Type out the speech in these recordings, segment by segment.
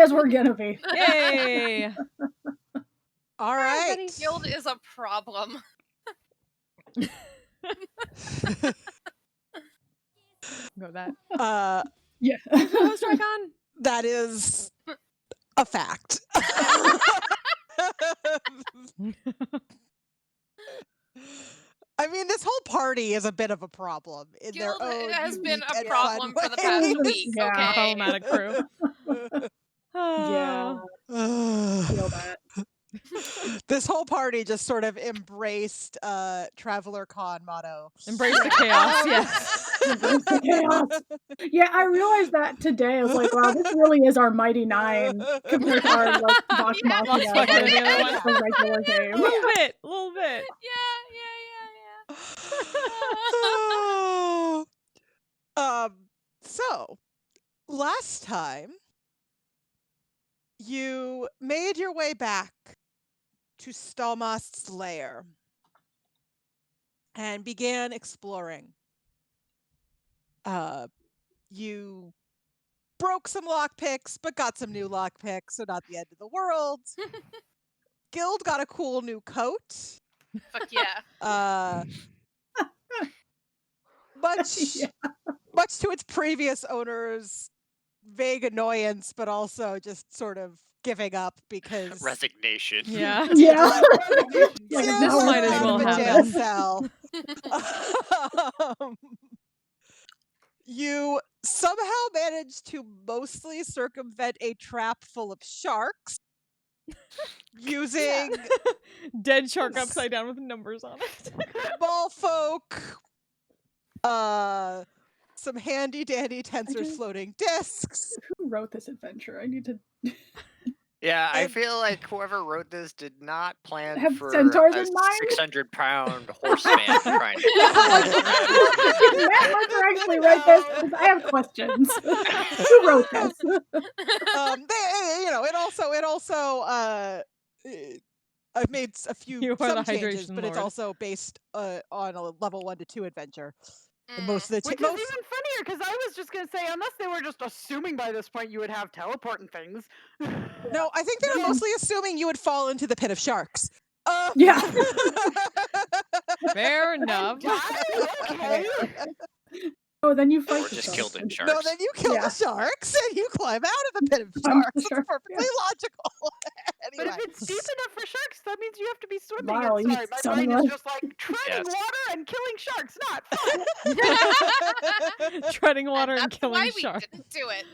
as we're gonna be. Yay! All right. Guild is a problem. Go that. Yeah. Post Recon? That is a fact. I mean, this whole party is a bit of a problem in Guild their own has been unique a and problem fun for the past ways. week. Yeah. Okay. Problematic crew. Yeah. Feel that. This whole party just sort of embraced Traveler Con motto. Embrace the chaos, yes. Embrace the chaos. Yeah, I realized that today. I was like, wow, this really is our Mighty Nine compared to our like Vox Yeah. Machina, Vox Machina, like, the other one. the regular A game. little bit, a little bit. Yeah. So last time you made your way back to Stalmast's lair and began exploring. You broke some lockpicks, but got some new lockpicks, so not the end of the world. Guild got a cool new coat. Fuck yeah. Much to its previous owner's vague annoyance, but also just sort of giving up because Resignation. Yeah. Yeah. Yeah, This we're might as out well of a happen. jail cell. You somehow managed to mostly circumvent a trap full of sharks using Dead shark upside down with numbers on it. ball folk, some handy dandy tensor floating discs. Who wrote this adventure? I need to Yeah, I And- feel like whoever wrote this did not plan Have for centaurs a in mind? 600-pound horseman trying to Matt Mercer actually wrote this because I have questions. Who wrote this? It also I've made a few You are some the changes, hydration but it's lord. also based on a level 1 to 2 adventure. And Mm. most of the Which is even funnier, because I was just going to say, unless they were just assuming by this point you would have teleport and things. No, I think they were mostly assuming you would fall into the pit of sharks. Yeah. Fair enough. Okay. Oh, then you Or fight the just sharks. killed in sharks. No, then you kill Yeah. the sharks and you climb out of the pit of Climb sharks. the It's shark, perfectly logical. But Anyway. if it's deep enough for sharks, that means you have to be swimming. Wow, And you sorry, my sound brain like- is just like treading Yes. water and killing sharks. Not fun. Treading water and That's killing why we sharks. didn't do it.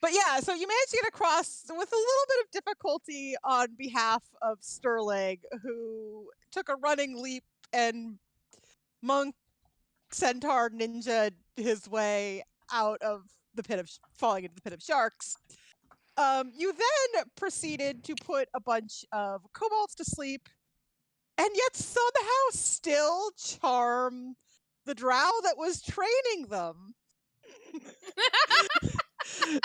But yeah, so you managed to get across with a little bit of difficulty on behalf of Sterling, who took a running leap and monk centaur ninja his way out of the pit of falling into the pit of sharks. You then proceeded to put a bunch of kobolds to sleep, and yet somehow still charm the drow that was training them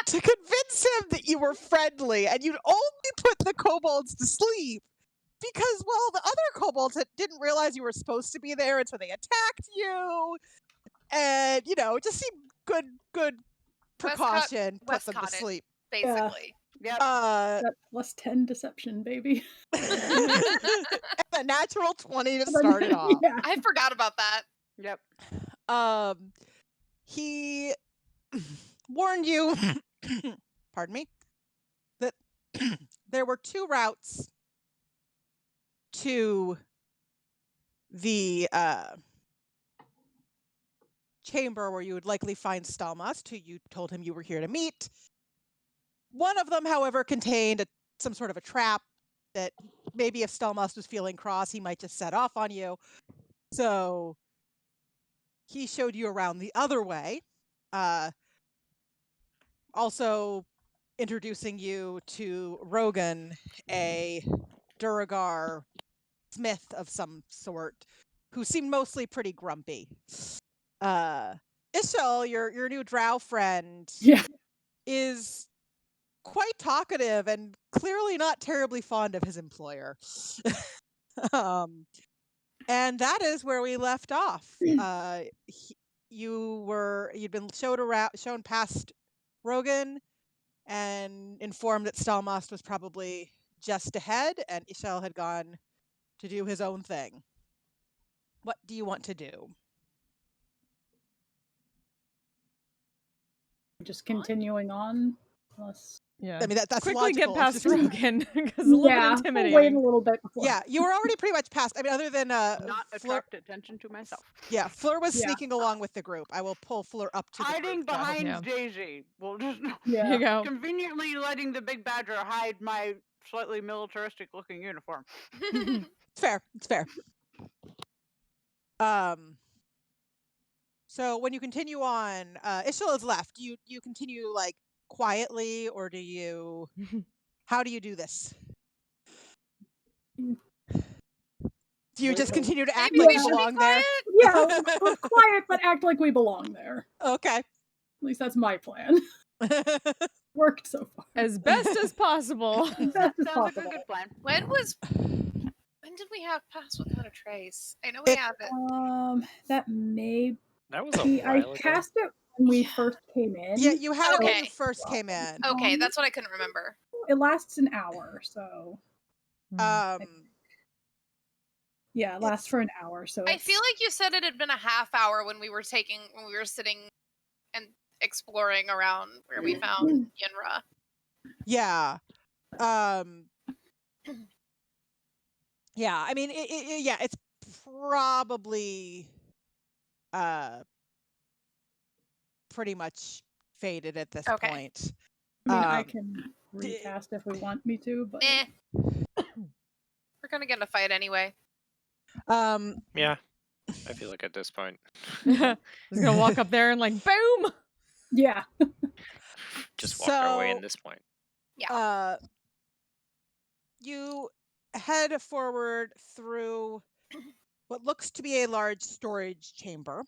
to convince him that you were friendly, and you'd only put the kobolds to sleep because, well, the other kobolds didn't realize you were supposed to be there, and so they attacked you. And it just seemed good precaution. Put them to Westcott it. sleep. Basically. Yep. That plus 10 deception, baby. A natural 20 to start it off. Yeah. I forgot about that. Yep. He warned you, pardon me, that there were 2 routes to the chamber where you would likely find Stalmast, who you told him you were here to meet. One of them, however, contained some sort of a trap that maybe if Stalmast was feeling cross, he might just set off on you. So he showed you around the other way. Also introducing you to Rogan, a Duragar smith of some sort, who seemed mostly pretty grumpy. Ishal, your new drow friend, Yeah. is quite talkative and clearly not terribly fond of his employer. And that is where we left off. You'd been shown past Rogan, and informed that Stalmast was probably just ahead and Ishel had gone to do his own thing. What do you want to do? Just continuing on. Unless... Yeah. I mean, that's Quickly logical. get It's past just- Rogan because it's a little bit We'll wait intimidating. a little bit before. Yeah, you were already pretty much past. I mean, other than Not Fleur, attract attention to myself. yeah, Fleur was Yeah. sneaking along with the group. I will pull Fleur up to the Hiding group, though. behind Yeah. Daisy. We'll just There Yeah. you go. conveniently letting the big badger hide my slightly militaristic looking uniform. It's fair. It's fair. So when you continue on, Ishel is left. Do you continue like quietly, or do you? How do you do this? Do you just continue to act Maybe like we you should be belong there? quiet. Yeah, we're quiet, but act like we belong there. Okay. At least that's my plan. Worked so far. As best as possible. Best as Sounds like a possible. good plan. When did we have Pass Without a Trace? I know we have it. That may That was a be. I while ago. cast it when we first came in. Yeah, you had it when you Okay. first came in. Okay, that's what I couldn't remember. It lasts an hour, so yeah, it lasts for an hour. So I feel like you said it had been a half hour when we were sitting and exploring around where we found Yinra. Yeah. Yeah, I mean, yeah, it's probably pretty much faded at this Okay. point. I mean, I um, can recast if we want me to, but Eh. We're gonna get in a fight anyway. Yeah, I feel like at this point. He's gonna walk up there and like boom. yeah. Just walk our way So- in this point. You head forward through what looks to be a large storage chamber.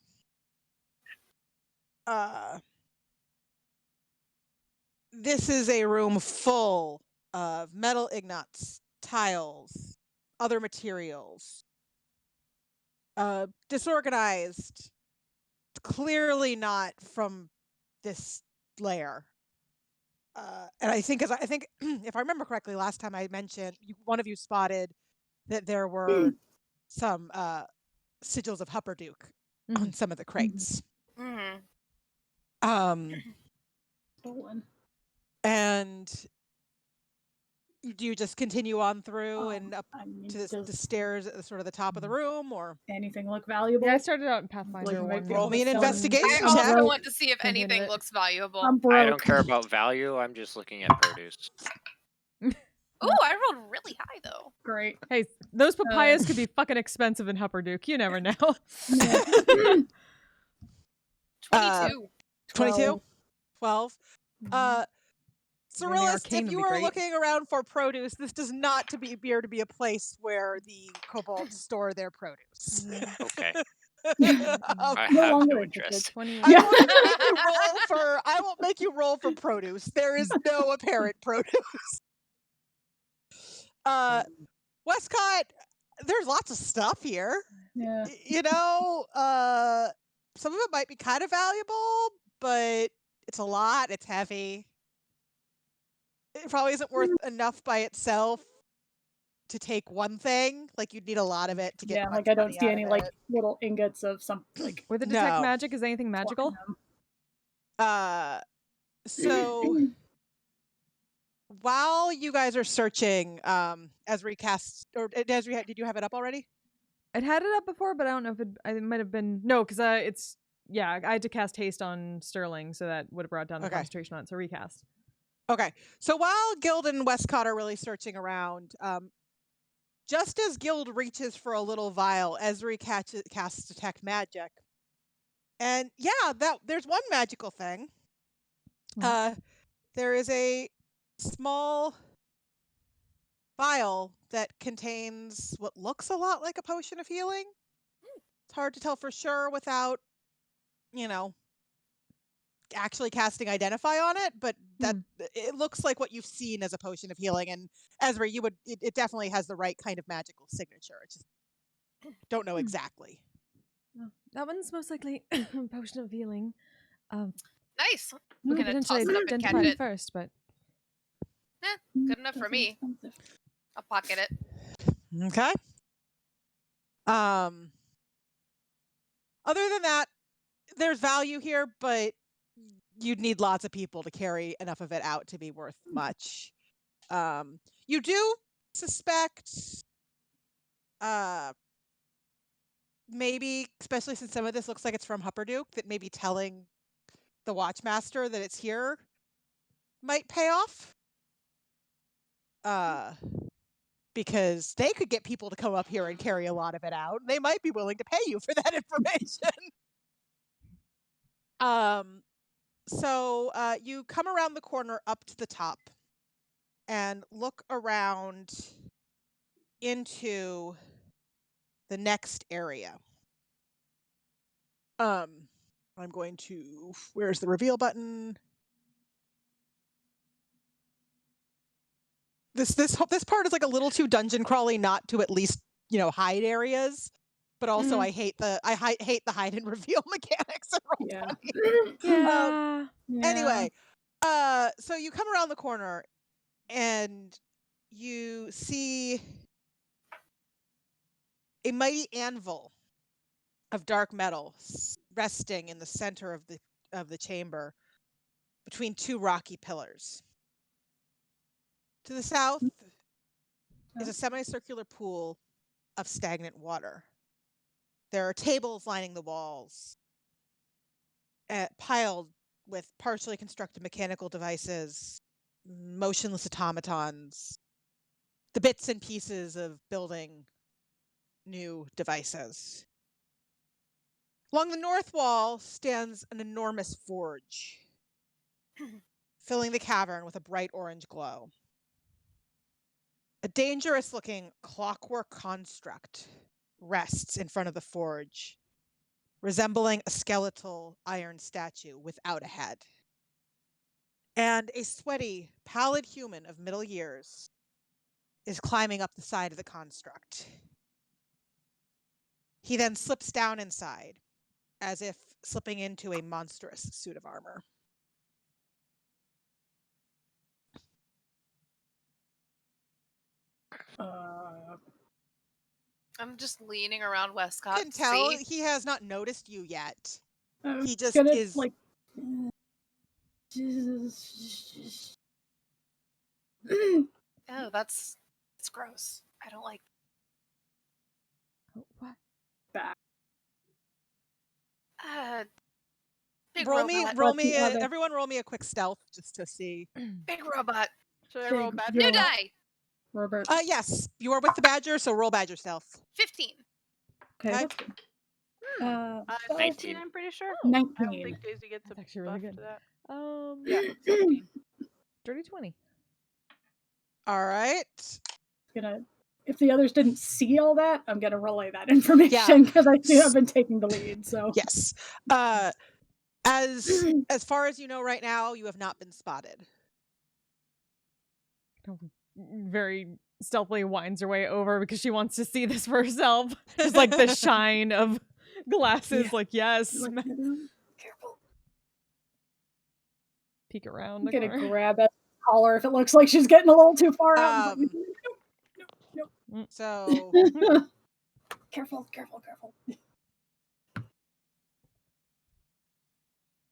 This is a room full of metal ingots, tiles, other materials. Disorganized. Clearly not from this layer. And I think if I remember correctly, last time I mentioned, one of you spotted that there were some sigils of Hupperduke on some of the crates. Mm. Stolen. And do you just continue on through and up I mean, to the does stairs at the sort of the top of the room, or anything look valuable? Yeah, I started out in Pathfinder Like, one. might roll me an Stone- investigation I check? also want to see if Something anything that- looks valuable. I'm I broke. don't care about value. I'm just looking at produce. Ooh, I rolled really high though. Great. Hey, those papayas could be fucking expensive in Hupperduke. You never know. Yeah. 22. 22? 12? the Cyrillus, arcane if would you be are great. looking around for produce, this does not appear to be a place where the kobolds store their produce. Okay, Um, I No have longer no interested. interest. 21. I won't make you roll for produce. There is no apparent produce. Westcott, there's lots of stuff here. Yeah. You know, some of it might be kind of valuable, but it's a lot. It's heavy. It probably isn't worth enough by itself to take one thing. Like, you'd need a lot of it to get. Yeah, much like I don't money see out any of like it. little ingots of some like With the detect No. magic, is anything magical? platinum. So while you guys are searching, as recast or Desiree, did you have it up already? It had it up before, but I don't know if it might have been no, because it's I had to cast haste on Sterling, so that would have brought down the Okay. concentration on it. So recast. Okay. So while Guild and Westcott are really searching around, just as Guild reaches for a little vial, Esri casts detect magic. And there's one magical thing. There is a small vial that contains what looks a lot like a potion of healing. It's hard to tell for sure without, actually casting Identify on it, but that it looks like what you've seen as a potion of healing. And Ezra, it definitely has the right kind of magical signature. It's just don't know exactly. That one's most likely potion of healing. Nice. We I'm could gonna toss potentially it up and identify catch it it. first, but Good enough for me. I'll pocket it. Okay. Other than that, there's value here, but you'd need lots of people to carry enough of it out to be worth much. You do suspect, maybe, especially since some of this looks like it's from Hupperduke, that maybe telling the Watchmaster that it's here might pay off. Because they could get people to come up here and carry a lot of it out. They might be willing to pay you for that information. So you come around the corner up to the top and look around into the next area. I'm going to, where's the reveal button? This part is like a little too dungeon crawly not to at least, hide areas. But also I hate the hide and reveal mechanics of Roll20. Anyway, so you come around the corner and you see a mighty anvil of dark metal resting in the center of the chamber between two rocky pillars. To the south is a semicircular pool of stagnant water. There are tables lining the walls, piled with partially constructed mechanical devices, motionless automatons, the bits and pieces of building new devices. Along the north wall stands an enormous forge, filling the cavern with a bright orange glow. A dangerous-looking clockwork construct rests in front of the forge, resembling a skeletal iron statue without a head. And a sweaty, pallid human of middle years is climbing up the side of the construct. He then slips down inside, as if slipping into a monstrous suit of armor. I'm just leaning around Westcott. You can tell he has not noticed you yet. He just gonna, is like. Oh, that's gross. I don't like. What? Big roll robot. me. Everyone, roll me a quick stealth just to see. Big robot. Should I roll badger? New die. Robert. Yes, you are with the badger, so roll badger stealth. 15. Okay. Okay. That's good. 17, I'm pretty sure. 19. I don't think Daisy gets That's a actually really buff good. to that. Yeah, Yeah, 17. dirty 20. All right. If the others didn't see all that, I'm gonna relay that information because I have been taking the lead. So yes, as far as you know right now, you have not been spotted. Very stealthily winds her way over because she wants to see this for herself. Just like the shine of glasses. Like, yes. Careful. Peek around I'm the gonna corner. grab a collar if it looks like she's getting a little too far out. No. So Careful.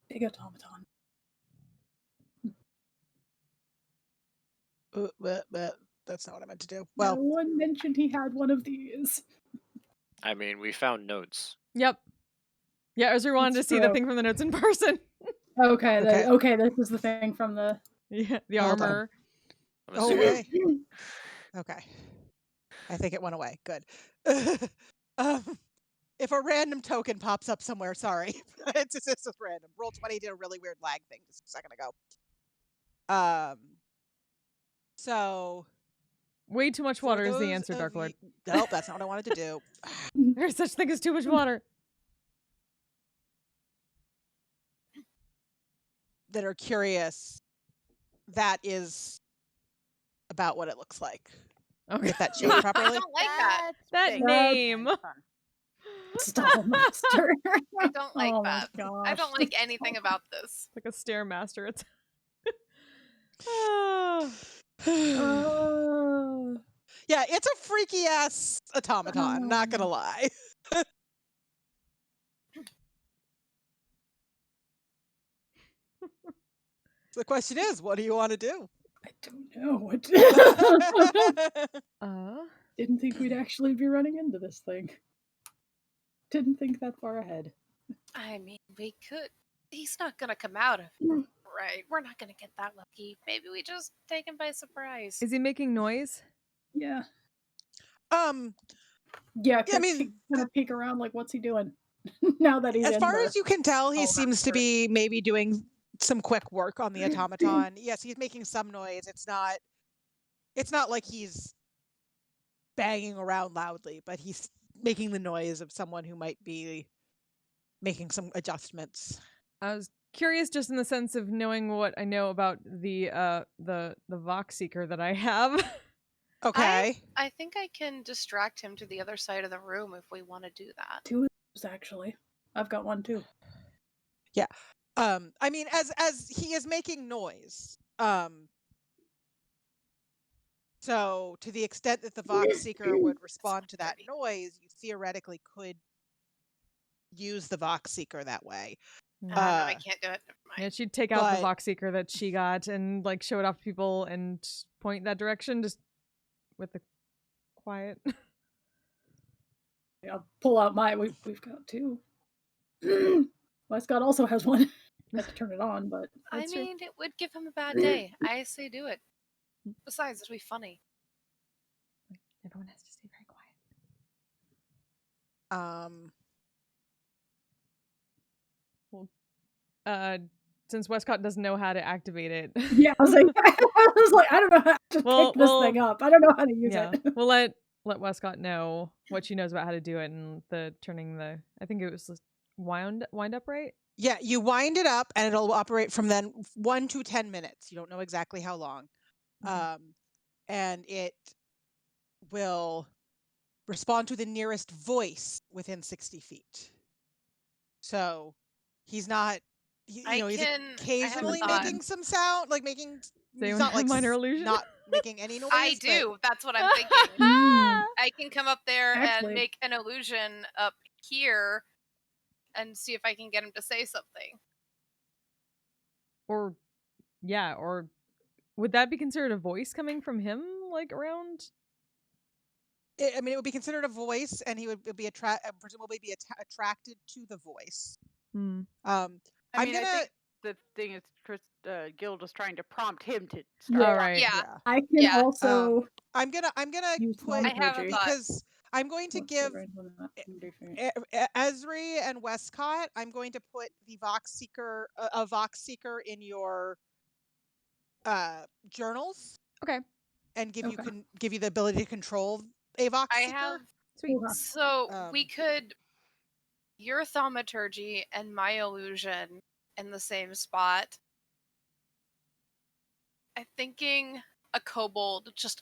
Big automaton. that's not what I meant to do. No Well, one mentioned he had one of these. I mean, we found notes. Yep. Yeah, Ezra wanted to see the thing from the notes in person. Okay. This is the thing from the the armor. Okay. Okay. I think it went away. Good. If a random token pops up somewhere, sorry. it's just random. Roll20 did a really weird lag thing just a second ago. So way too much water is the answer, Dark Lord. Nope, that's not what I wanted to do. There's such thing as too much water. That are curious, that is about what it looks like. Okay. If that changed properly. I don't like that. That name. Stall Master. I don't like Oh that. my I gosh. don't like anything about this. Like a Stairmaster. It's Yeah, it's a freaky ass automaton, not gonna lie. So the question is, what do you want to do? I don't know what. Uh, Didn't think we'd actually be running into this thing. Didn't think that far ahead. I mean, we could. He's not gonna come out of it, Mm. right? We're not gonna get that lucky. Maybe we just take him by surprise. is he making noise? Yeah. Um, Yeah, I mean, kind of peek around like, what's he doing? Now that he's as in far the as you can tell, he Oh, seems to sure. be maybe doing some quick work on the automaton. Yes, he's making some noise. It's not like he's banging around loudly, but he's making the noise of someone who might be making some adjustments. I was curious just in the sense of knowing what I know about the Vox Seeker that I have. Okay. I think I can distract him to the other side of the room if we want to do that. 2 of those, actually. I've got one too. Yeah. I mean, as he is making noise, so to the extent that the Vox Seeker would respond to that noise, you theoretically could use the Vox Seeker that way. No, I can't do it. Never mind. Yeah, she'd take out the But- Vox Seeker that she got and like show it off to people and point that direction just with the quiet. I'll pull out my. We've got 2. Westcott also has one. I have to turn it on, but I that's her. mean, it would give him a bad day. I say do it. Besides, it'll be funny. Everyone has to stay very quiet. Since Westcott doesn't know how to activate it. Yeah, I was like, I don't know how to pick this thing up. I don't know how to use it. We'll let Westcott know what she knows about how to do it and turning the. I think it was wind up, right? Yeah, you wind it up and it'll operate from then 1 to 10 minutes. You don't know exactly how long. And it will respond to the nearest voice within 60 feet. So he's not, he's occasionally making some sound, like making, he's not like minor illusion? not making any noise. I do. That's what I'm thinking. I can come up there and make an illusion up here and see if I can get him to say something. Or would that be considered a voice coming from him, like around? I mean, it would be considered a voice, and he would be presumably be attracted to the voice. I think the thing is, Guild is trying to prompt him to start. All right. Yeah. I can also. I'm gonna put, I have a thought. because I'm going to give Esri and Westcott. I'm going to put the Vox Seeker, a Vox Seeker, in your journals. Okay. And give you the ability to control a Vox Seeker. I have. Sweet. So we could your thaumaturgy and my illusion in the same spot. I'm thinking a kobold just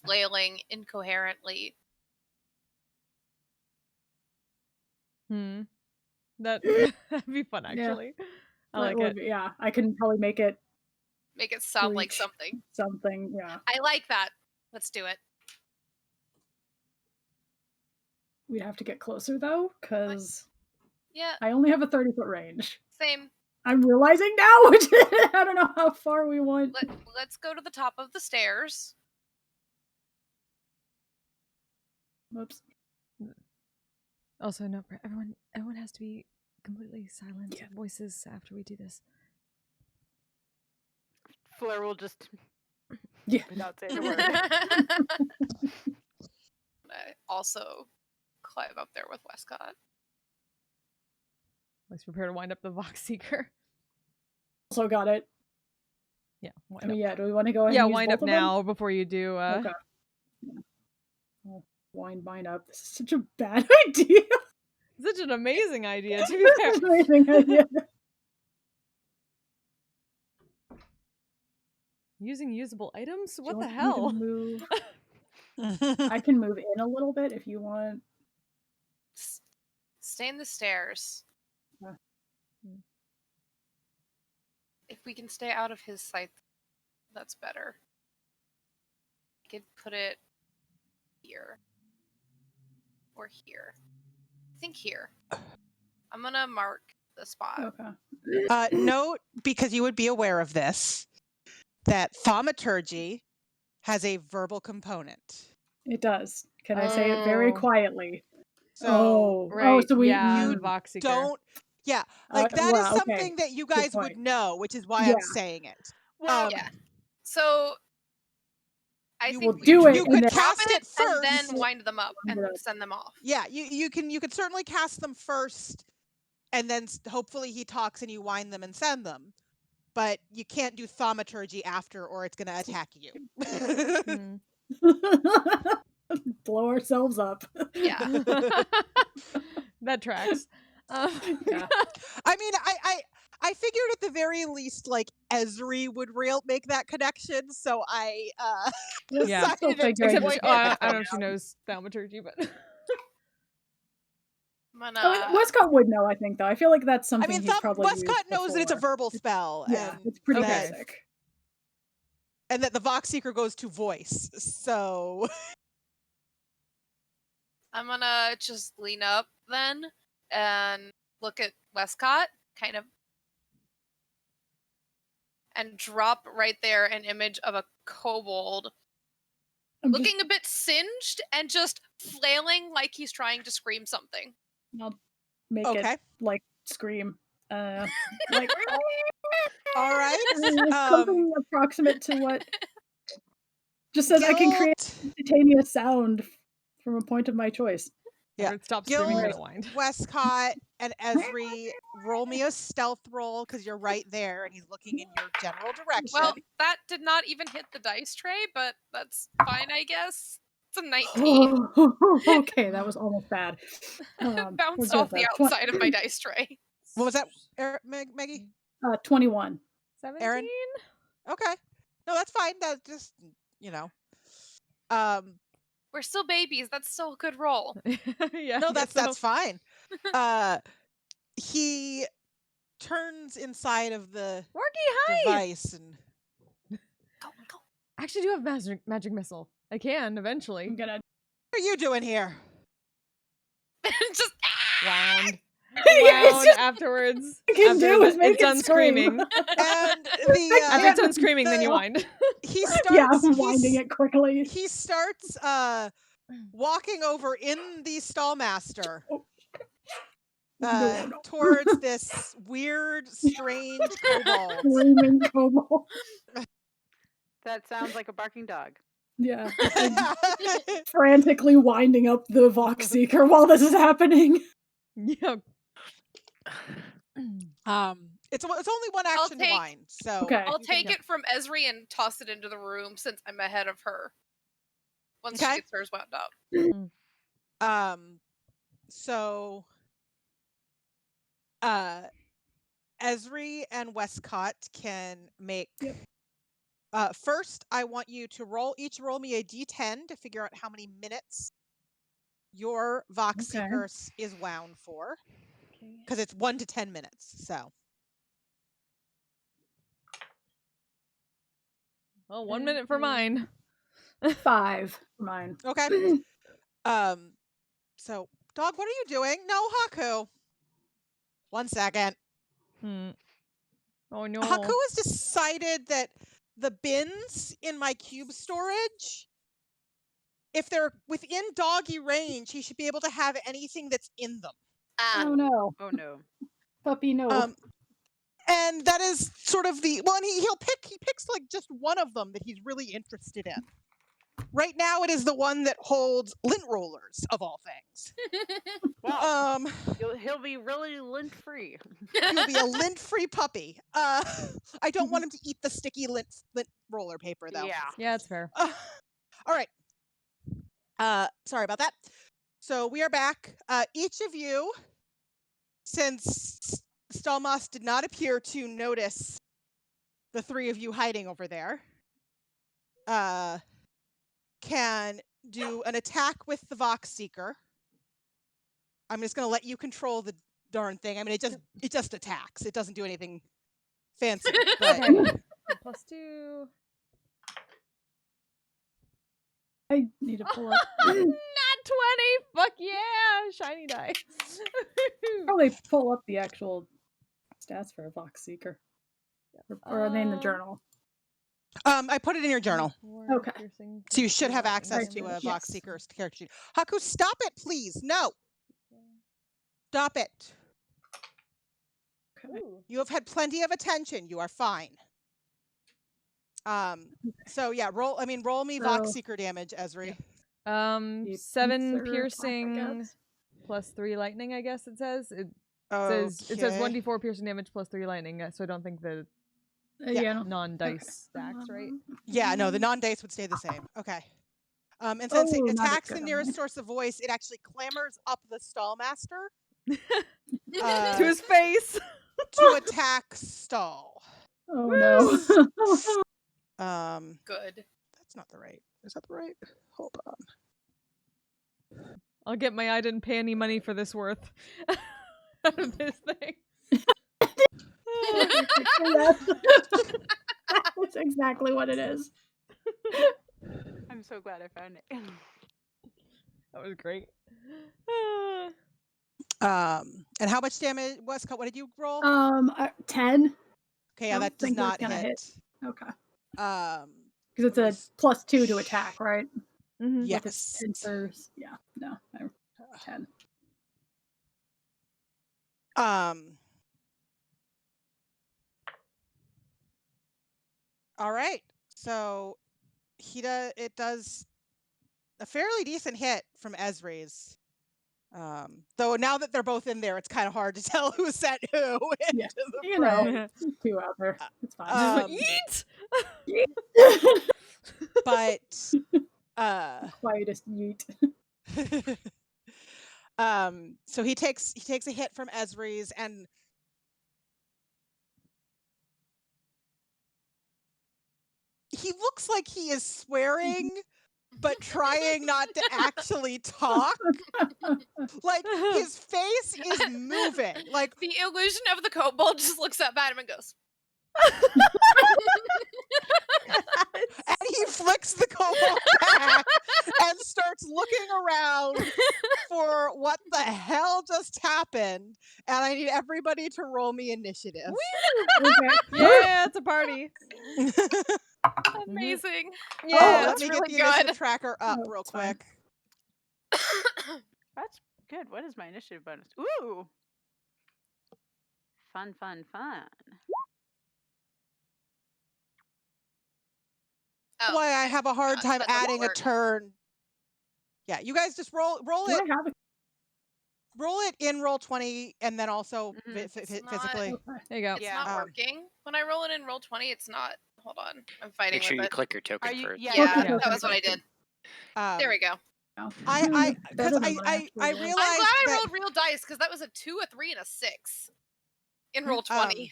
flailing incoherently. That'd be fun, actually. Yeah. I like it. Yeah, I can probably make it sound like something. Something, yeah. I like that. Let's do it. We'd have to get closer though, because yeah, I only have a 30-foot range. Same. I'm realizing now, which I don't know how far we want. Let's go to the top of the stairs. Whoops. Also, no, everyone has to be completely silent. Yeah. Voices after we do this. Fleur will just not say the word. I also climb up there with Westcott. Let's prepare to wind up the Vox Seeker. Also got it. Yeah. I mean, do we want to go ahead and use wind both up of now them? before you do. Okay. Yeah. I'll wind mine up. This is such a bad idea. Such an amazing idea, to be fair. Such an amazing idea. Using usable items? What the Want me to hell? Move? I can move in a little bit if you want. Stay in the stairs. Yeah. If we can stay out of his sight, that's better. could put it here. Or here. I think here. I'm gonna mark the spot. Okay. Note, because you would be aware of this, that thaumaturgy has a verbal component. It does. Can I say it very Oh. quietly? So Right. so we yeah, you Vox Seeker. don't. Yeah, like that is well, okay. something that you guys would point. know, which is why Yeah. I'm saying it. Well, Yeah. So I You think will do it You and could then- cast it first, and then wind them up and send them off. Yeah, you could certainly cast them first, and then hopefully he talks and you wind them and send them. But you can't do thaumaturgy after, or it's going to attack you. Blow ourselves up. Yeah. That tracks. Yeah. I mean, I figured at the very least, like, Esri would make that connection, so I Yeah. decided to Except Except, point I don't know if she knows thaumaturgy, but Westcott would know, I think, though. I feel like that's something he's probably Westcott used knows that it's a before. verbal spell. Yeah, and it's pretty that- basic. And that the Vox Seeker goes to voice, so... I'm gonna just lean up then and look at Westcott, kind of, and drop right there an image of a kobold looking a bit singed and just flailing like he's trying to scream something. I'll make it, like, scream. Like... All right. Something approximate to what... Just says I can create a instantaneous sound from a point of my choice. Yeah. Stop Gil, screaming rewind. Westcott, and Esri, roll me a stealth roll because you're right there and he's looking in your general direction. Well, that did not even hit the dice tray, but that's fine, I guess. It's a 19. Okay, that was almost bad. Bounced off the outside of my dice tray. What was that, Maggie? 21. 17? Aaron? Okay. No, that's fine. That's just, We're still babies. That's still a good roll. Yeah. No, that's fine. He turns inside of the device and... Go. I actually do have magic missile. I can eventually. I'm gonna... What are you doing here? Just wound just... afterwards. Make it's done screaming. And after it's done screaming, then you wind. He starts... Yeah, I'm winding it quickly. He starts walking over in the Stallmaster towards this weird, strange kobold. Screaming kobold. That sounds like a barking dog. Yeah. Frantically winding up the Vox Seeker while this is happening. Yeah. It's only one action to wind, so I'll take it from Esri and toss it into the room since I'm ahead of her. Once she gets hers wound up. So Esri and Westcott can make... first, I want you to roll me a d10 to figure out how many minutes your Vox Seeker is wound for. Because it's 1 to 10 minutes, so. Well, 1 minute for mine. 5 for mine. Okay. So, dog, what are you doing? No, Haku. 1 second. Oh no. Haku has decided that the bins in my cube storage, if they're within doggy range, he should be able to have anything that's in them. Oh no. Oh no. Puppy no. And that is sort of the... Well, and he picks like just one of them that he's really interested in. Right now, it is the one that holds lint rollers, of all things. Wow. He'll be really lint-free. He'll be a lint-free puppy. I don't want him to eat the sticky lint roller paper, though. Yeah, that's fair. All right. Sorry about that. So we are back. Each of you, since Stalmas did not appear to notice the 3 of you hiding over there, can do an attack with the Vox Seeker. I'm just going to let you control the darn thing. I mean, it just attacks. It doesn't do anything fancy. But... +2. I need to pull up. Not 20. Fuck yeah. Shiny die. Probably pull up the actual stats for a Vox Seeker. Or are they in the journal? I put it in your journal. Okay. So you should have access Right. to a Yes. Vox Seeker's character sheet. Haku, stop it, please. No. Stop it. Okay. You have had plenty of attention. You are fine. So yeah, roll me Vox So- Seeker damage, Ezri. 7 Or piercing I guess. plus 3 lightning, I guess it says. It says Okay. 1d4 piercing damage plus 3 lightning, so I don't think the Yeah. no. non-dice stacks, right? Yeah, no, the non-dice would stay the same. Okay. And since it Oh, not as attacks good the on nearest me. source of voice, it actually clambers up the Stallmaster To his face. to attack Stall. Oh no. Good. That's not the right. Is that the right? Hold on. I'll get my I didn't pay any money for this worth out of this thing. That's exactly what it is. I'm so glad I found it. That was great. And how much damage? What did you roll? 10. Okay, yeah, I that don't does think not that's gonna hit. Okay. Because Because it's a +2 to attack, right? Mhm. Yes. With its pincers. Yeah. No. 10. All right. So it does a fairly decent hit from Ezri's. Though now that they're both in there, it's kind of hard to tell who sent who Yeah, into the You fray. know, 2 out there. It's fine. Eat! But Quietest yeet. so he takes a hit from Ezri's, and he looks like he is swearing but trying not to actually talk. Like his face is moving. Like The illusion of the kobold just looks up at him and goes, and he flicks the kobold back and starts looking around for what the hell just happened. And I need everybody to roll me initiative. Okay. Yeah, it's a party. amazing. Yeah, Let me really get the good. initiative tracker up Oh, real it's fine. quick. That's good. What is my initiative bonus? Ooh. Fun, fun, fun. Oh, Why I have a hard God, time that doesn't adding a work. turn. Yeah, you guys just roll Do it. I have it? Roll it in roll 20, and then also Mhm. It's physically. Okay. There you go. It's Yeah. not working. When I roll it in roll 20, it's not. Hold on. I'm fighting Make sure with you it. click your token Are you- first. yeah, Yeah, Okay, that okay, was what I okay. did. Um, There we go. No. I Better because than I what I, actually I rolled. realized I'm glad I that rolled real dice because that was a 2, a 3, and a 6 in roll 20.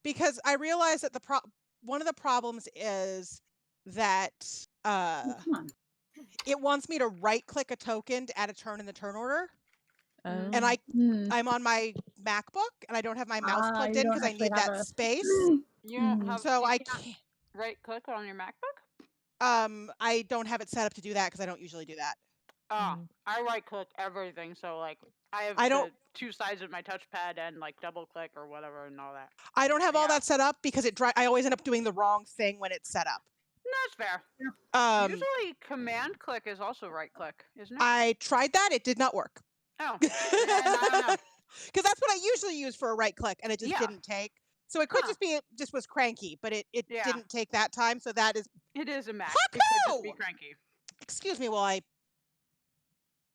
because I realized that one of the problems is that Oh, come on. it wants me to right click a token to add a turn in the turn order, Oh. and Hmm. I'm on my MacBook and I don't have my mouse plugged you in don't because I actually need have that a- space. You don't Mm. have, So you I can't can't. right click on your MacBook? I don't have it set up to do that because I don't usually do that. Oh, Mhm. I right click everything, so like I have I don't- the 2 sides of my touchpad and like double click or whatever and all that. I don't have all Yeah. that set up because I always end up doing the wrong thing when it's set up. That's fair. Usually command click is also right click, isn't it? I tried that; it did not work. Oh, then I don't know. Because that's what I usually use for a right click, and it just Yeah. didn't take. So it could Huh. just be it just was cranky, but it Yeah. didn't take that time. So that is. It is a Mac. It could just be Haku! cranky. Excuse me while I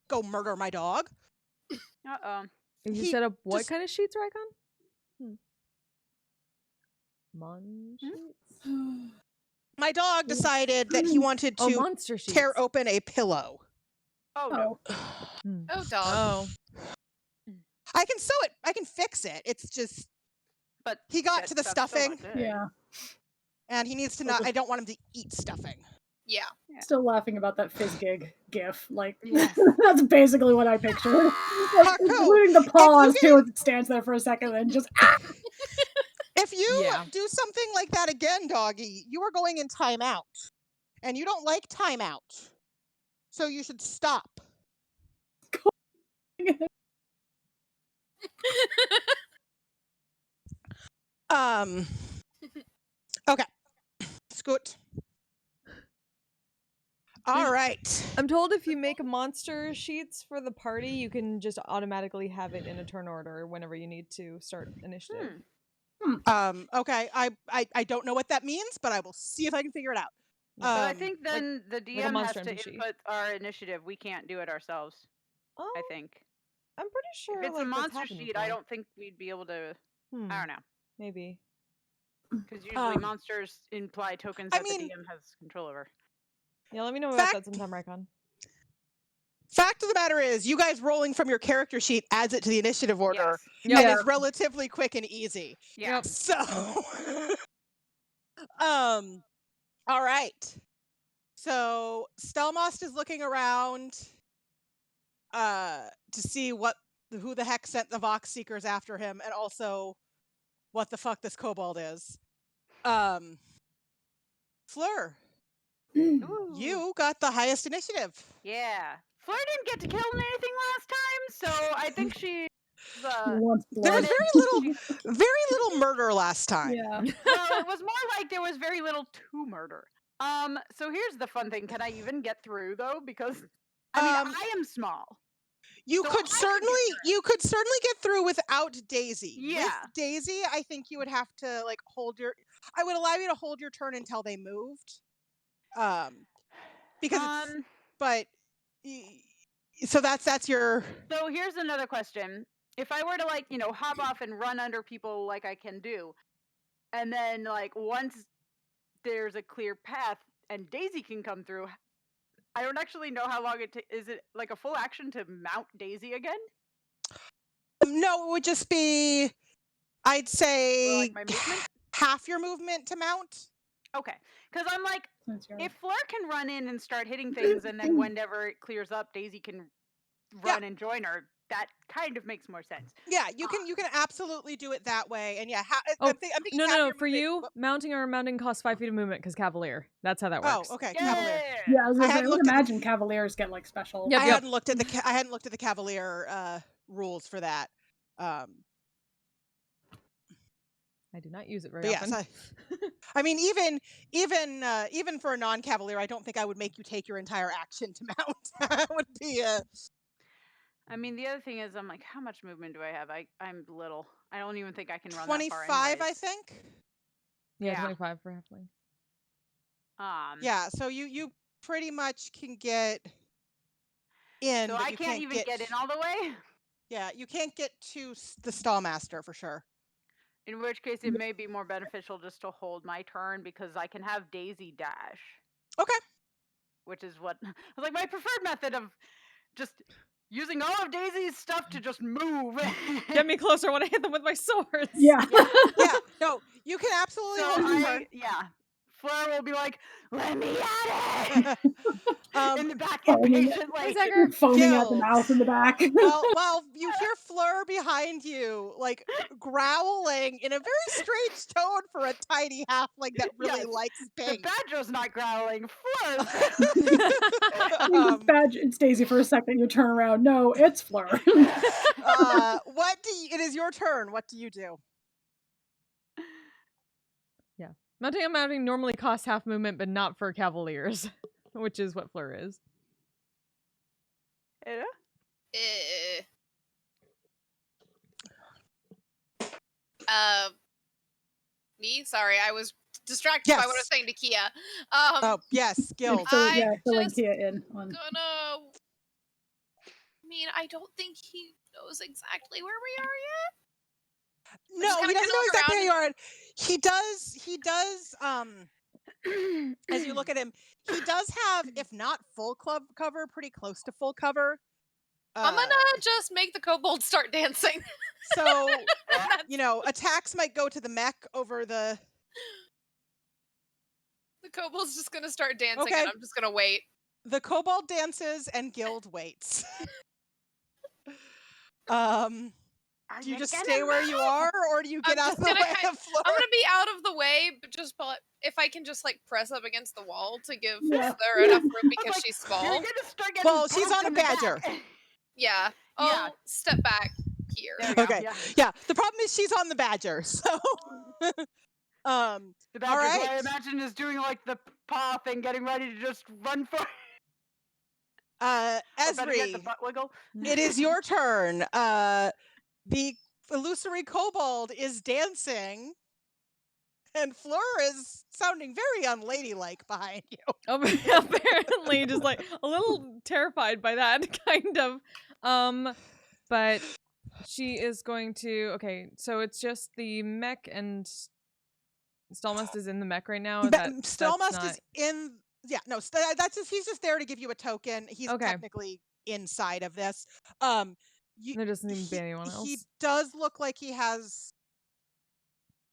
go murder my dog. Uh-oh. You He set up what just- kind of sheets, Rycon? Mon sheets? My dog decided that he wanted Oh, to monster sheets. tear open a pillow. Oh, no. Oh. Oh, dog. Oh. I can sew it. I can fix it. It's just But he got that to the stuff's still stuffing, not good. Yeah. and he needs to not. I don't want him to eat stuffing. Yeah. Still laughing about that Fizzgig gif. Like, Yes. that's basically what I pictured. Like, Haku, including the pause, too, as it stands there for a second and just. If you Yeah. do something like that again, doggy, you are going in timeout. and you don't like timeout. So you should stop. Okay. Scoot. All right. I'm told if you make monster sheets for the party, you can just automatically have it in a turn order whenever you need to start initiative. Okay. I don't know what that means, but I will see if I can figure it out. But I think then the a DM has monster to NPC. input our initiative. We can't do it ourselves. I think. I'm pretty sure. If it's like, a that's monster happened sheet, I before. don't think we'd be able to. Hmm. I don't know. Maybe. Because usually monsters imply tokens that the DM has control over. Yeah, let me know about that sometime, Rycon. Fact of the matter is, you guys rolling from your character sheet adds it to the initiative order, Yes. and is relatively quick and easy. Yeah. So, all right. So Stelmost is looking around, to see who the heck sent the Vox Seekers after him, and also what the fuck this kobold is. Fleur, you got the highest initiative. Yeah. Fleur didn't get to kill anything last time, so I think she. There was very little murder last time. Yeah. Well, it was more like there was very little to murder. So here's the fun thing. Can I even get through though? Because I mean, I am small. You So could certainly get through without Daisy. Yeah. With Daisy, I think you would have to like I would allow you to hold your turn until they moved. Because so that's your. So here's another question. If I were to like, hop off and run under people like I can do, and then like once there's a clear path and Daisy can come through, I don't actually know how long is it like a full action to mount Daisy again? No, it would just be, I'd say, like my movement? Half your movement to mount. Okay, because I'm like, if Fleur can run in and start hitting things, and then whenever it clears up, Daisy can run and join her. That kind of makes more sense. Yeah, you can absolutely do it that way, and yeah. I'm thinking no. For you, mounting or unmounting costs 5 feet of movement because Cavalier. That's how that works. Oh, okay, Cavalier. Yeah, I would imagine Cavaliers get like special. I hadn't looked at the Cavalier rules for that. I do not use it very often. Yes, I mean, even for a non-Cavalier, I don't think I would make you take your entire action to mount. That would be a. I mean, the other thing is, I'm like, how much movement do I have? I'm little. I don't even think I can run 25, that far anyways. I think. Yeah, 25 for halfling. Yeah, so you pretty much can get in. So but I you can't even get in all the way? Yeah, you can't get to the Stallmaster for sure. In which case, it may be more beneficial just to hold my turn because I can have Daisy dash. Okay. Which is what I was like, my preferred method of just using all of Daisy's stuff to just move. Get me closer when I hit them with my swords. Yeah. Yeah. No, you can absolutely hold your turn. Yeah. Fleur will be like, let me at it! In the back, impatiently. Foaming at the mouth in the back. Well, you hear Fleur behind you, like, growling in a very strange tone for a tiny halfling that really likes pink. The badger's not growling. Fleur! It's Daisy for a second, you turn around. No, it's Fleur. It is your turn. What do you do? Yeah. Mounting and mounting normally costs half movement, but not for Cavaliers, which is what Fleur is. Yeah. Me? Sorry, I was distracted by what I was saying to Kia. Yes, Guild. Filling Kia in. I don't think he knows exactly where we are yet. No, he doesn't know exactly where you are. He does, as you look at him, he does have, if not full cover, pretty close to full cover. I'm gonna just make the kobold start dancing. So, attacks might go to the mech over the... The kobold's just gonna start dancing, and I'm just gonna wait. The kobold dances, and Guild waits. Do you just stay where you are, or do you get out of the way of Fleur? I'm gonna be out of the way, but if I can just like press up against the wall to give Yeah. Fleur enough room because Like, she's small. You're gonna start getting Well, she's punched on a in the back. badger. Yeah. I'll Yeah. step back here. There we go. Okay. Yeah. Yeah. The problem is she's on the badger, so. The All badger, who I right. imagine, is doing like the paw thing, getting ready to just run for. Or better yet, the Esri, butt wiggle. it is your turn. The illusory kobold is dancing, and Fleur is sounding very unladylike behind you. Apparently, just like a little terrified by that kind of. But she is going to. Okay, so it's just the mech and Stallmust is in the mech right now. Stallmust is in. Yeah, no, that's just, he's just there to give you a token. He's Okay. technically inside of this. There doesn't even be anyone else. He does look like he has,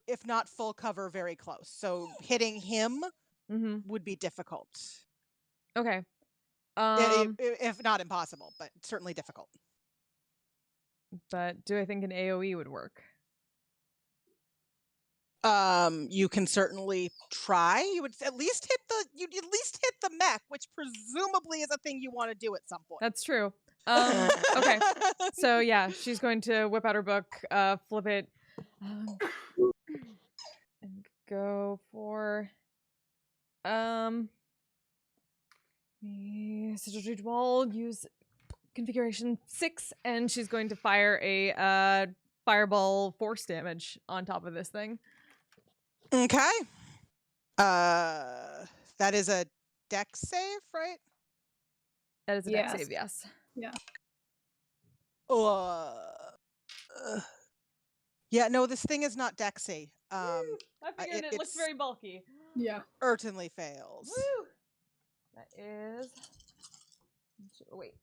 if not full cover, very close. So hitting him would be difficult. Okay. If not impossible, but certainly difficult. But do I think an AoE would work? You can certainly try. You'd at least hit the mech, which presumably is a thing you want to do at some point. That's true. Okay. So yeah, she's going to whip out her book, flip it, and go for the sigil tree wall. Use configuration 6, and she's going to fire a fireball force damage on top of this thing. Okay. That is a dex save, right? That is a dex save, yes. Yeah. Yeah, no, this thing is not dexy. I figured it looks very bulky. Yeah. Certainly fails. Woo! That is. Wait.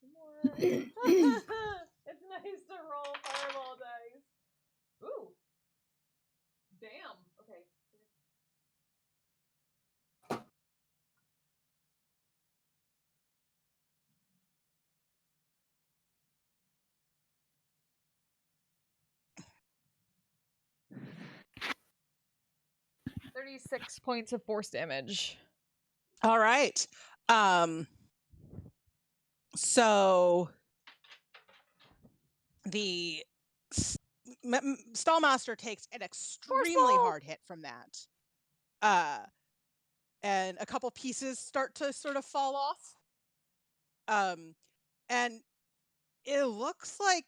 2 more. It's nice to roll fireball dice. Ooh. Damn. Okay. $36 points of force damage. All right. So the Stallmaster takes an extremely hard hit from that. And a couple pieces start to sort of fall off. And it looks like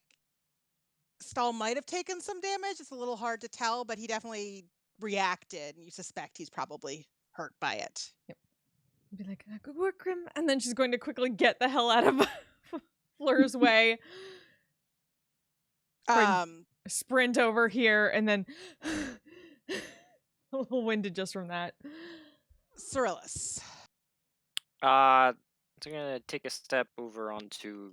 Stall might have taken some damage. It's a little hard to tell, but he definitely reacted, and you suspect he's probably hurt by it. Yep. Be like, good work, Grim. And then she's going to quickly get the hell out of Fleur's way. Sprint over here, and then a little winded just from that. Cyrillus. I'm gonna take a step over onto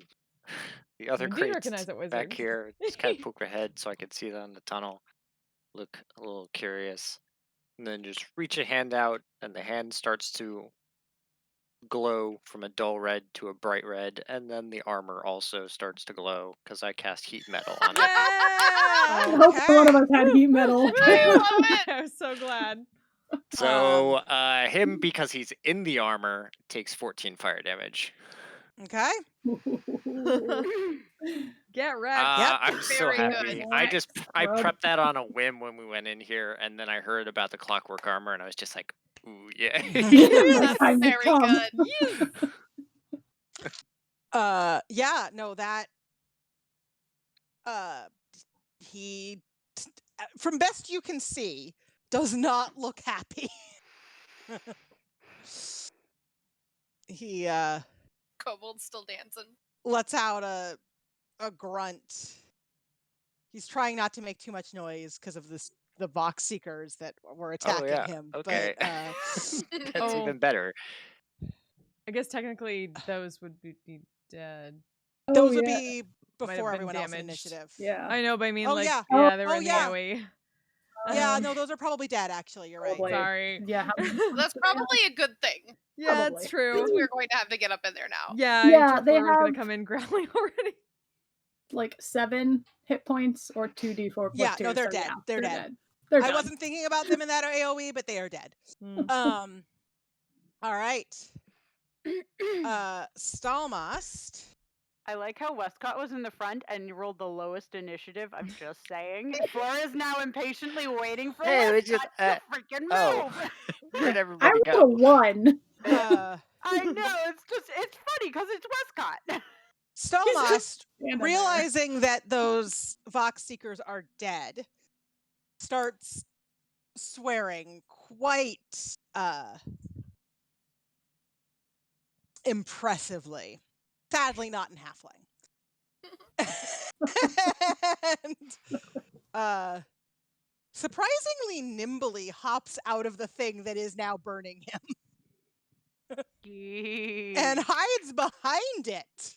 the other You do crates recognize that wizard. back here. Just kind of poke my head so I can see them in the tunnel. Look a little curious. And then just reach a hand out, and the hand starts to glow from a dull red to a bright red, and then the armor also starts to glow because I cast heat metal on it. I hope one of us had heat metal. I love it. I'm so glad. So him, because he's in the armor, takes 14 fire damage. Okay. Get wrecked. I'm so Very happy. good. I prepped that on a whim when we went in here, and then I heard about the clockwork armor, and I was just like, ooh, yeah. That's Time to very come. good. Yeah, no, that he, from best you can see, does not look happy. He Kobold's still dancing. lets out a grunt. He's trying not to make too much noise because of the box seekers that were attacking him. Okay. But That's even better. I guess technically those would be dead. those would yeah. be Might have before been everyone else in damaged. initiative. Yeah. I know, but I mean, Oh, like, yeah. they were Oh, in the yeah. AoE. Yeah, no, those are probably dead, actually. You're right. Probably. Sorry. Yeah. That's probably a good thing. Yeah, Probably. it's true. Since we're going to have to get up in there now. Yeah, Yeah, except they we're gonna have- come in growling already. like 7 hit points or 2d4 plus Yeah, 2. no, they're so dead. yeah, They're dead. They're I done. wasn't thinking about them in that AoE, but they are dead. Mm. All right. Stalmast. I like how Westcott was in the front and you rolled the lowest initiative. I'm just saying. Flora is now impatiently waiting for Hey, we Westcott just, to freaking move. oh. Where'd I everybody rolled a go? 1. I know, it's funny because it's Westcott. Stalmast, standing there. realizing that those Vox Seekers are dead, starts swearing quite impressively. Sadly, not in halfling. And surprisingly nimbly hops out of the thing that is now burning him and hides behind it.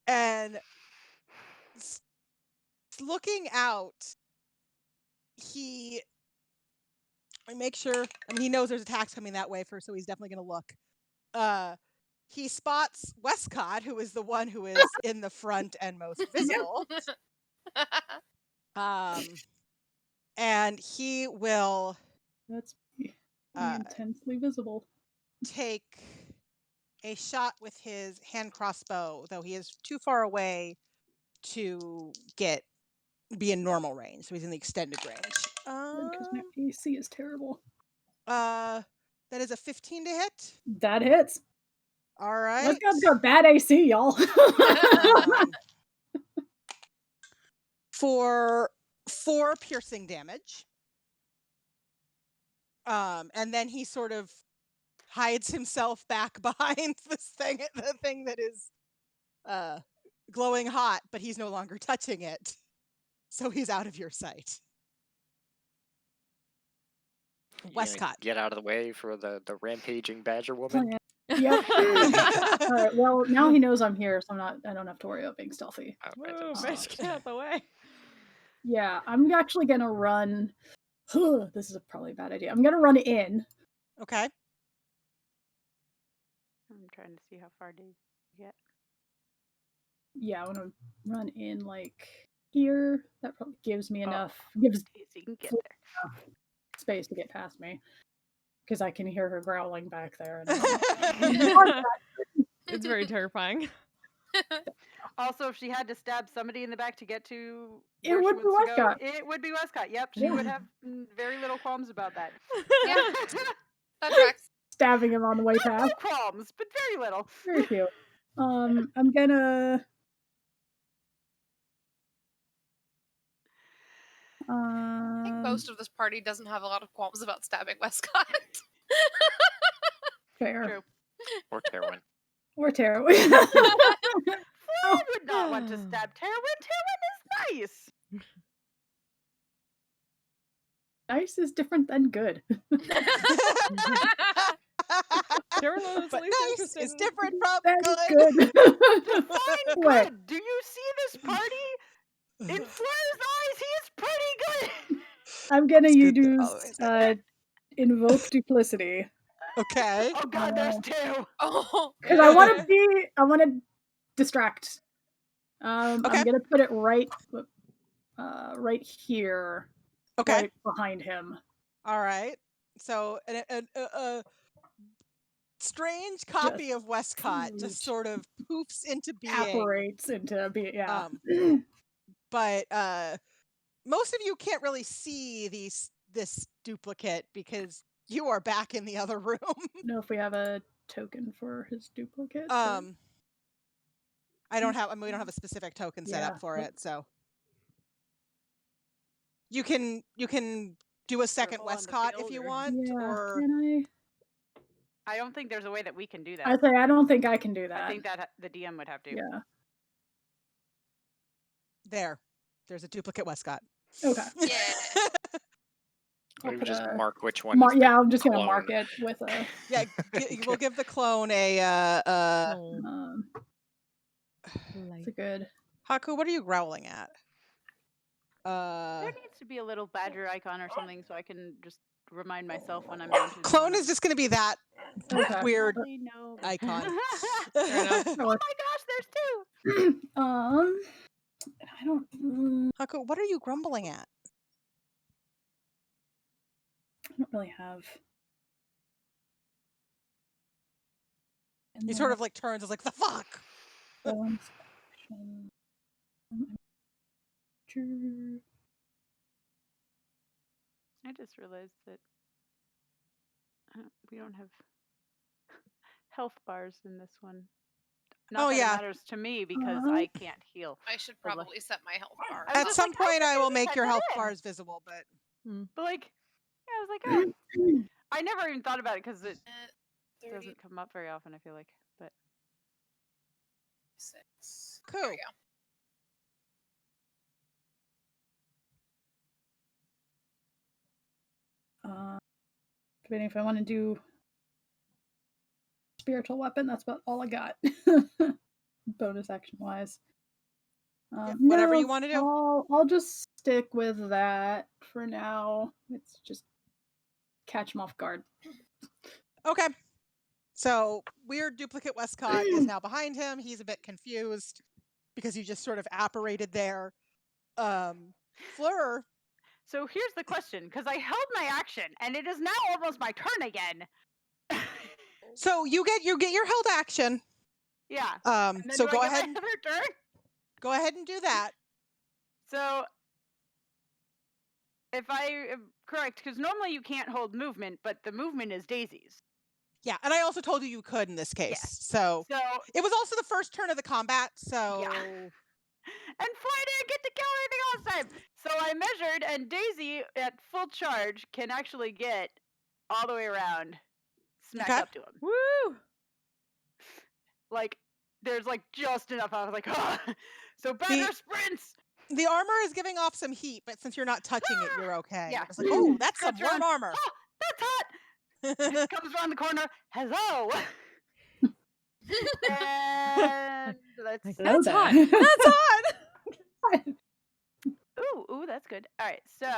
And looking out, he makes sure, I mean, he knows there's attacks coming that way first, so he's definitely going to look. He spots Westcott, who is the one who is in the front and most visible. And he will That's intensely visible. take a shot with his hand crossbow, though he is too far away to be in normal range, so he's in the extended range. Because my AC is terrible. That is a 15 to hit. That hits. All right. Westcott's got bad AC, y'all. For 4 piercing damage. And then he sort of hides himself back behind this thing, the thing that is glowing hot, but he's no longer touching it. So he's out of your sight. You gonna Westcott. Get out of the way for the rampaging badger woman. Yep. All right. Well, now he knows I'm here, so I don't have to worry about being stealthy. Oh, right, Whoa, that's- bitch, get out the way. Yeah, I'm actually gonna run. This is probably a bad idea. I'm gonna run in. Okay. I'm trying to see how far Dave get. Yeah, I want to run in like here. That probably gives me gives Daisy can get there. space to get past me. Because I can hear her growling back there. It's very terrifying. Also, if she had to stab somebody in the back to get to It where she would be wants to go, Westcott. it would be Westcott. Yep, she would have very little qualms about that. Yeah, that tracks. Stabbing him on the way No past. qualms, but very little. Very cute. I'm gonna. I think most of this party doesn't have a lot of qualms about stabbing Westcott. Fair. True. Or Terwin. Or Tara. I would not want to stab Terwin. Terwin is nice. Nice is different than good. Carolyn is But least nice interested is in- different from That's good. good. Fine, What? good. Do you see this party? In Flair's eyes, he is pretty good. I'm gonna It's good to use always invoke duplicity Okay. Oh god, there's 2. Oh, because I want to distract. I'm Okay. gonna put it right here, Okay. right behind him. All right. So a strange copy of Westcott just sort of poofs into being. Apparates into being. Yeah. But most of you can't really see this duplicate because you are back in the other room. Know if we have a token for his duplicate. we don't have a specific token set up Yeah. for it, so you can do a second Careful on the Westcott if you shoulder. want, Yeah. or Can I don't think there's a way that we can do that. I say I don't think I can do that. I think that the DM would have to. Yeah. there's a duplicate Westcott. Okay. yeah. I'll Maybe put just a mark which one. is the yeah, I'm just gonna mark clone. it with a. Yeah, we'll give the clone a Oh, It's a good. Haku, what are you growling at? There needs to be a little badger icon or something so I can just remind myself when I'm mounted. Clone is just going to be that Okay. weird No. icon. Fair enough. Oh my gosh, there's 2. I don't. Haku, what are you grumbling at? I don't really have. He sort of like turns and is like, the fuck? Bonus action. I just realized that we don't have health bars in this one. Not that it matters to me because I can't heal. I should probably set my health bar. At some point, I will make your health bars visible, but like, yeah, I was like, oh. I never even thought about it because it doesn't come up very often. I feel like, but 6. Cool. There we go. Debating if I want to do spiritual weapon. That's about all I got. Bonus action wise. Whatever you want to do. I'll just stick with that for now. It's just catch him off guard. Okay. So weird duplicate Westcott is now behind him. He's a bit confused because you just sort of apparated there. Fleur. So here's the question, because I held my action and it is now almost my turn again. So you get your held action. Yeah. So go ahead. Another turn? Go ahead and do that. So if I am correct, because normally you can't hold movement, but the movement is Daisy's. Yeah, and I also told you could in this case. Yeah. So it was also the first turn of the combat, so... Yeah. And Fleur didn't get to kill anything last time! So I measured, and Daisy, at full charge, can actually get all the way around, smack up to him. Woo! Like, there's like just enough. I was like, ah! So better sprints! The armor is giving off some heat, but since you're not touching it, you're okay. Yeah. It's like, oh, that's some warm armor. Oh, that's hot! Comes around the corner. Hello! And that's hot. That's hot. Ooh, that's good. All right, so,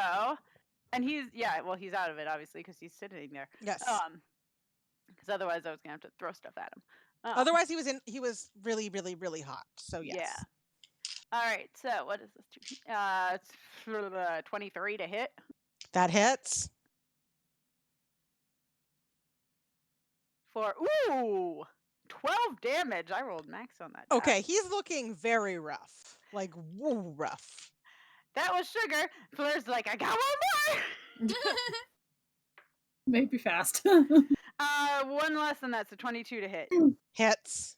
and he's out of it obviously because he's sitting there. Yes. Because otherwise I was gonna have to throw stuff at him. Otherwise he was really, really, really hot. So yes. Yeah. All right. So what is this? It's 23 to hit. That hits. For 12 damage. I rolled max on that. Okay, he's looking very rough. Like woo rough. That was sugar. Fleur's like, I got one more. Maybe fast. One less than that, so 22 to hit. Hits.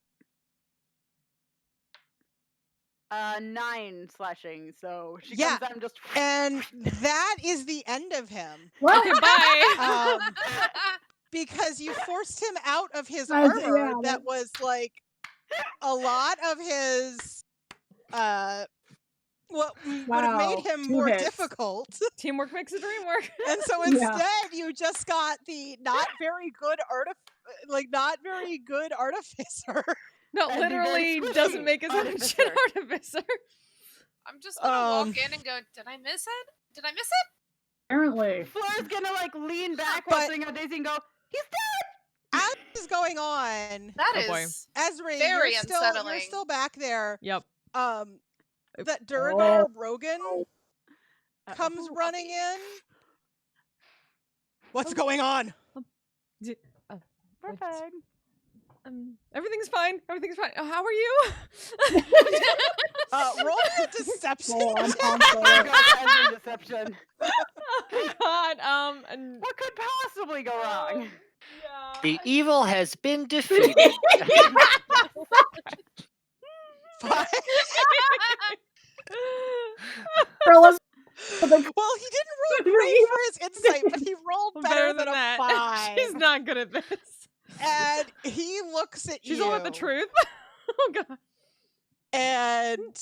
9 slashing, so she comes down just... And that is the end of him. Well, Okay, bye. Because you forced him out of his armor that was like a lot of his what would have made him more difficult. Teamwork makes the dream work. And so instead you just got the not very good artificer. No, literally doesn't make his own shit artificer. I'm just gonna walk in and go, did I miss it? Did I miss it? Apparently. Fleur's gonna like lean back while sitting on Daisy and go, he's dead! As this is going on, That is Ezra, very you're unsettling. still back there. Yep. That Duragar Rogan comes running in. What's going on? We're fine. Everything's fine. Everything's fine. How are you? Roll a deception. Deception. Oh God. And What could possibly go wrong? yeah. The evil has been defeated. Well, he didn't roll great for his insight, but he rolled better than a that. 5. She's not good at this. And he looks at you. She's all about the truth. Oh God. And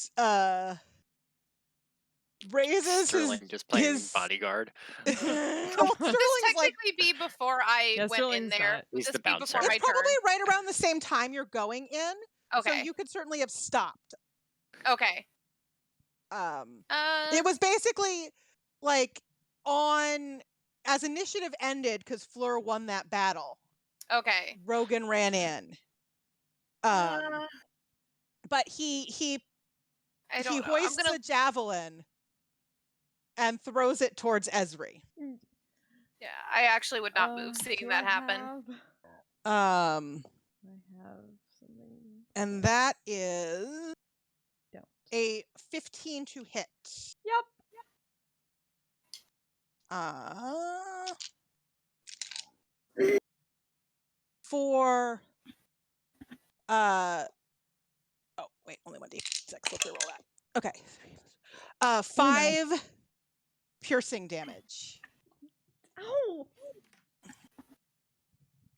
raises Sterling just playing his bodyguard. Well, Would this Sterling's like technically be before I Yeah, went in Sterling's there? that. Would He's this the be bouncer. before my it's probably turn? right around the same time you're going in. Okay. So you could certainly have stopped. Okay. It was basically like as initiative ended because Fleur won that battle. Okay. Rogan ran in. but he I don't know. I'm hoists gonna. a javelin and throws it towards Esri. Yeah, I actually would not move seeing Do that I happen. I have something. And that is Don't. a 15 to hit. Yep. For oh wait, only 1d6. Let's roll that. Okay. 5 piercing damage. Ow.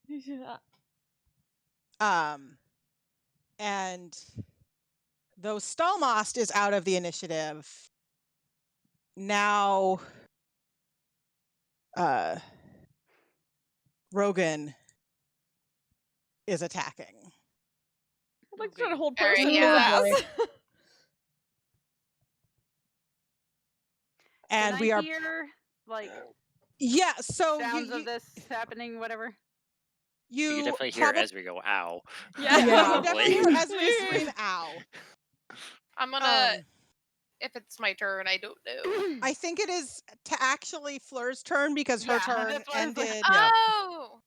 Yeah. And though Stalmost is out of the initiative, now Rogan is attacking. I'd like to try to hold All right, person yeah. his ass. And Can we I are hear like yeah, so sounds you of this happening, whatever? You can you definitely hear probably Esri go, ow. Yeah. you Yeah. definitely hear Esri scream ow. I'm gonna. Um, If it's my turn, I don't know. I think it is to actually Fleur's turn because her Yeah, turn that's what I was like- ended. Oh.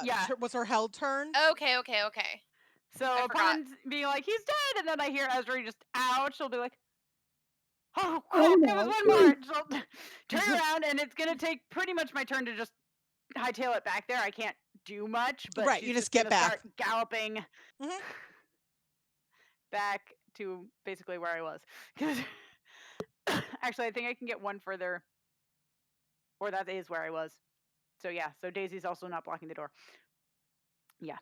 Yeah. Was her held turn? Okay. So I forgot. upon being like, he's dead, and then I hear Ezra just, ouch, she'll be like, oh, Oh, crap, it was no. one more. She'll turn around, and it's going to take pretty much my turn to just hightail it back there. I can't do much, but Right, she's you just gonna get back. start galloping Mhm. back to basically where I was. 'Cause actually, I think I can get one further, or that is where I was. So yeah, so Daisy's also not blocking the door.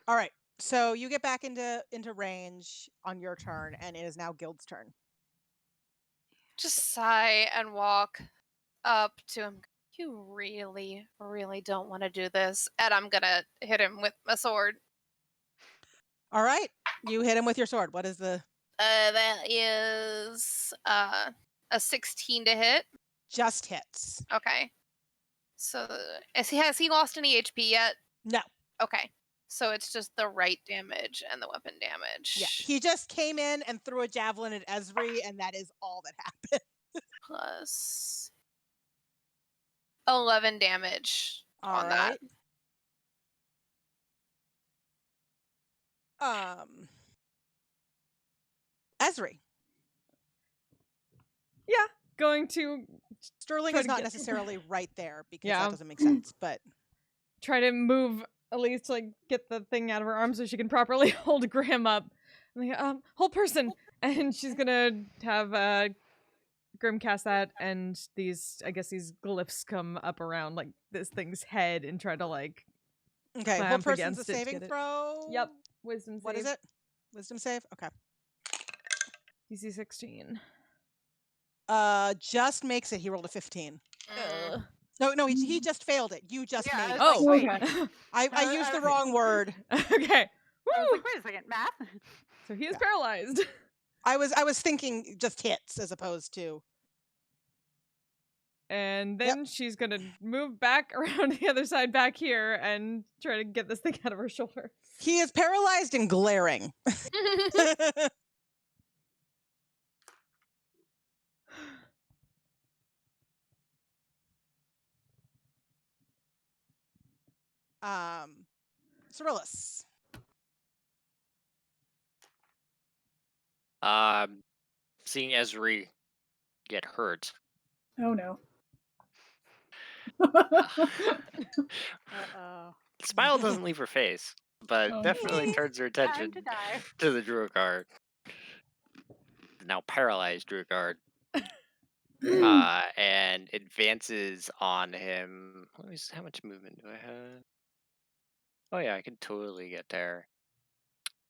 All right. So you get back into range on your turn, and it is now Guild's turn. Just sigh and walk up to him. You really, really don't want to do this, and I'm gonna hit him with my sword. All right. You hit him with your sword. What is the That is a 16 to hit. just hits? Okay. So has he lost any HP yet? No. Okay. So it's just the right damage and the weapon damage. Yeah. He just came in and threw a javelin at Esri, and that is all that happened. Plus 11 damage All on that. right. Esri. Yeah. Going to Sterling Try is to not get- necessarily right there because Yeah. that doesn't make sense, but try to move at least like get the thing out of her arm so she can properly hold Graham up. I'm like, whole person, and she's gonna have Grim cast that, and these glyphs come up around like this thing's head and try to like okay. Whole clamp person's against a it to saving get it. throw. Yep, wisdom. What is save. it? Wisdom save. Okay. DC 16. Just makes it. He rolled a 15. Mm. No, he just failed it. You just Yeah, made I it. was like, Okay. wait. I used the wrong word. Okay. I was Woo! like, wait a second, math? So he is Yeah. paralyzed. I was thinking just hits as opposed to. And then she's gonna move back around the other side back here and try to get this thing out of her shoulder. He is paralyzed and glaring. Cyrillus. Seeing Esri get hurt, Oh no. Uh-oh. smile doesn't leave her face, but Oh, definitely no. turns her Time attention to die. to the Druidguard. The now paralyzed Druidguard. And advances on him. Let me see, how much movement do I have? Oh yeah, I can totally get there.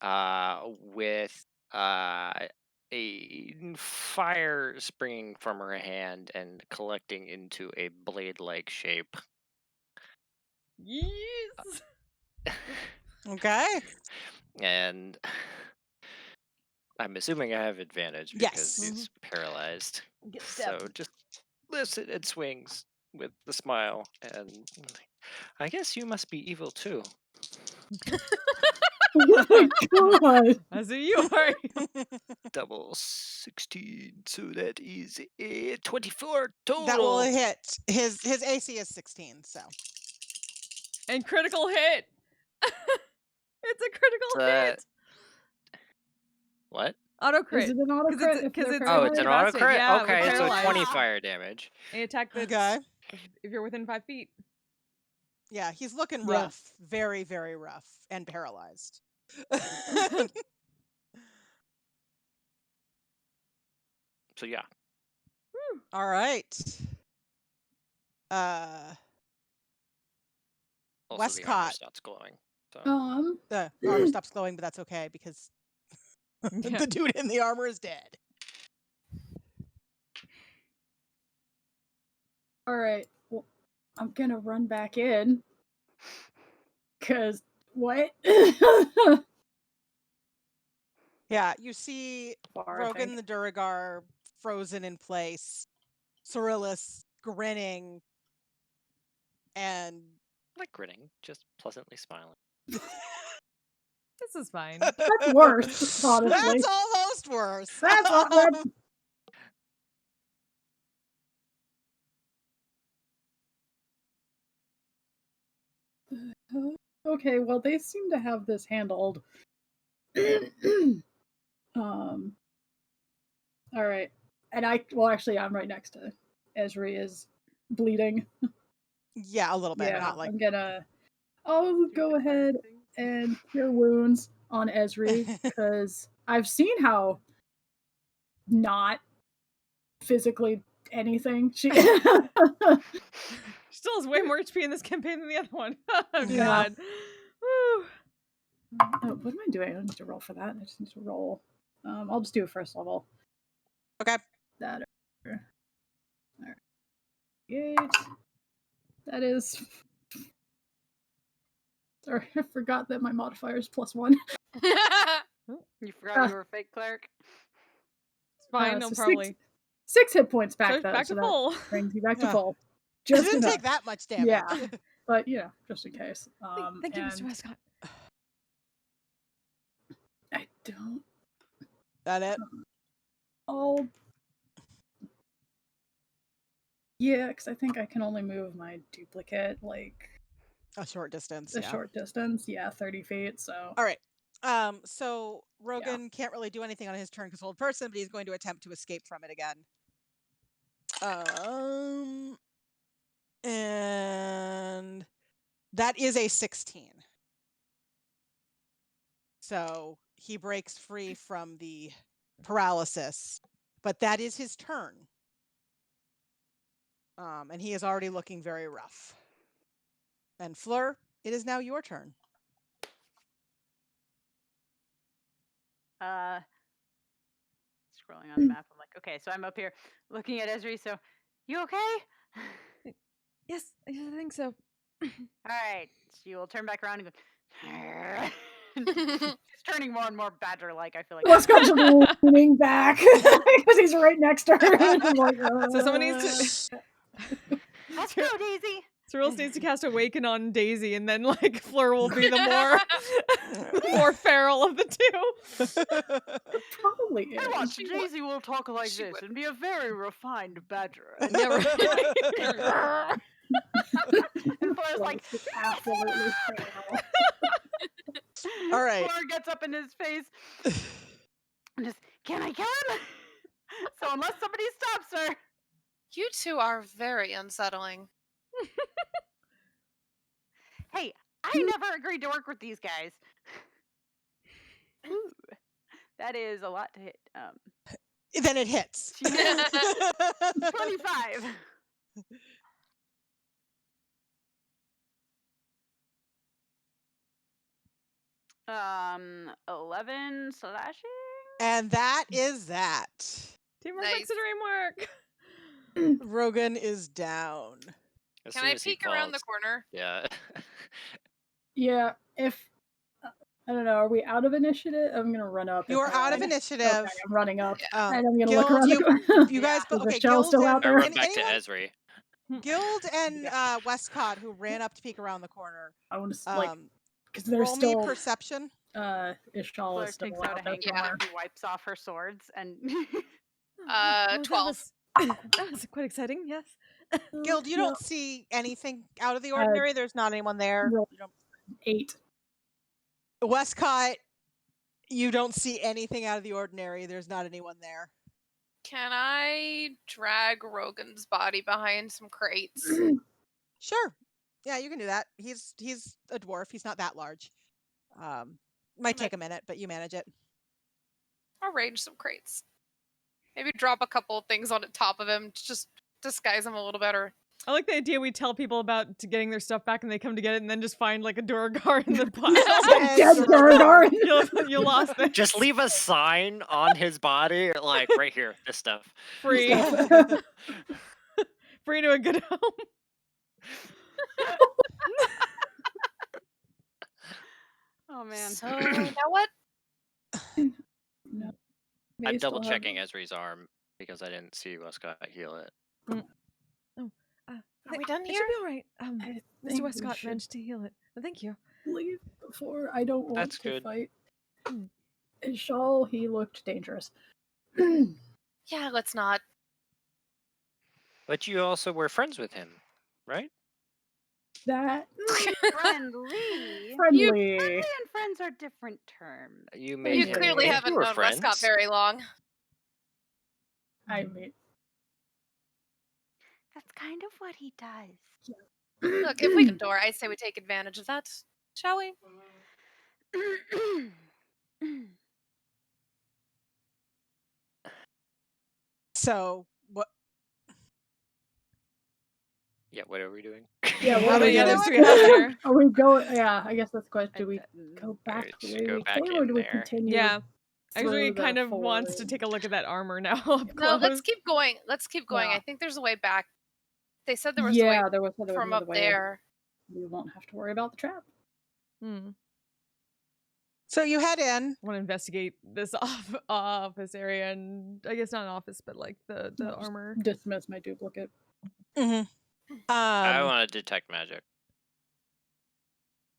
With a fire springing from her hand and collecting into a blade-like shape. Yes. Okay. And I'm assuming I have advantage because Yes. he's paralyzed. Get So stepped. just lifts it and swings with the smile, and I guess you must be evil too. Oh my god. As you are. Double 16, so that is a 24 total. That will hit. His AC is 16, so. And critical hit. It's a critical hit. What? Auto Is crit. it an auto crit? Because it's Oh, it's an auto incapacitated. crit? Yeah, Okay, with so paralyzed. 20 fire damage. They attack the Okay. if you're within 5 feet. Yeah, he's looking Yeah. rough. Very, very rough. And paralyzed. So yeah. All right. Also, the armor Westcott. stops glowing. So. The armor stops glowing, but that's okay because Yeah. the dude in the armor is dead. All right. Well, I'm gonna run back in. Cause what? Yeah, you see Far, I Rogan think. the Duragar frozen in place, Cyrillus grinning, and Not grinning, just pleasantly smiling. This is fine. That's worse, honestly. that's almost worse. That's all good. Okay, well, they seem to have this handled. All right. And actually, I'm right next to Esri is bleeding. Yeah, a little bit. Yeah, Not like I'll go ahead and cure wounds on Esri because I've seen how not physically anything she. She still has way more HP in this campaign than the other one. Oh Yeah. god. Woo. Oh, what am I doing? I don't need to roll for that. I just need to roll. I'll just do a first level. Okay. That. All right. 8. That is. Sorry, I forgot that my modifier is +1. You forgot you were a fake cleric? It's fine, so no probably. 6 hit points back So though. back so to that full. brings you back to Yeah. full. You Just didn't enough. take that much damage. Yeah, but just in case. Thank you, Mr. and Westcott. I don't. That it? Yeah, because I think I can only move my duplicate like A short distance. a Yeah. short distance. Yeah, 30 feet. So. All right. So Rogan can't really do anything on his turn because hold person, but he's going to attempt to escape from it again. And that is a 16. So he breaks free from the paralysis, but that is his turn. And he is already looking very rough. And Fleur, it is now your turn. Scrolling on the map, I'm like, okay, so I'm up here looking at Esri. So, you okay? Yes, I think so. All right. She will turn back around and go. She's turning more and more badger-like. I feel like. Westcott's leaning back because he's right next to her. I'm like, So someone needs to. Let's go, Daisy. Cyril needs to cast Awaken on Daisy, and then like Fleur will be the more feral of the two. Probably is. I watch Daisy will talk like this and be a very refined badger. And Yeah, and Fleur's like, It's absolutely fail. All right. Fleur gets up in his face and just, can I kill him? So unless somebody stops her. You two are very unsettling. Hey, I never agreed to work with these guys. Ooh, that is a lot to hit. Then it hits. 25. 11 slashing. And that is that. Teamwork Nice. makes the dream work. Rogan is down. As Can soon I as he peek around the falls- corner? Yeah. Yeah, if I don't know, are we out of initiative? I'm gonna run up. You if are out of I- initiative. Okay, I'm running up, Um, and I'm gonna Guild, look around the corner. you guys, Is the okay, shell Guild still out and, I there? run and back to anyone, Esri. Guild and Westcott, who ran up to peek around the corner. I want to like because they're Roll still me perception. Ishal Blair is still takes out out a there handkerchief somewhere. and wipes off her swords and That 12. was, that was quite exciting, yes. Guild, you Yeah. don't see anything out of the Uh, ordinary. There's not anyone there. roll. You don't... 8. Westcott, you don't see anything out of the ordinary. There's not anyone there. Can I drag Rogan's body behind some crates? Sure. Yeah, you can do that. He's a dwarf. He's not that large. Might take a minute, but you manage it. Arrange some crates. Maybe drop a couple of things on the top of him to just disguise him a little better. I like the idea we tell people about getting their stuff back and they come to get it and then just find like a Durgar in the Dead plastic. Dead Durgar. Durgar. you lost it. Just leave a sign on his body, like right here, this stuff. Free. Free to a good home. oh man. So, you know what? No. I'm They still double have- checking Ezri's arm because I didn't see Westcott heal it. Are we done It here? should be all right. I think Mr. we Westcott should managed to heal it. Thank you. leave before I don't want That's to good. fight. Hmm. Ishal, he looked dangerous. Yeah, let's not. But you also were friends with him, right? That Friendly. friendly. Friendly and friends are different terms. You You made him clearly think haven't you were known Westcott friends. very long. I mean, That's kind of what he does. Look, if we can door, I say we take advantage of that, shall we? So what? Yeah, what are we doing? Yeah, what How are we many doing? others do we have there? Are we going? Yeah, I guess that's the question. Do we go back Alright, the just way go we back came, or in do we there. continue? Yeah. Actually, through he the kind of wants to forest? take a look at that armor now up No, close. let's keep going. Let's keep going. Yeah. I think there's a way back. They said there was a way Yeah, there was from another up way. there. We won't have to worry about the trap. Hmm. So you head in. I want to investigate this office area, and I guess not an office, but like the No, just armor. Dismiss my duplicate. Mm-hmm. I want to detect magic.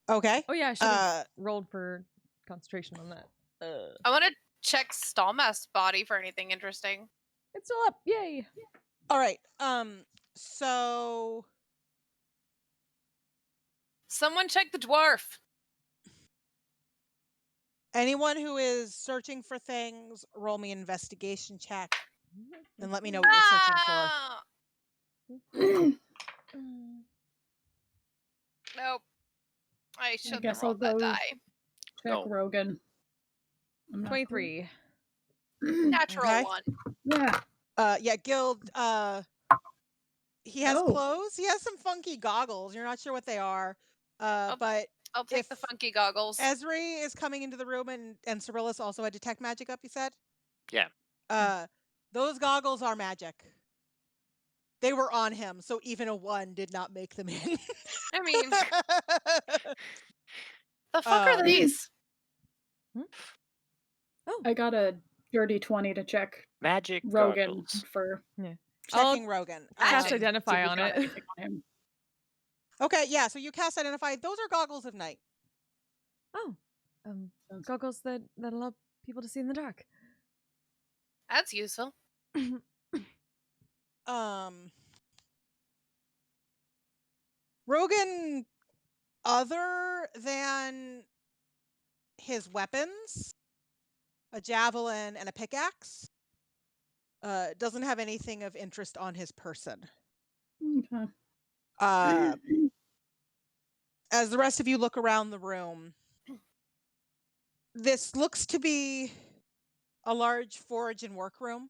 Okay. Oh yeah, I should have rolled for concentration on that. I want to check Stallmast's body for anything interesting. It's still up! Yay! All right. So Someone check the dwarf. anyone who is searching for things, roll me an investigation check, and let me know what you're searching for. Ah! Nope. I shouldn't guess have rolled I'll that go die. Check No. Rogan. I'm not 23. Natural Okay. one. Yeah. Yeah, Guild. He has Oh. clothes. He has some funky goggles. You're not sure what they are. But I'll take the if funky goggles. Esri is coming into the room, and Cyrillus also had detect magic up. You said. Yeah. Those goggles are magic. They were on him, so even a 1 did not make them in. I mean, the fuck are these? Oh, I got a dirty 20 to check Magic Rogan goggles. for Checking Rogan. cast Magic. identify see if on he's got it. anything on him. Okay, yeah. So you cast identify. Those are goggles of night. Oh, goggles that allow people to see in the dark. That's useful. Rogan, other than his weapons, a javelin and a pickaxe, doesn't have anything of interest on his person. Okay. As the rest of you look around the room, this looks to be a large forge and workroom,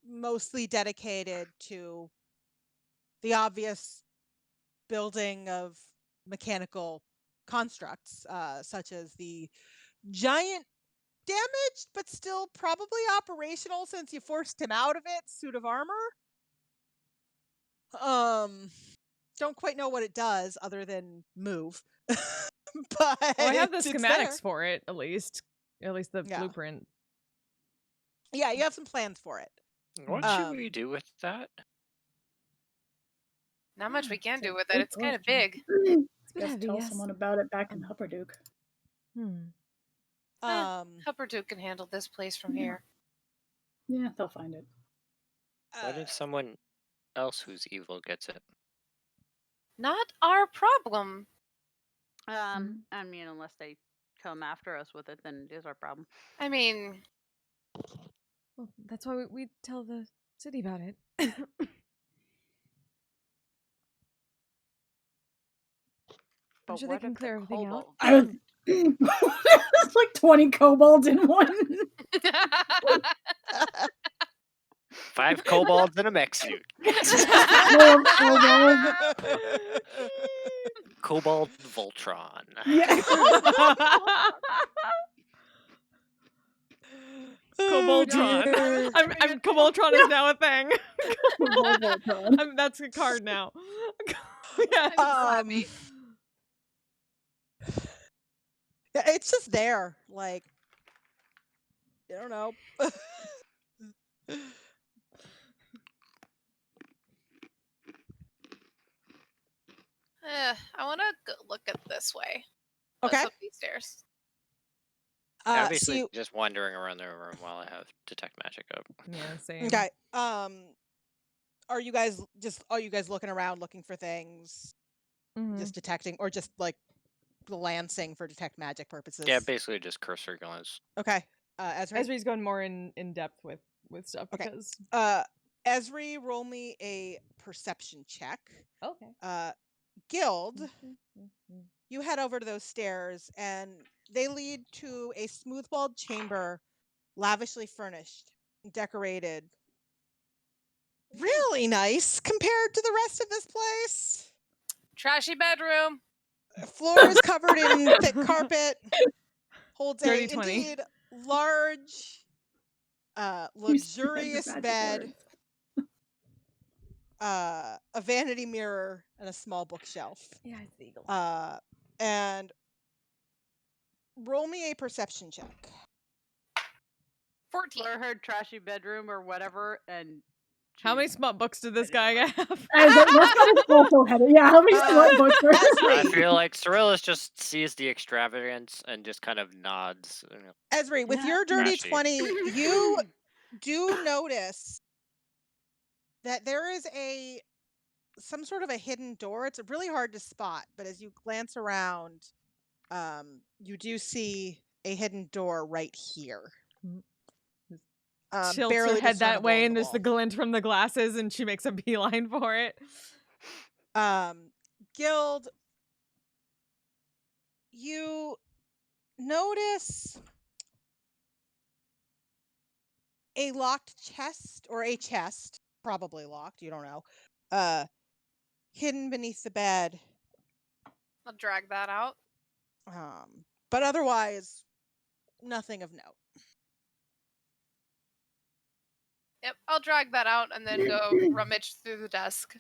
mostly dedicated to the obvious building of mechanical constructs, such as the giant, damaged but still probably operational since you forced him out of it, suit of armor. Don't quite know what it does other than move. But Well, I have the it's schematics there. for it, at least the Yeah. blueprint. Yeah, you have some plans for it. What should we do with that? Not much we can That's a do with it. good It's kind of question. big. It's a bit Guess heavy, tell yes. someone about it back in Hupperduke. Hubbard can handle this place from Yeah. here. Yeah, they'll find it. What if someone else who's evil gets it? Not our problem. I mean, unless they come after us with it, then it is our problem. I mean, Well, that's why we tell the city about it. I'm But sure they what can if clear the everything out. kobolds? It's like 20 kobolds in one. 5 kobolds in a mech suit. Full of kobolds. Kobold Voltron. Yeah. Koboldtron. I'm Koboldtron is now a thing. Koboldtron. That's a card now. Yeah. It's just there. Like, I don't know. I want to look at this way. Okay. Let's up these stairs. Obviously, So just wandering around the room while I have detect magic up. Yeah, same. okay. Are you guys looking around looking for things? Just detecting, or just like glancing for detect magic purposes? Yeah, basically just cursor glance. Okay. Esri? Esri's going more in depth with stuff Okay. because Esri, roll me a perception check. okay. Guild, you head over to those stairs, and they lead to a smooth-walled chamber, lavishly furnished, decorated. Really nice compared to the rest of this place. Trashy bedroom. Floor is covered in thick carpet. Holds Dirty a 20. indeed large, luxurious bed, a vanity mirror, and a small bookshelf. Yeah, it's the eagle. And roll me a perception check. 14. Fleur heard trashy bedroom or whatever, and How many smut books did this guy have? Westcott is also headed. Yeah, how many smart books are I feel like Cyrillus just sees the extravagance and just kind of nods. You know. Esri, with Yeah. your dirty Trashy. 20, you do notice that there is some sort of a hidden door. It's really hard to spot, but as you glance around, you do see a hidden door right here. Tilts Barely her head that discernible way, on and the there's the wall. glint from the glasses, and she makes a beeline for it. Guild, you notice a locked chest, or a chest, probably locked, you don't know, hidden beneath the bed. I'll drag that out. But otherwise, nothing of note. Yep, I'll drag that out and then go rummage through the desk.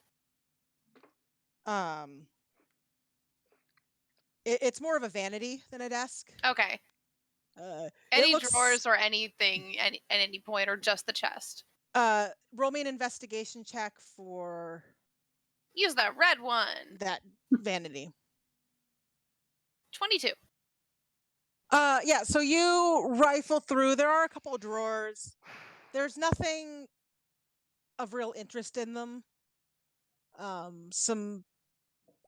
It's more of a vanity than a desk. Okay. Any drawers or anything at any point, or just the chest? Roll me an investigation check for... Use that red one. That vanity. 22. Yeah, so you rifle through. There are a couple of drawers. There's nothing of real interest in them. Some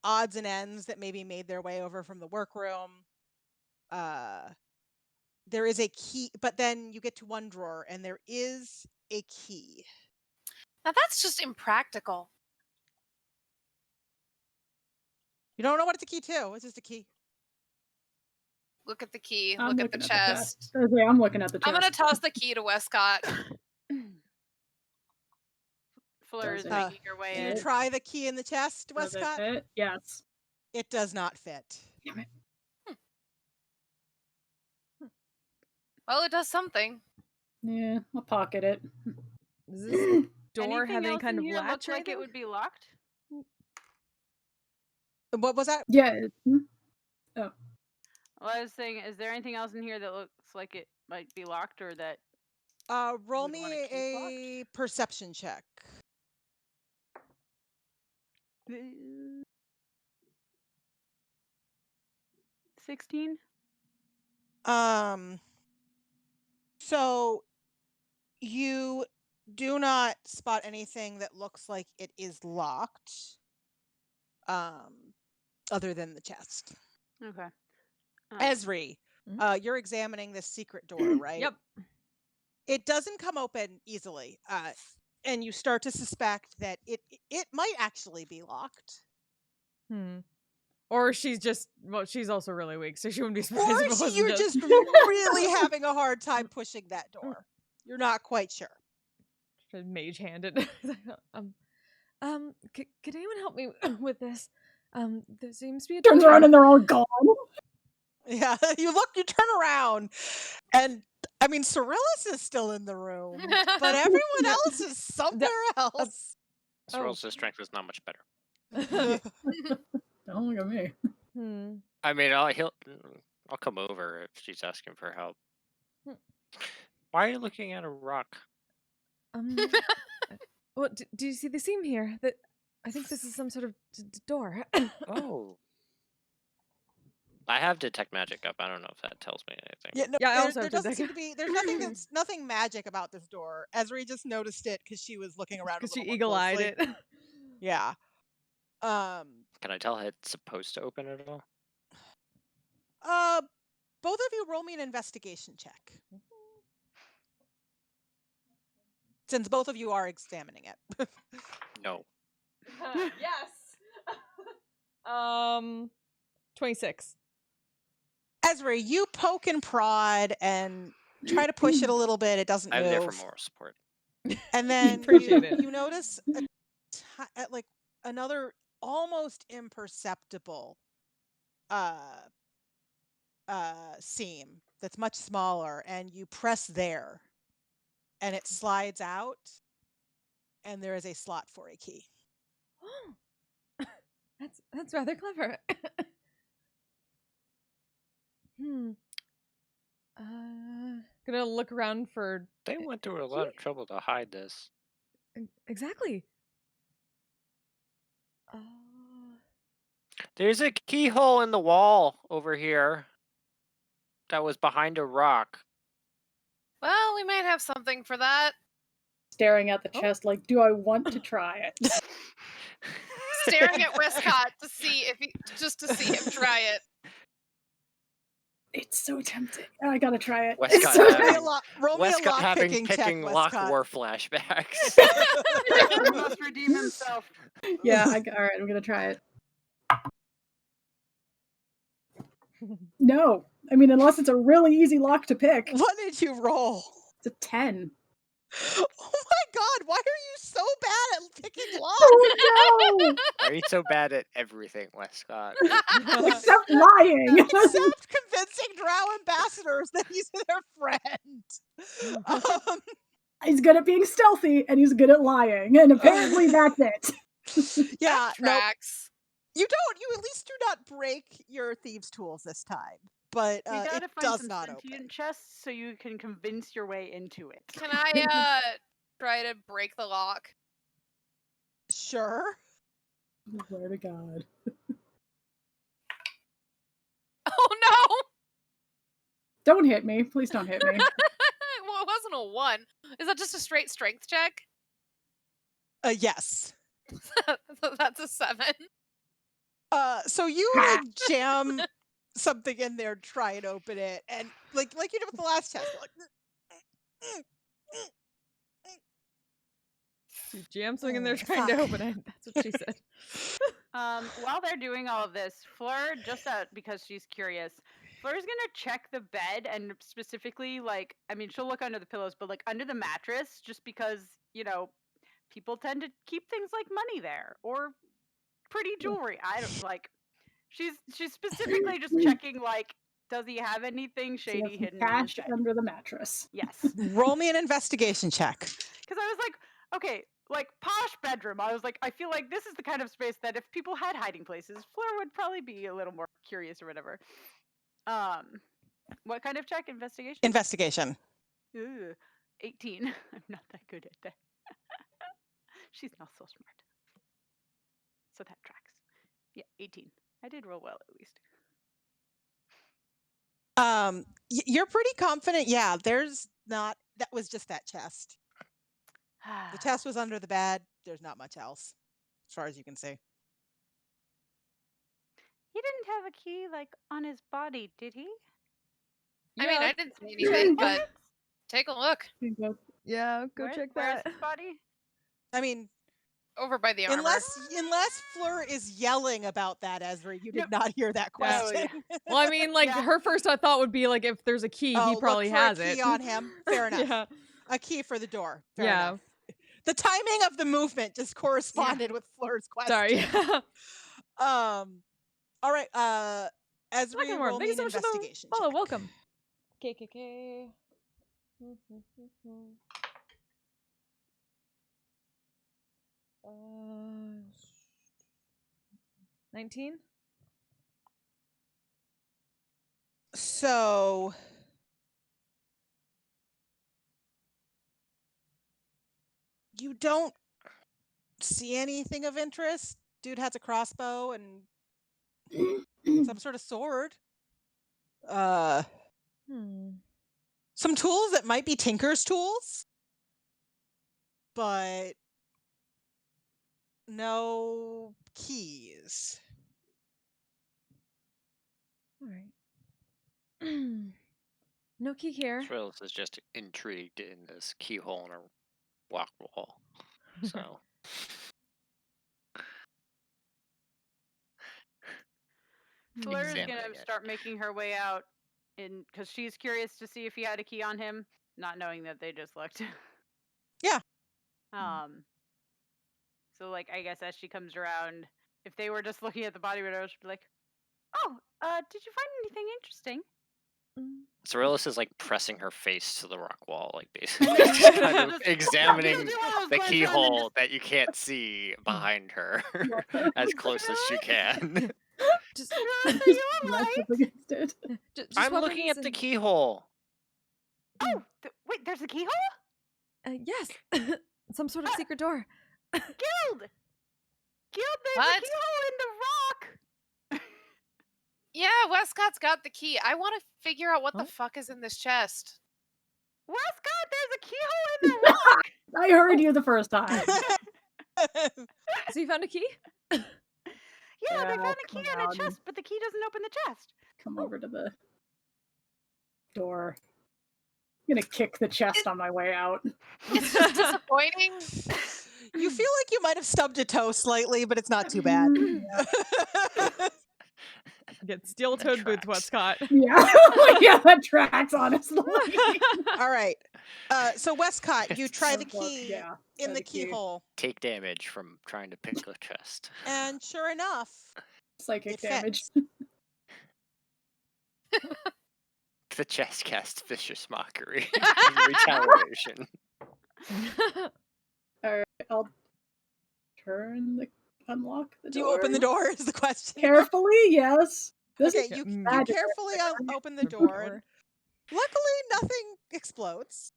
odds and ends that maybe made their way over from the workroom. There is a key, but then you get to one drawer and there is a key. Now that's just impractical. You don't know what it's a key to. It's just a key. Look at the key. I'm look at the looking chest. I'm looking at the chest. I'm gonna toss the key to Westcott. Fleur is Does it making her way Can you in. try the key in the chest, Does it Westcott? fit? Yes. It does not fit. Damn it. Well, it does something. Yeah, I'll pocket it. Does this door Anything have any else kind in of here latch? look or like it anything? would be locked? What was that? Yeah. Well, I was saying, is there anything else in here that looks like it might be locked, or that? Roll would me wanna keep a perception check. 16. So you do not spot anything that looks like it is locked, other than the chest. Okay. Esri, Mhm. you're examining this secret door, right? Yep. It doesn't come open easily, and you start to suspect that it might actually be locked. Or she's just, well, she's also really weak, so she wouldn't be Or surprised if it wasn't you're just. just really having a hard time pushing that door. You're not quite sure. Mage handed. Could anyone help me with this? There seems to be a Turns door around here. and they're all gone. Yeah, you turn around, and I mean, Cyrillus is still in the room, but everyone else is somewhere else. Cyril's strength is not much better. Don't look at me. I mean, I'll come over if she's asking for help. Why are you looking at a rock? Well, do you see the seam here? That I think this is some sort of door. Oh. I have detect magic up. I don't know if that tells me anything. Yeah, no, Yeah, I there, also there have doesn't detect- seem to be. There's nothing magic about this door. Esri just noticed it because she was looking around a Because she little more eagle-eyed closely. it. Yeah. Can I tell it's supposed to open at all? Both of you roll me an investigation check. Since both of you are examining it. No. Yes. 26. Esri, you poke and prod and try to push it a little bit. It doesn't I'm move. there for moral support. And then Appreciate it. you notice like another almost imperceptible seam that's much smaller, and you press there, and it slides out, and there is a slot for a key. That's rather clever. Gonna look around for. They went through a lot of trouble to hide this. Exactly. There's a keyhole in the wall over here that was behind a rock. Well, we might have something for that. Staring at the chest like, do I want to try it? Staring at Westcott to see if just to see him try it. It's so tempting. I gotta try it. Westcott So roll me a Westcott lock-picking check, picking lock Westcott. war flashbacks. He must redeem himself. yeah, all right, I'm gonna try it. No, I mean, unless it's a really easy lock to pick. What did you roll? It's a 10. Oh my god, why are you so bad at picking locks? Oh no! Why are you so bad at everything, Westcott? Except lying. Except convincing drow ambassadors that he's their friend. He's good at being stealthy, and he's good at lying, and apparently that's it. Yeah, no, Tracks. you at least do not break your thieves' tools this time. But You gotta it find does some not sentient open. chests so you can convince your way into it. Can I try to break the lock? Sure. Swear to God. Oh no! Don't hit me. Please don't hit me. Well, it wasn't a 1. Is that just a straight strength check? Yes. That's a 7. So you like jam something in there, try and open it, and like you did with the last test. Like, She jammed something in there trying to open it. That's what she said. While they're doing all of this, Fleur, just because she's curious, Fleur's gonna check the bed and specifically, like, I mean, she'll look under the pillows, but like under the mattress, just because, you know, people tend to keep things like money there or pretty jewelry. I don't like. She's specifically just checking, like, does he have anything So you have shady some hidden in his cash bed? under the mattress. Yes. roll me an investigation check. Because I was like, okay, like posh bedroom. I was like, I feel like this is the kind of space that if people had hiding places, Fleur would probably be a little more curious or whatever. What kind of check? Investigation? Investigation. Ooh, 18. I'm not that good at that. She's not so smart. So that tracks. Yeah, 18. I did roll well at least. You're pretty confident. Yeah, there's not. That was just that chest. The chest was under the bed. There's not much else, as far as you can see. He didn't have a key like on his body, did he? I mean, Yeah, I didn't see anything, but take a look yeah, go check Where's that. his body? I mean, over by the armor. unless Fleur is yelling about that, Ezra, you did not hear that Yeah. question. Well, I mean, like Yeah. her first thought would be like, if there's a key, he probably look for has a key it. on him. Fair enough. Yeah. A key for the door. Fair Yeah. enough. The timing of the movement just corresponded with Fleur's question. Sorry. All right. Ezra, Welcome, Mark. roll Thank me you so an much for the investigation follow. check. Welcome. KKK. 19. So you don't see anything of interest. Dude has a crossbow and some sort of sword. Some tools that might be Tinker's tools, but no keys. All right. No key here. Trillis is just intrigued in this keyhole in a rock wall. So Fleur's examining gonna it. start making her way out because she's curious to see if he had a key on him, not knowing that they just looked. Yeah. So like I guess as she comes around, if they were just looking at the body window, she'd be like, "Oh, did you find anything interesting?" Cyrillis is like pressing her face to the rock wall, like basically just kind of Just- examining just do one of those the glance around and keyhole that you can't see behind her as close as she can. Just, Are you alright? Up against it. just I'm looking at weapons the and- keyhole. Oh, wait, there's a keyhole? Yes. Some sort of secret door. Guild! Guild, there's What? a keyhole in the rock! Yeah, Westcott's got the key. I want to figure out what Oh. the fuck is in this chest. Westcott, there's a keyhole in the rock! I heard you the first time. So you found a key? Yeah, they Yeah, found a key come on a on. chest, but the key doesn't open the chest. Come over to the door. I'm gonna kick the chest on my way out. It's just disappointing. You feel like you might have stubbed a toe slightly, but it's not too bad. Get steel-toed boots, tracks. Westcott. Yeah, yeah, that tracks, honestly. All right. So Westcott, you try the Well, key yeah, in try the the key. keyhole, Take damage from trying to pick the chest. and sure enough, Psychic it damage. fits. The chest casts vicious mockery in retaliation. Alright, I'll unlock the Do door. you open the door? Is the question. Carefully, yes. This Okay, is you magic. carefully open the door. And luckily, nothing explodes.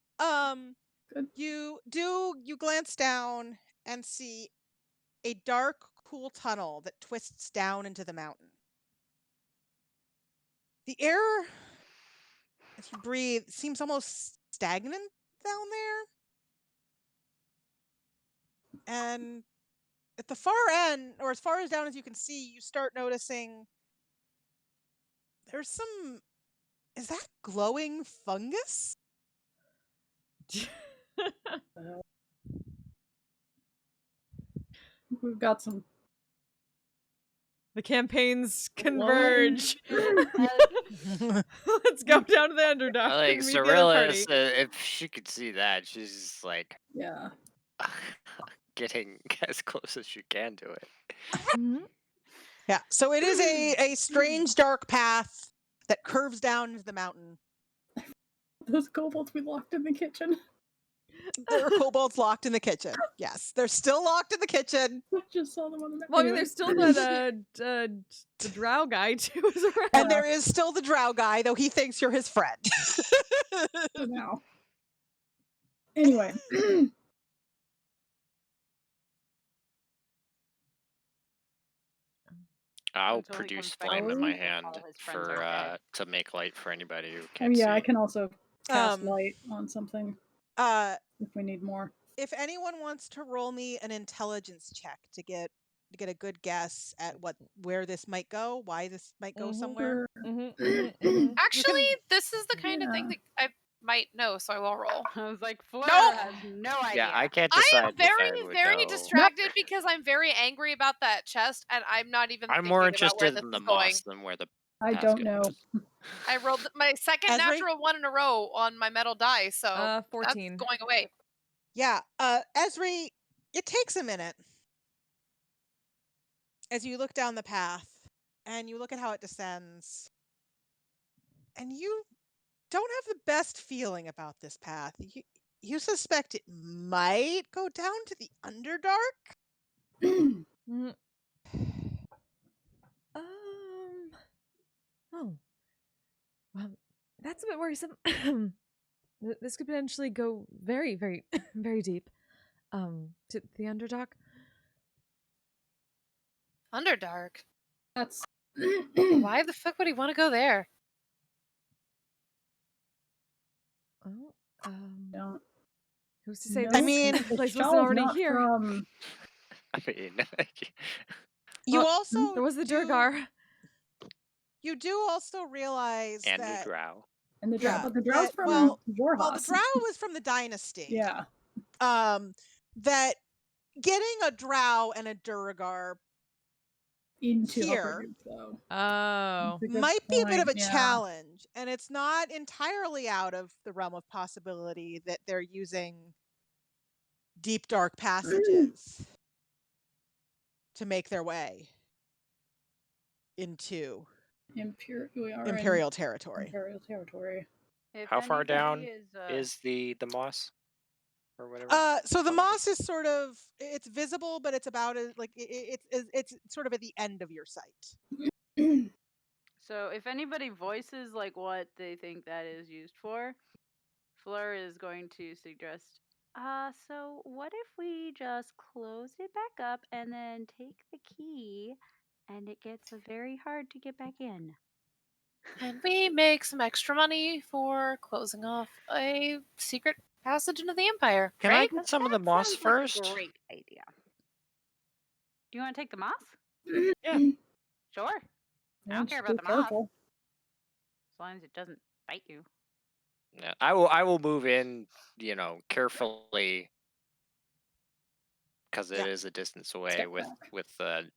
Good. You glance down and see a dark, cool tunnel that twists down into the mountain. The air, as you breathe, seems almost stagnant down there. And at the far end, or as far as down as you can see, you start noticing there's some. Is that glowing fungus? We've got some. The campaigns converge. As- Let's go down to the Underdark. Like and meet the other party. Cyrillis, if she could see that, she's just like Yeah. getting as close as she can to it. Mhm. Yeah. So it is a strange dark path that curves down into the mountain. Those kobolds we locked in the kitchen. There are kobolds locked in the kitchen. Yes, they're still locked in the kitchen. I just saw them on the map. Well, I mean, Anyway. there's still that the drow guy too is around. And there is still the drow guy, though he thinks you're his friend. For now. Anyway. I'll Until he produce comes back flame and in my sees that hand all his friends for are dead. to make light for anybody who Oh can't yeah, I see. can also cast Um, light on something Uh, if we need more. if anyone wants to roll me an intelligence check to get a good guess at where this might go, why this might go somewhere. Actually, this is the kind of thing Yeah. that I might know, so I will roll. I was like, Fleur Nope. has no idea. Yeah, I can't I decide am if very, I would very know. distracted because I'm very angry about that chest, and I'm not even I'm thinking more about where interested this in the is going. moss than where the I don't basket know. was. I rolled my second Esri? natural one in a row on my metal die, so that's 14. going away. Yeah, Esri, it takes a minute as you look down the path and you look at how it descends, and you don't have the best feeling about this path. You suspect it might go down to the Underdark? Mm. Oh. Well, that's a bit worrisome. This could potentially go very, very, very deep. To the Underdark. Underdark? That's Why the fuck would he want to go there? Oh, don't who's to say know. I this mean, the place wasn't shell's already not here? from. I mean, You Well, also There was the do, Durgar. you do also realize and that the drow. And the drow, yeah, but the drow's that from well, the Jorhas. drow was from the dynasty. Yeah. That getting a drow and a Durgar Into here Upper though. Oh. That's a good might be a bit of a point, yeah. challenge, and it's not entirely out of the realm of possibility that they're using deep dark passages to make their way into We are in Imperial territory. Imperial territory. If How far anybody down is, is the moss or whatever? So the Oh, moss is sort of, it's visible, but it's about as like it's sort of at the end of your sight. so if anybody voices like what they think that is used for, Fleur is going to suggest, so what if we just close it back up and then take the key and it gets very hard to get back in? And we make some extra money for closing off a secret passage into the Empire, Can I right? get some of the That moss sounds like a first? great idea. Do you want to take the moss? Yeah. Sure. I don't care Just about be the moss. careful. As long as it doesn't bite you. Yeah, I will move in, carefully, because it Yeah. is a distance away Step with back. the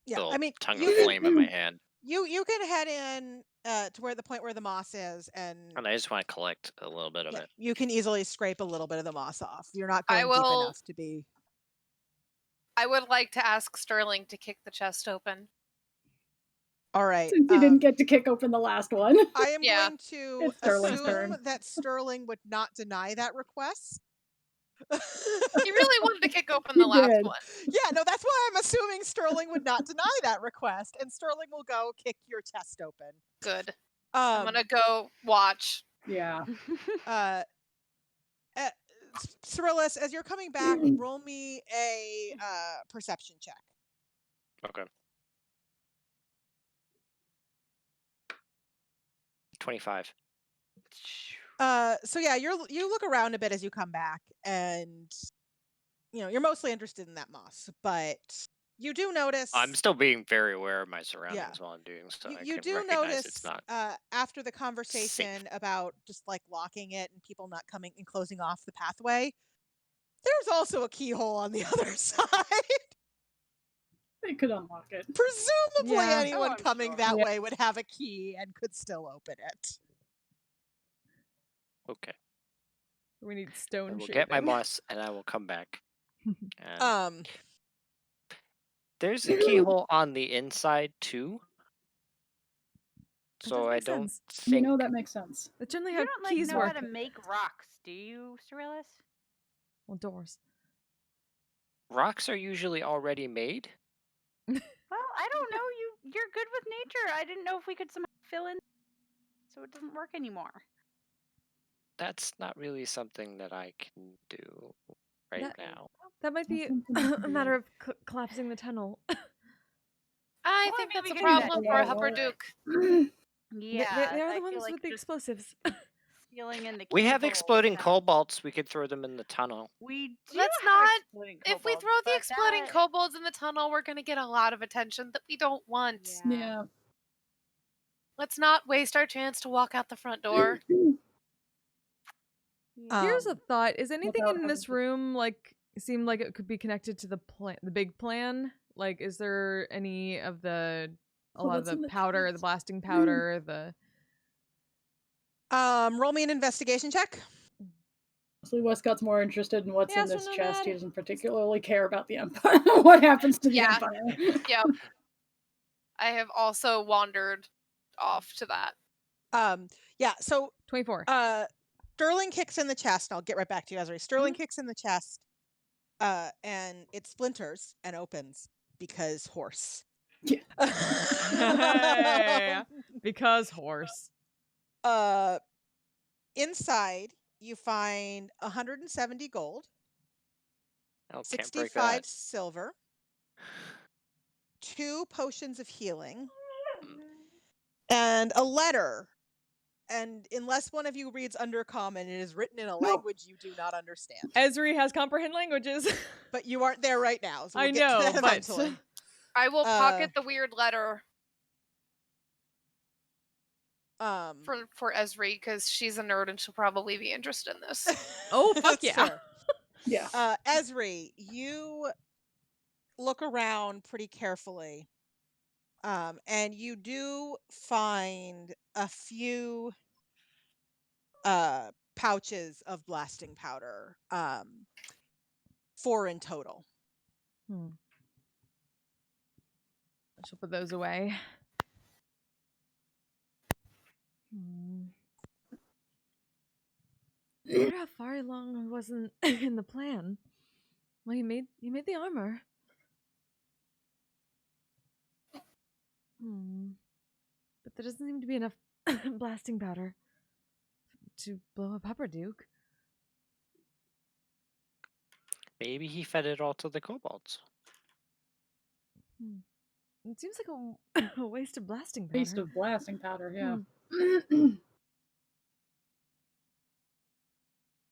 Yeah, little I mean, tongue you of flame in my hand, you can head in to where the point where the moss is, and and I just want to collect a little bit of yeah, it. you can easily scrape a little bit of the moss off. You're not I going deep will- enough to be. I would like to ask Sterling to kick the chest open. All right. Since you didn't get to kick open the last one. I am Yeah. going to It's Sterling's assume turn. that Sterling would not deny that request. He really wanted to kick open He the last did. one. Yeah, no, that's why I'm assuming Sterling would not deny that request, and Sterling will go kick your chest open. Good. I'm Um, gonna go watch. Yeah. Cyrillus, as you're coming back, roll me a perception check. Okay. 25. So yeah, you look around a bit as you come back, and you're mostly interested in that moss, but you do notice. I'm still being very aware of my surroundings while I'm doing so. You I can do recognize notice it's not. after the conversation about just like locking it and people not coming and closing off the pathway, there's also a keyhole on the other side. They could unlock it. Presumably Yeah. anyone I'm coming sure. that Yeah. way would have a key and could still open it. Okay. We need I stone will shaving. get my moss and I will come back. And there's a keyhole on the inside too. That So does I make don't sense. think That makes sense. They generally You have don't like keys know how work. to make rocks, do you, Cyrillus? Well, doors. rocks are usually already made. Well, I don't know. You're good with nature. I didn't know if we could somehow fill in so it doesn't work anymore. That's not really something that I can do right now. That might be Something you can a matter do. of collapsing the tunnel. I Well, think I mean, that's a we can do that problem for a together. Hupperduke. Yeah, They are I the feel ones like with the just explosives. stealing in the We have cable exploding sounds- kobolds. We could throw them in the tunnel. We do Let's have not. exploding If we kobolds, throw the but exploding that- kobolds in the tunnel, we're going to get a lot of attention that we don't want. Yeah. Let's not waste our chance to walk out the front door. Here's a thought: is anything Without in this having to- room like seem like it could be connected to the big plan? Like, is there any of a So lot of what's in the the powder, the chest? blasting powder, the Roll me an investigation check. Mostly Westcott's more interested in what's in Yes or this no, chest. He Dad? doesn't particularly care about the Empire. What happens to the Yeah. Empire? Yep. I have also wandered off to that. Yeah, so 24? Sterling kicks in the chest. I'll get right back to you, Ezra. Sterling kicks in the chest, and it splinters and opens because horse. Yeah. Hey, because horse. Inside, you find 170 gold, Oh, can't break 65 that. silver, 2 potions of healing, and a letter. And unless one of you reads Undercommon, it is written in a language you do not understand. Esri has comprehend languages. But you aren't there right now, so we'll I get know, to that but eventually. I will pocket the weird letter for Esri because she's a nerd and she'll probably be interested in this. oh fuck That's yeah. fair. Yeah. Esri, you look around pretty carefully, and you do find a few pouches of blasting powder, 4 in total. I shall put those away. I wonder how far along I wasn't in the plan. Well, you made the armor. But there doesn't seem to be enough blasting powder to blow up Hupperduke. Maybe he fed it all to the kobolds. It seems like a waste of blasting powder. Waste of blasting powder, yeah.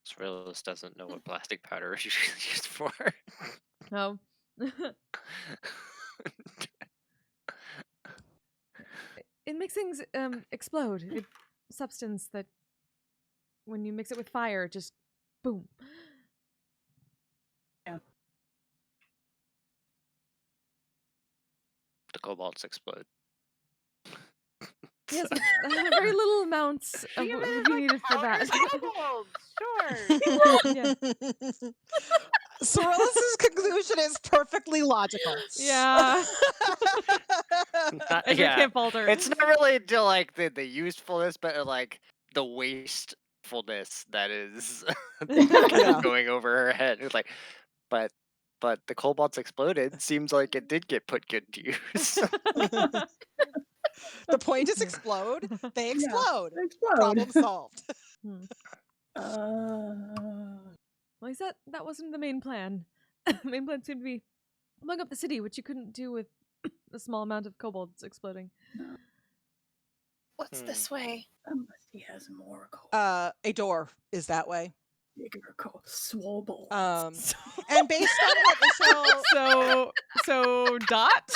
This realist doesn't know what plastic powder is usually used for. No. It makes things explode. It's substance that when you mix it with fire, just boom. Yeah. The kobolds explode. Yes, but very little amounts of Think what of it would as, be like, needed for that. powdered kobolds, sure. Cyrillus's conclusion is perfectly logical. Yeah. Ezra Yeah, can't falter. it's not really to like the usefulness, but like the wastefulness that is kind of going over her head. It's like, but the kobolds exploded. Seems like it did get put good to use. The point is explode. They Yeah, explode. explode. Problem solved. Well, he said that wasn't the main plan. The main plan seemed to be blowing up the city, which you couldn't do with a small amount of kobolds exploding. What's this way? Unless he has more coal. A door is that way. Bigger coal. Swole. And based on what Michelle, So Dot?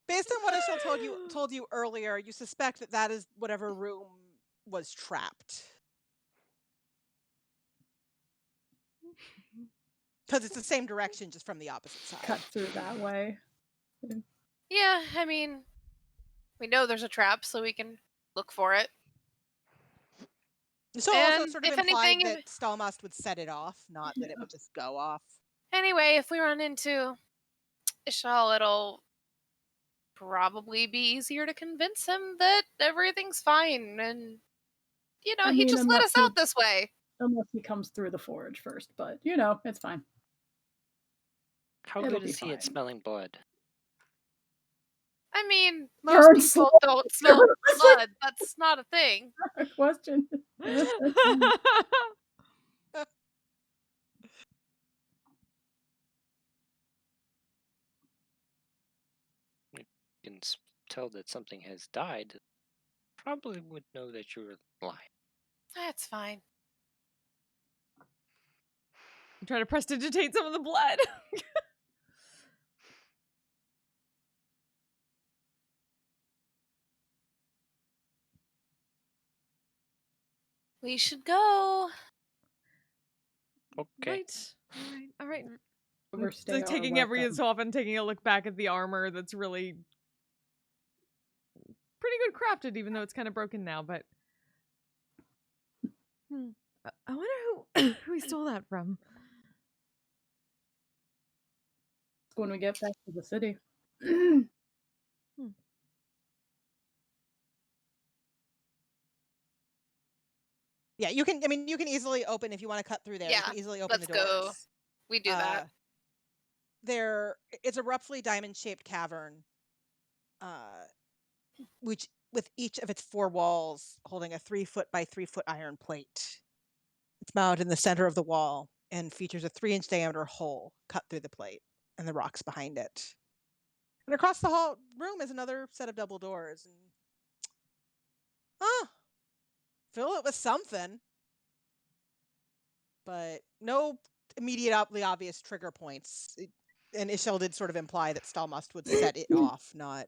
based on what Michelle told you earlier, you suspect that is whatever room was trapped. Because it's the same direction, just from the opposite side. Cut through that way. Yeah, I mean, we know there's a trap, so we can look for it. So also And sort of if implied anything, that Stalmast would set it off, not that it would just go off. Anyway, if we run into Ishal, it'll probably be easier to convince him that everything's fine, and I he mean, just let unless us he- out this way. Unless he comes through the forge first, but it's fine. How It'll good be is he at fine. smelling blood? I mean, Burn most people slow. don't smell blood. That's not a thing. Question. can tell that something has died, probably would know that you're lying. That's fine. Try to prestidigitate some of the blood. We should go. Okay. Right. All right. Overstay Like our taking every welcome. so often taking a look back at the armor that's really pretty good crafted, even though it's kind of broken now. But I wonder who we stole that from. When we get back to the city. Yeah, you can. I mean, you can easily open if you want to cut through there. Yeah, you can easily open let's the doors. go. We do that. It's a roughly diamond-shaped cavern, which with each of its 4 walls holding a 3-foot by 3-foot iron plate. It's mounted in the center of the wall and features a 3-inch diameter hole cut through the plate and the rocks behind it. And across the hall room is another set of double doors. And fill it with something, but no immediately obvious trigger points. And Ishel did sort of imply that Stalmust would set it off, not.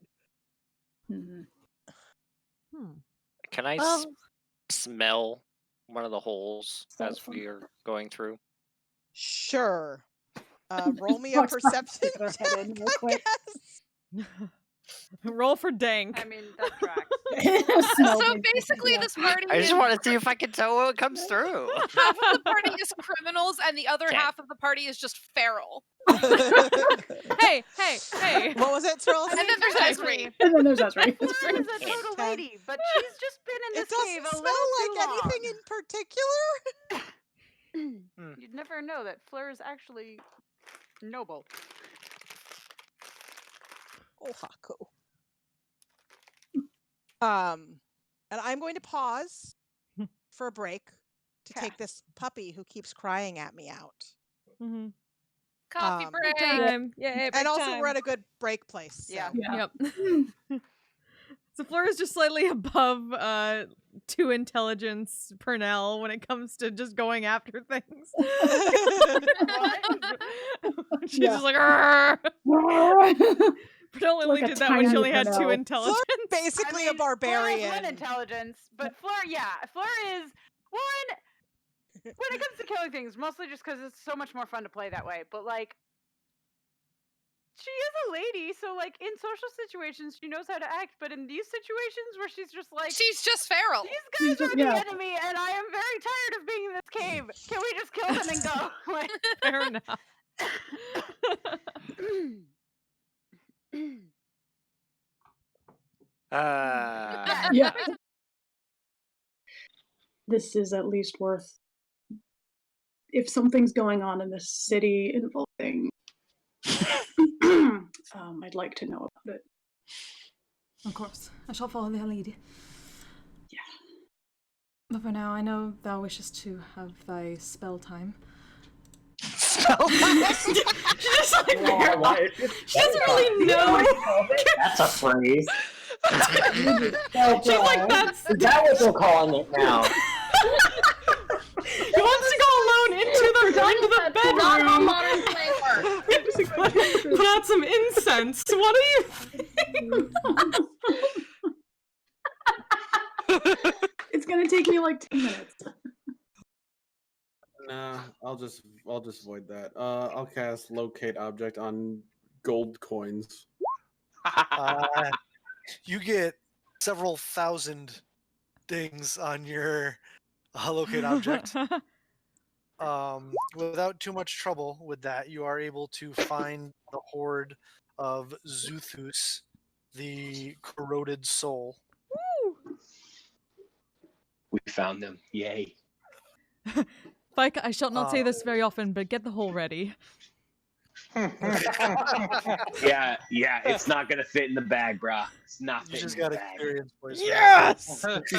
Mhm. Can I smell one of the holes as we are going through? Sure. Roll me a perception Stick her head in real check, I quick. guess. Roll for dank. I mean, that tracks. Smell So good. basically, Yeah. this party I just is want to see if I can tell what comes through. half of the party is criminals, and the other 10. half of the party is just feral. Hey. What was it, Trills? And then there's technically, Esri. And then there's us, right? Fleur is a total 10. lady, but she's just been in It this cave doesn't a smell little like too anything in particular. You'd never know that Fleur is actually noble. Oh, Haku. And I'm going to pause for a break to take this puppy who keeps crying at me out. Coffee break. Time. Yay, And also, time. we're at a good break place. So. Yeah. Yep. So Fleur is just slightly above 2 intelligence Purnell when it comes to just going after things. She's just like, "Arr!" Purnell only Like a did that when she tiny only had 2 Purnell. intelligence. Basically I a mean, Fleur barbarian. has 1 intelligence, but Fleur is one. When it comes to killing things, mostly just because it's so much more fun to play that way. But like, she is a lady, so like in social situations, she knows how to act. But in these situations where she's just like, She's just feral. these guys are the enemy, and I am very tired of being in this cave. Can we just kill them and go? Like, Fair enough. Yeah. This is at least worth. If something's going on in this city involving, I'd like to know about it. Of course, I shall follow the lady. Yeah. But for now, I know thou wishest to have thy spell time. She's just like, she doesn't really know. That's a phrase. She's like, that's. Is that what they're calling it now? He wants to go alone into the bedroom. Modern flavor. Put out some incense. What do you think? It's gonna take me like 10 minutes. Nah, I'll just void that. I'll cast locate object on gold coins. You get several thousand things on your locate object. Without too much trouble with that, you are able to find the horde of Zuthus, the corroded soul. We found them. Yay. Fike, I shall not say this very often, but get the hole ready. Yeah, it's not gonna fit in the bag, brah. It's not You fitting just in got the bag. experience points. Yes! Let's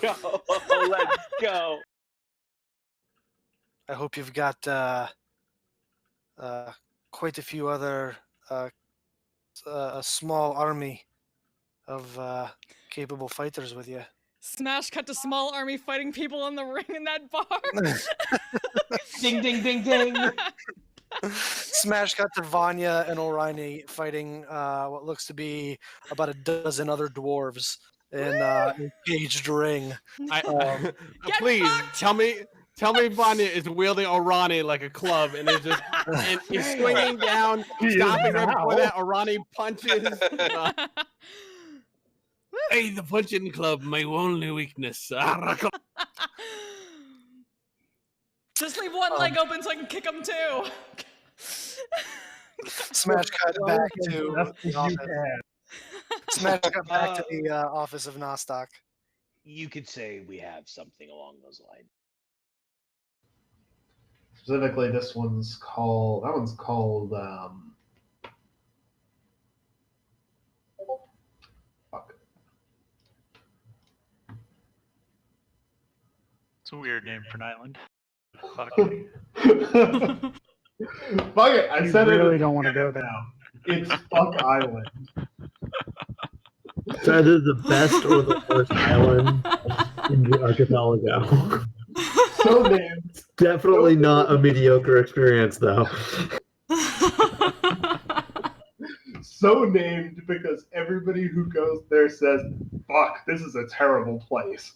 go. Let's go. I hope you've got quite a few other a small army of capable fighters with you. Smash cut to small army fighting people in the ring in that bar. Ding, ding, ding, ding. Smash cut to Vanya and Orion fighting what looks to be about a dozen other dwarves in a caged ring. Please fucked! tell me Vanya is wielding Orani like a club and is just and is swinging down, stopping right before that Orani punches. Hey, the punching club, my only weakness. Just leave one leg open so I can kick him too. Smash cut back to the office. Smash cut back to the office of Nostock. You could say we have something along those lines. Specifically, that one's called, fuck. It's a weird name for an island. Fuck. Fuck it, I said really it. don't want to go there. Now. It's Fuck Island. It's either the best or the worst island in the archipelago. So named. It's definitely not a mediocre experience, though. So named because everybody who goes there says, fuck, this is a terrible place.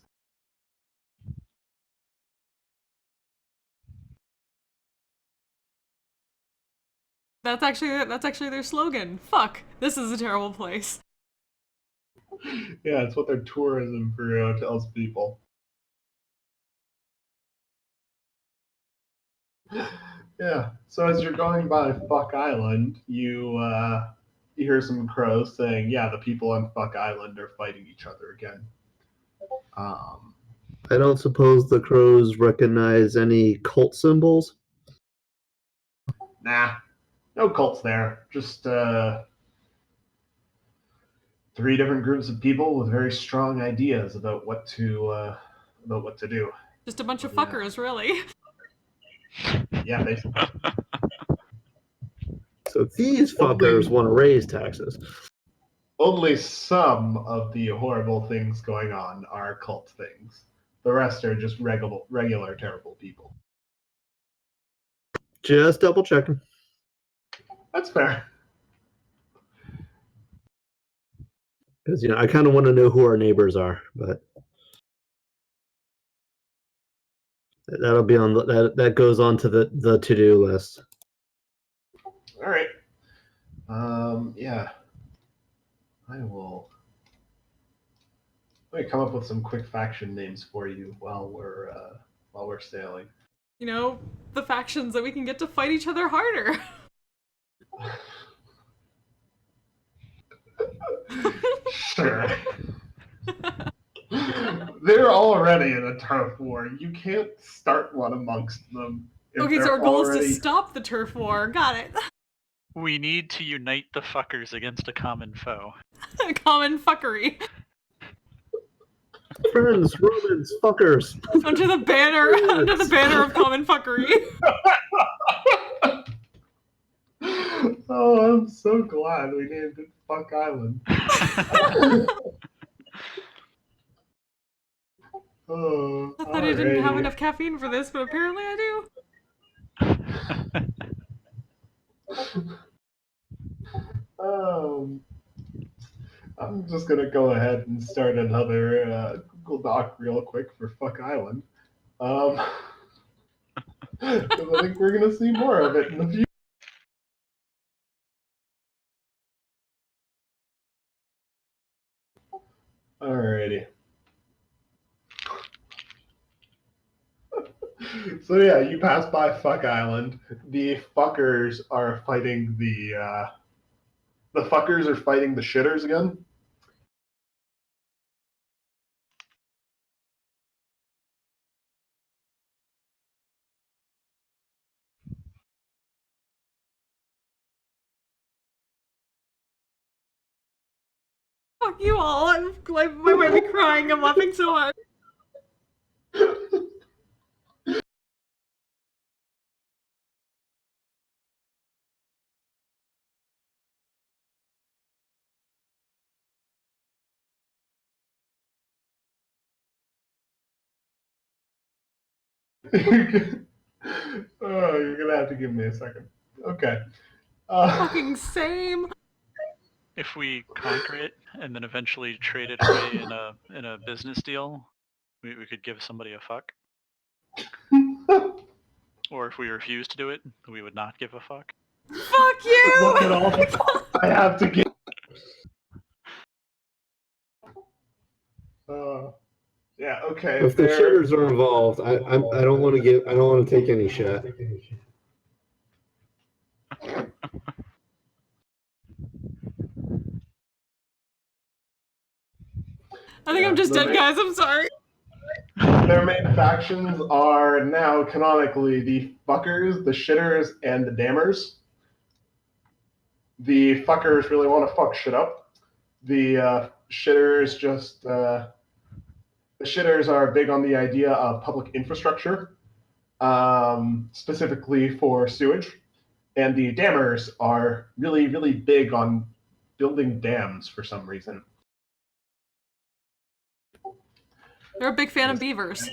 That's actually their slogan. Fuck, this is a terrible place. Yeah, it's what their tourism bureau tells people. Yeah, so as you're going by Fuck Island, you hear some crows saying, yeah, the people on Fuck Island are fighting each other again. I don't suppose the crows recognize any cult symbols? Nah, no cults there. Just 3 different groups of people with very strong ideas about what to do. Just a bunch of fuckers, really. Yeah, basically. So these fuckers want to raise taxes. Only some of the horrible things going on are cult things. The rest are just regular terrible people. Just double checking. That's fair. Because, I kind of want to know who our neighbors are, but that'll be on that goes on to the to-do list. All right. Yeah. I will. Let me come up with some quick faction names for you while we're sailing. The factions that we can get to fight each other harder. Sure. They're already in a turf war. You can't start one amongst them. Okay, so our goal is to stop the turf war. Got it. We need to unite the fuckers against a common foe. Common fuckery. Friends, Romans, fuckers. Under the banner of common fuckery. Oh, I'm so glad we named it Fuck Island. Oh, I thought I didn't have enough caffeine for this, but apparently I do. I'm just gonna go ahead and start another Google Doc real quick for Fuck Island. Because I think we're gonna see more of it in the future. Alrighty. So yeah, you pass by Fuck Island. The fuckers are fighting the fuckers are fighting the shitters again. Fuck you all. I might be crying. I'm laughing so hard. You're gonna have to give me a second. Okay. Fucking same. If we conquer it and then eventually trade it away in a business deal, we could give somebody a fuck. Or if we refuse to do it, we would not give a fuck. Fuck you! Look at all the I have to give. Yeah. Okay. If the shitters are involved, I don't want to give. I don't want to take any shit. I think I'm just dead, guys. I'm sorry. Their main factions are now canonically the fuckers, the shitters, and the dammers. The fuckers really want to fuck shit up. The shitters just the shitters are big on the idea of public infrastructure, specifically for sewage, and the dammers are really, really big on building dams for some reason. They're a big fan of beavers.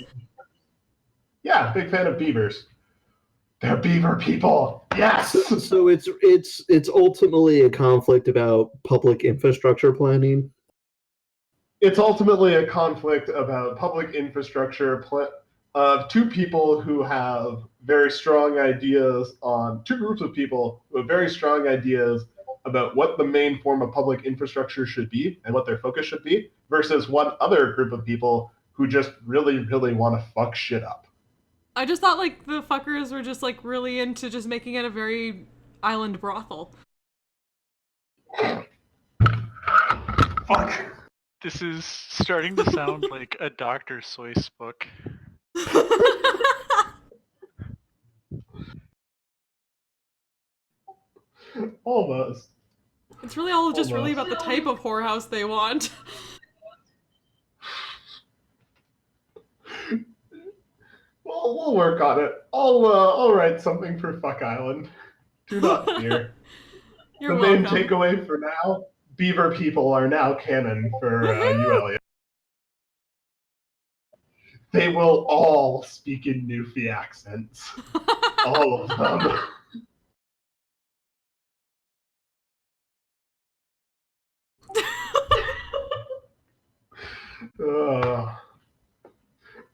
Yeah, big fan of beavers. They're beaver people. Yes. So it's ultimately a conflict about public infrastructure planning. It's ultimately a conflict about public infrastructure of two people who have very strong ideas on two groups of people who have very strong ideas about what the main form of public infrastructure should be and what their focus should be, versus one other group of people who just really, really want to fuck shit up. I just thought like the fuckers were just like really into just making it a very island brothel. Fuck. This is starting to sound like a Dr. Seuss book. Almost. It's really all just really about the type of whorehouse they want. Well, we'll work on it. I'll write something for Fuck Island. Do not fear. You're the main welcome. takeaway for now: beaver people are now canon for you, Elliot. They will all speak in Newfie accents. All of them.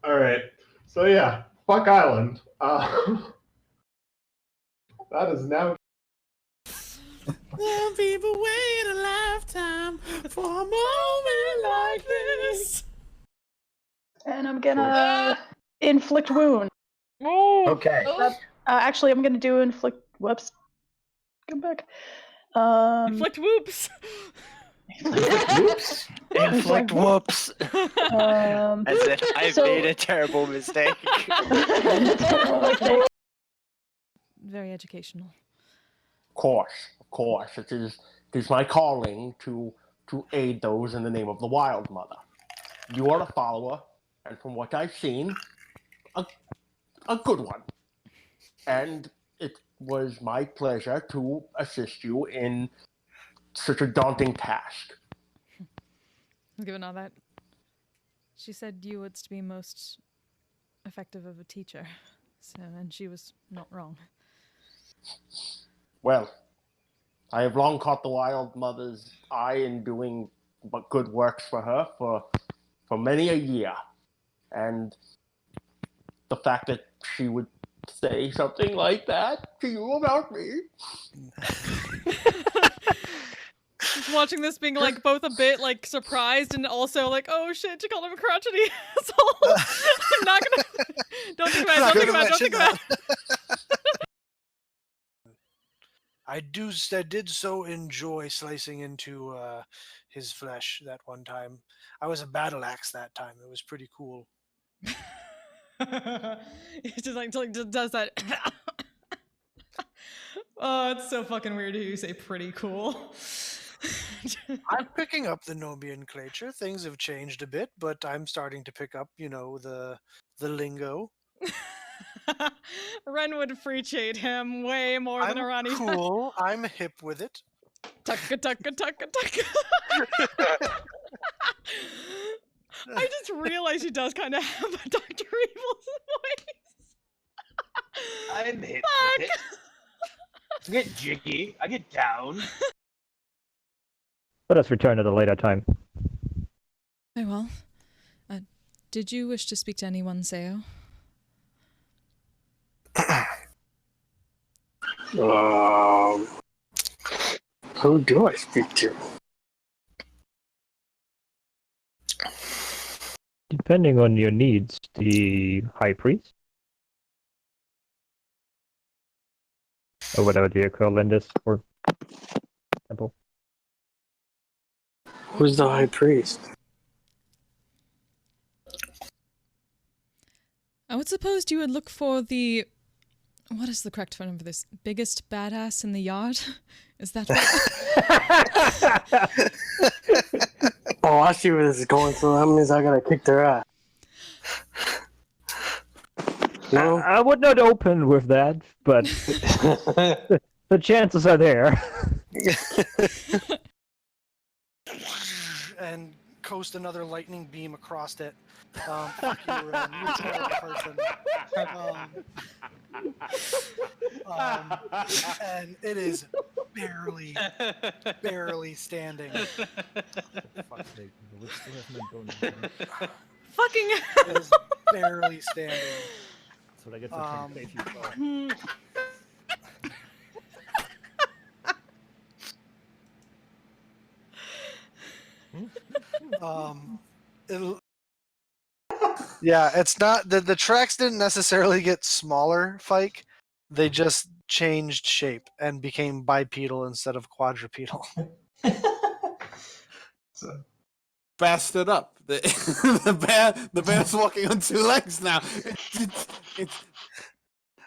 All right. So yeah, Fuck Island. That is now. Some people wait a lifetime for a moment like this. And I'm gonna inflict wound. Okay. Actually, I'm gonna do inflict. Whoops. Come back. Inflict whoops. Whoops. Inflict whoops. As if I've made a terrible mistake. Very educational. Of course, it is my calling to aid those in the name of the Wild Mother. You are a follower, and from what I've seen, a good one. And it was my pleasure to assist you in such a daunting task. Given all that, she said you would be most effective of a teacher, and she was not wrong. Well, I have long caught the Wild Mother's eye in doing good works for her for many a year. And the fact that she would say something like that to you about me. Just watching this being like both a bit like surprised and also like, oh shit, she called him a crotchety asshole. I'm not gonna don't think about it. I did so enjoy slicing into his flesh that one time. I was a battle axe that time. It was pretty cool. It just like does that. Oh, it's so fucking weird to hear you say pretty cool. I'm picking up the nomenclature. Things have changed a bit, but I'm starting to pick up, the lingo. Ren would appreciate him way more than Arani. Cool. I'm hip with it. Tucka tucka tucka tucka. I just realized he does kind of have a Dr. Evil's voice. I'm hit with it. I get jiggy. I get down. Let us return at a later time. Very well. Did you wish to speak to anyone, Seo? Who do I speak to? Depending on your needs, the High Priest? Or whatever the equivalent is for temple. Who's the High Priest? I would suppose you would look for the... What is the correct term for this? Biggest badass in the yard? Is that what... Oh, I see where this is going, so that means I gotta kick their ass. No? I would not open with that, but the chances are there. And coast another lightning beam across it. Fuck you, Ren. You're a terrible person. And it is barely standing. Fucking It is barely standing. That's what I get for trying to face you. Yeah, it's not the tracks didn't necessarily get smaller, Fike. They just changed shape and became bipedal instead of quadrupedal. Fast it up. The bear's walking on two legs now.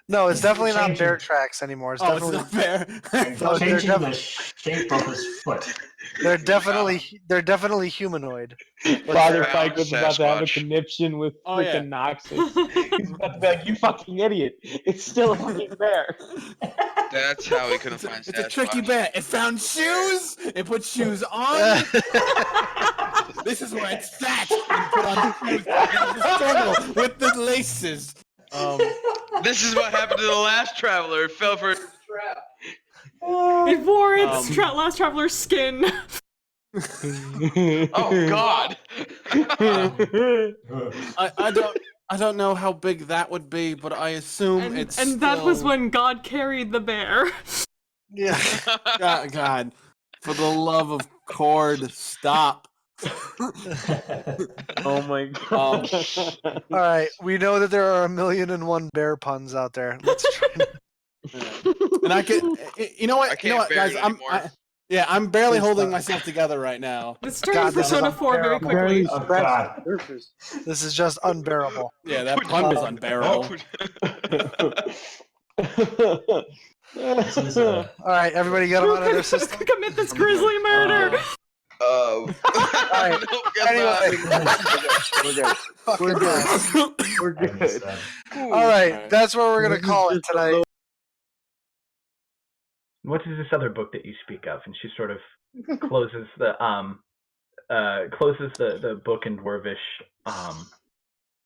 No, it's definitely not bear tracks anymore. It's definitely it's not bear. No, they're changing the shape of his foot. They're definitely humanoid. Father Fike was about to have a conniption with Oh, yeah. freaking Noxus. He's about to be like, "You fucking idiot! It's still a fucking bear." That's how we couldn't find It's a tricky bear. It found shoes. It put shoes on. This is where it sat and put on shoes. And the struggle with the laces. This is what happened to the last traveler. It fell for a trap. It wore its last traveler's skin. Oh God! I don't know how big that would be, but I assume it's. And that was when God carried the bear. Yeah. God, for the love of Cord, stop. Oh my God! All right, we know that there are 1,000,001 bear puns out there. Let's try. And I can, you know what? I can't bear guys? you anymore. I'm barely holding myself together right now. Let's turn Persona 4 very quickly. Oh, God. This is just unbearable. Yeah, that pun was unbearable. All right, everybody got them out of their system. Commit this grisly murder. All right. Anyway, We're good. all right, that's where we're gonna call it tonight. What is this other book that you speak of? And she sort of closes the book in Dwarvish,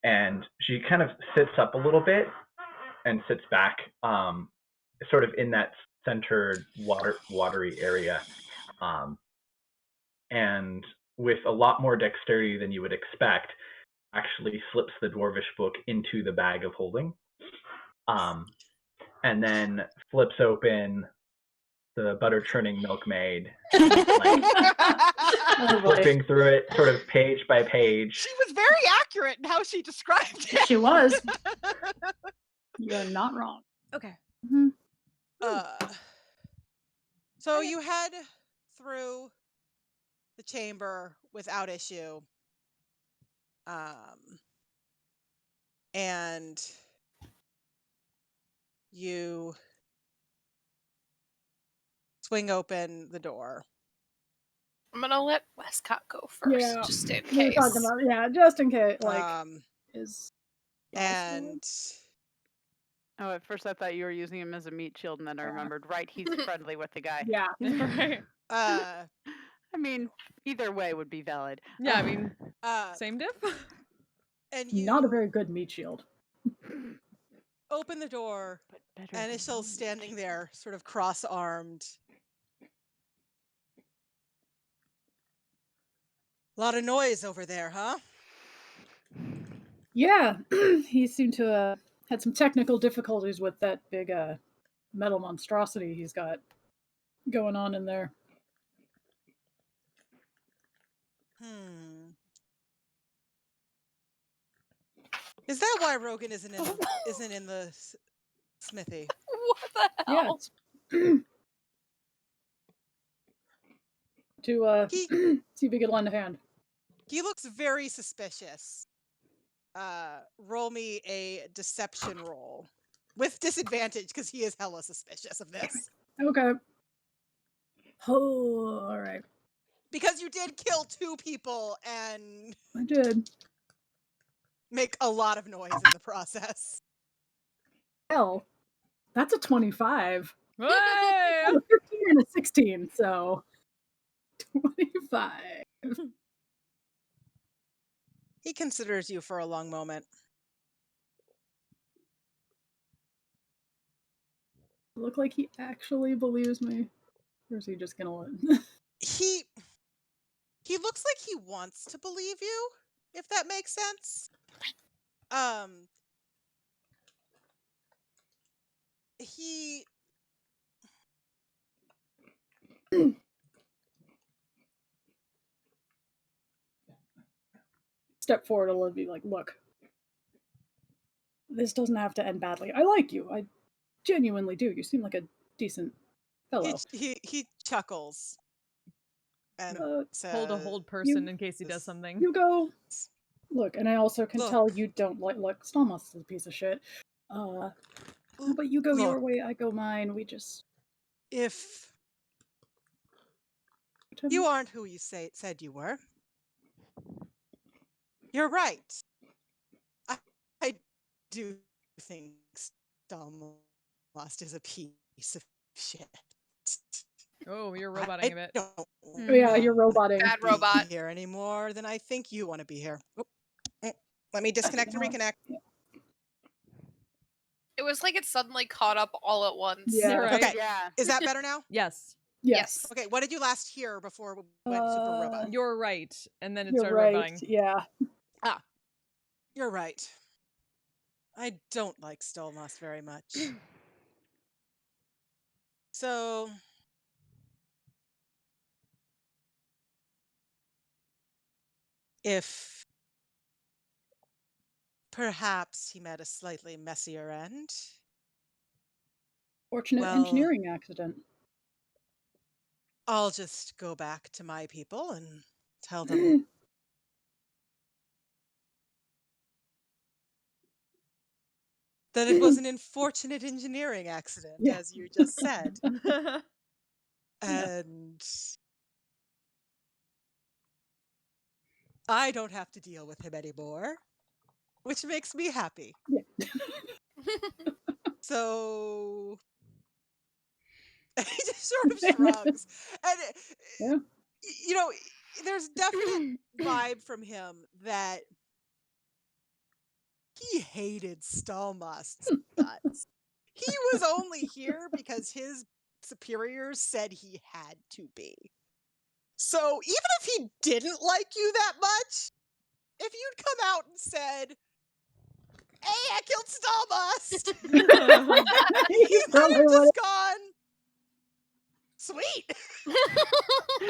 and she kind of sits up a little bit and sits back, sort of in that centered watery area, and with a lot more dexterity than you would expect, actually slips the Dwarvish book into the bag of holding, and then flips open the butter churning milkmaid, flipping through it sort of page by page. She was very accurate in how she described it. She was. You're not wrong. Okay. So you head through the chamber without issue, and you swing open the door. I'm gonna let Westcott go first, Yeah, just in we were case. talking about just in case, is and Oh, at first I thought you were using him as a meat shield, and then I remembered, right, he's friendly with the guy. Yeah. Right. I mean, either way would be valid. Yeah, I mean, same diff. And you not a very good meat shield. open the door, and Ishel's standing there, sort of cross-armed. A lot of noise over there, huh? Yeah, he seemed to had some technical difficulties with that big metal monstrosity he's got going on in there. Is that why Rogan isn't in the smithy? What the hell? Yeah. To see if we could lend a hand. He looks very suspicious. Roll me a deception roll with disadvantage because he is hella suspicious of this. Okay. Oh, all right. Because you did kill 2 people and I did. make a lot of noise in the process. Hell, that's a 25. Hey! A 13 and a 16, so 25. He considers you for a long moment. Look like he actually believes me. Or is he just gonna let He looks like he wants to believe you, if that makes sense. He step forward and be like, look, this doesn't have to end badly. I like you. I genuinely do. You seem like a decent fellow. he chuckles and says, hold person in case he does something. You go. Look, and I also can Look. tell you don't like. Look, Stalmos is a piece of shit. But you go your way, I go mine. We just. If you aren't who you said you were, you're right. I do think Stalmos is a piece of shit. Oh, you're roboting a bit. Oh, yeah, you're roboting. Bad robot. Here any more than I think you want to be here. Let me disconnect and reconnect. It was like it suddenly caught up all at once. Yeah. Right. Okay. Is that better now? Yes. Yes. Okay. What did you last hear before we went super robot? You're right. And then it You're started right. roboting. Yeah. You're right. I don't like Stolmos very much. So if perhaps he met a slightly messier end. Fortunate Well, engineering accident. I'll just go back to my people and tell them that it was an unfortunate engineering accident, as you just said. And I don't have to deal with him anymore, which makes me happy. Yeah. So he just sort of shrugs. And, you know, there's definite vibe from him that he hated Stalmast's guts. He was only here because his superiors said he had to be. So even if he didn't like you that much, if you'd come out and said, "Hey, I killed Stallmust," he would have just gone, "Sweet."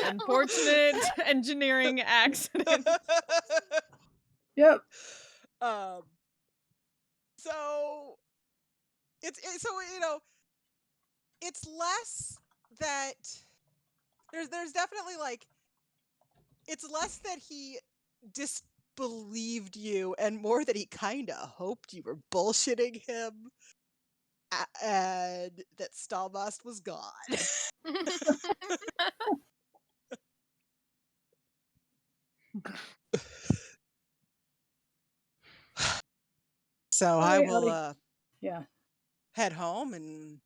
Unfortunate engineering accident. Yep. So it's less that there's definitely like it's less that he disbelieved you and more that he kind of hoped you were bullshitting him and that Stallmast was gone. So I will head home, and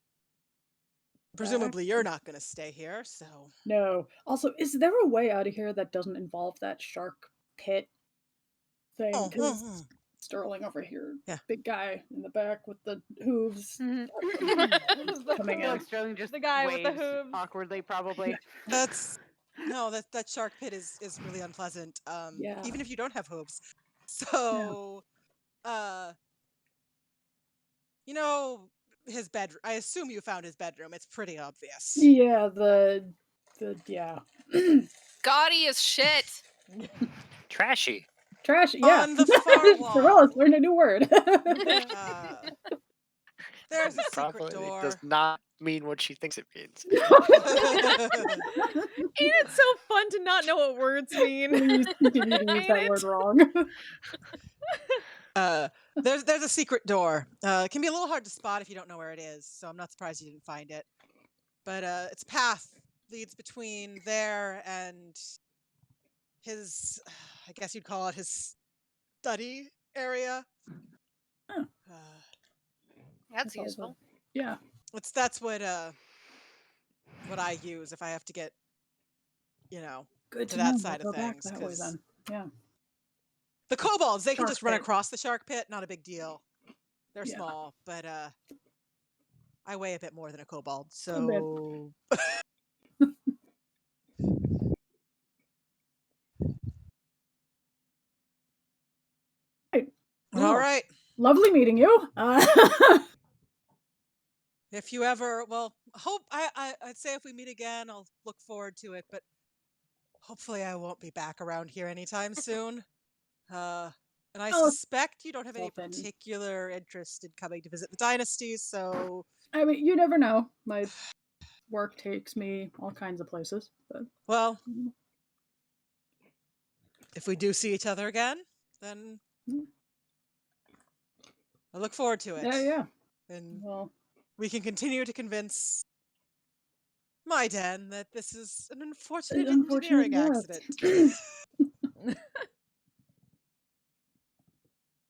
presumably you're not going to stay here, so. No. Also, is there a way out of here that doesn't involve that shark pit thing? 'Cause Sterling over here. Yeah. Big guy in the back with the hooves. Coming in. Sterling just The guy with the waves hooves. awkwardly, probably. That shark pit is really unpleasant. Yeah. Even if you don't have hooves. So, you know, his bedroom. I assume you found his bedroom. It's pretty obvious. Yeah, yeah. Gaudy as shit. Trashy. Trash, yeah. On the far wall. Cirillis learned a new word. There's a secret Probably door. does not mean what she thinks it means. Ain't it so fun to not know what words mean? Please continue to use Ain't that it? word wrong. There's a secret door. It can be a little hard to spot if you don't know where it is, so I'm not surprised you didn't find it. But its path leads between there and his, I guess you'd call it his study area. Huh. That's useful. Yeah. That's what I use if I have to get, Good to to that know. side We'll of go back things. that way 'Cause then. Yeah. the kobolds, they can Shark just run pit. across the shark pit, not a big deal. They're Yeah. small, but I weigh a bit more than a kobold, A so Right. all Well, right. Lovely meeting you. If you ever, I'd say if we meet again, I'll look forward to it, but hopefully I won't be back around here anytime soon. And I Well, suspect you don't have any open. particular interest in coming to visit the dynasty, so I mean, you never know. My work takes me all kinds of places. But well, if we do see each other again, then I look forward to it. yeah. And Well, we can continue to convince my den that this is an unfortunate engineering accident.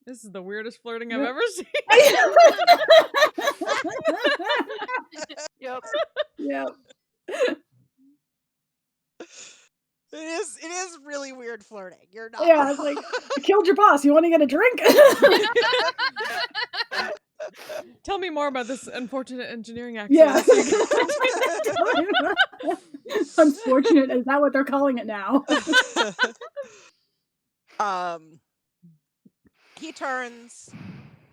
This is the weirdest flirting I've ever seen. Yep. Yep. It is really weird flirting. You're not Yeah, wrong. it's like, you killed your boss. You want to get a drink? Tell me more about this unfortunate engineering accident. Yeah. Unfortunate. Is that what they're calling it now? He turns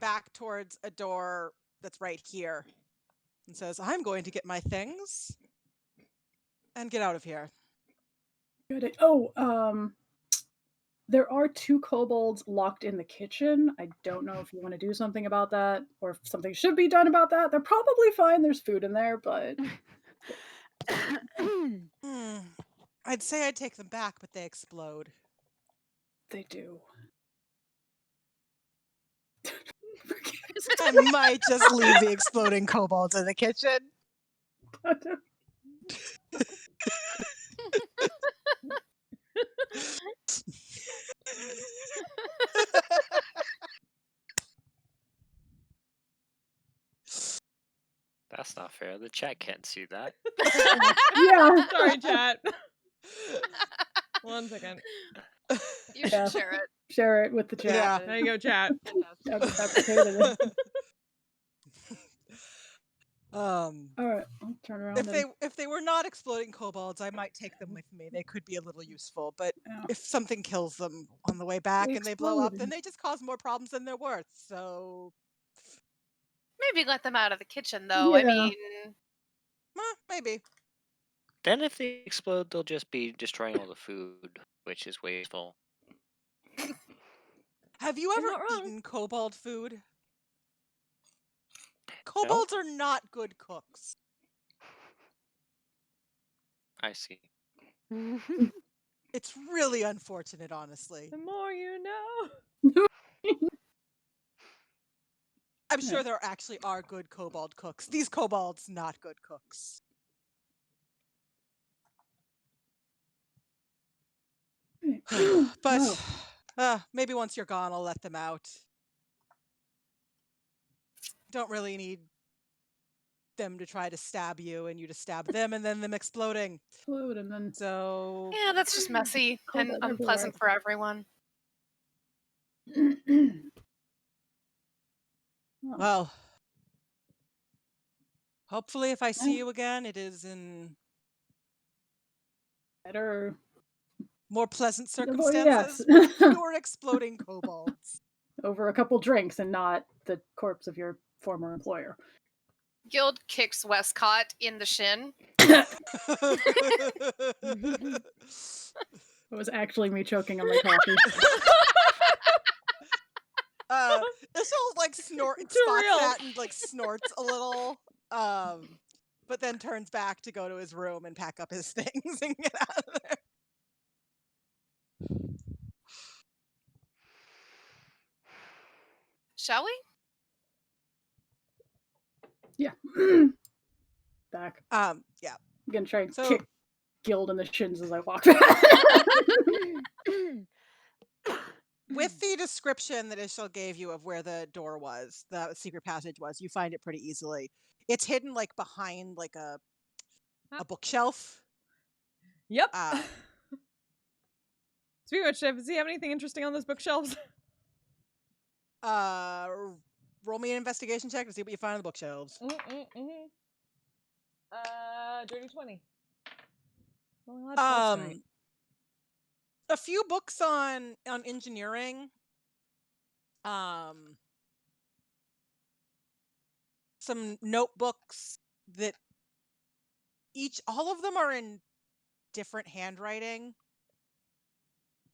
back towards a door that's right here and says, I'm going to get my things and get out of here. Good. Oh, there are 2 kobolds locked in the kitchen. I don't know if you want to do something about that or if something should be done about that. They're probably fine. There's food in there, but I'd say I'd take them back, but they explode. They do. I might just leave the exploding kobolds in the kitchen. That's not fair. The chat can't see that. Yeah. Sorry, chat. 1 second. You should share it. Share it with the chat. Yeah. There you go, chat. All right, I'll turn around. If they were not exploding kobolds, I might take them with me. They could be a little useful, but Yeah. if something kills them on the way back They and they blow up, explode. then they just cause more problems than they're worth. So Maybe let them out of the kitchen, though. I Yeah. mean, maybe. Then if they explode, they'll just be destroying all the food, which is wasteful. Have you ever eaten kobold food? Kobolds are not good cooks. I see. It's really unfortunate, honestly. The more you know. I'm sure there actually are good kobold cooks. These kobolds, not good cooks. But maybe once you're gone, I'll let them out. Don't really need them to try to stab you and you to stab them and then them exploding. Explode and then So yeah, that's just messy and Kobold unpleasant for everyone. Well, hopefully if I see you again, it is in better, more pleasant yes. circumstances with fewer exploding kobolds. Over a couple drinks and not the corpse of your former employer. Guild kicks Westcott in the shin. It was actually me choking on my coffee. Ishal like spots real. that and like snorts a little, but then turns back to go to his room and pack up his things and get out of there. Shall we? Yeah. Back. Yeah. I'm gonna try and So- kick Guild in the shins as I walk back. With the description that Ishal gave you of where the door was, the secret passage was, you find it pretty easily. It's hidden like behind like a bookshelf. Yep. Speaking of which, does he have anything interesting on those bookshelves? Roll me an investigation check to see what you find on the bookshelves. Dirty 20. Rolling a lot of 12s tonight. A few books on engineering. Some notebooks that all of them are in different handwriting.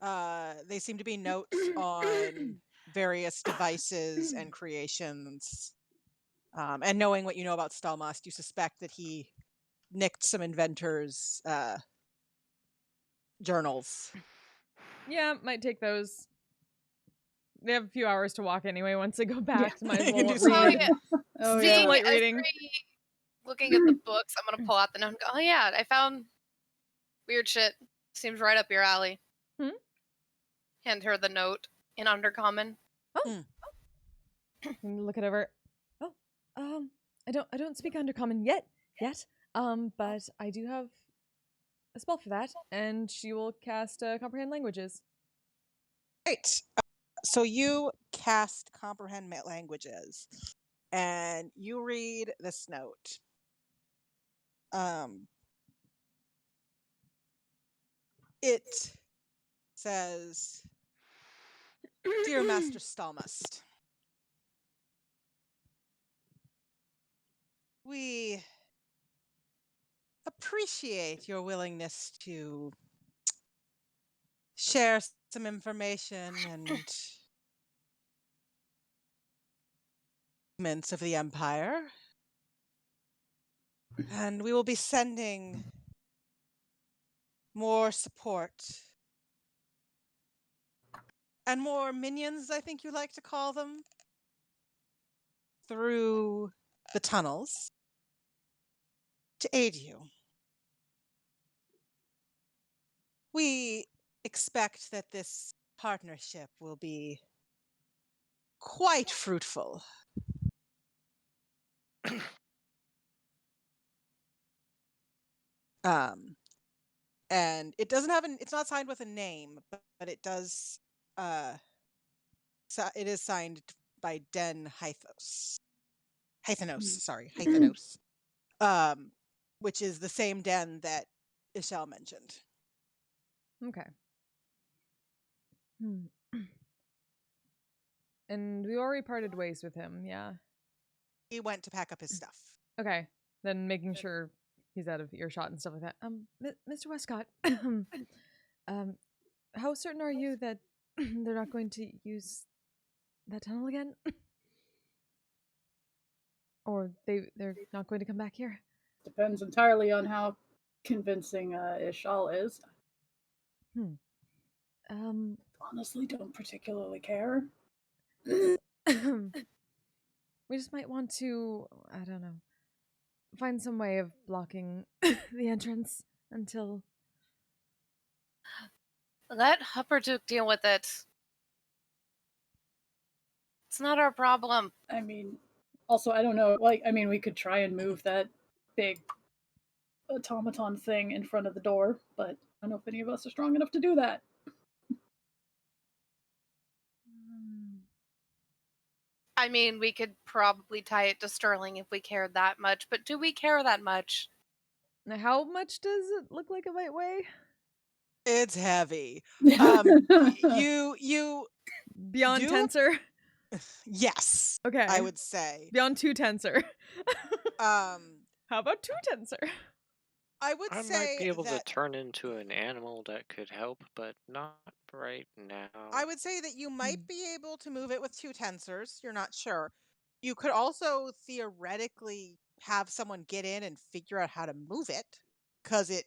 They seem to be notes on various devices and creations. And knowing what you know about Stalmast, you suspect that he nicked some inventors' journals. Yeah, might take those. They have a few hours to walk anyway. Once they go back, might as well read. Oh, Do some light as reading. Bree looking at the books, I'm gonna pull out the note and go, oh yeah, I found weird shit. Seems right up your alley. Hand her the note in Undercommon. Look it over. Oh, I don't speak Undercommon yet, but I do have a spell for that, and she will cast Comprehend Languages. Right. So you cast Comprehend Languages, and you read this note. It says, "Dear Master Stalmast, we appreciate your willingness to share some information and movements of the Empire. And we will be sending more support and more minions, I think you like to call them, through the tunnels to aid you. We expect that this partnership will be quite fruitful. And it doesn't have it's not signed with a name, but it does it is signed by Den Hythos. Hythanos, which is the same Den that Ishal mentioned. Okay. And we already parted ways with him, yeah? He went to pack up his stuff. Okay. Then making sure he's out of earshot and stuff like that. Mr. Westcott, how certain are you that they're not going to use that tunnel again? Or they're not going to come back here? Depends entirely on how convincing Ishal is. Honestly, don't particularly care. We just might want to, I don't know, find some way of blocking the entrance until... Let Hupperduke deal with it. It's not our problem. I mean, also, I don't know, we could try and move that big automaton thing in front of the door, but I don't know if any of us are strong enough to do that. I mean, we could probably tie it to Sterling if we cared that much, but do we care that much? Now, how much does it look like it might weigh? It's heavy. You beyond tensor. Yes. Okay. I would say beyond 2 tensor. How about 2 tensor? I would I say might be able that to turn into an animal that could help, but not right now. I would say that you might be able to move it with 2 tensors. You're not sure. You could also theoretically have someone get in and figure out how to move it, because it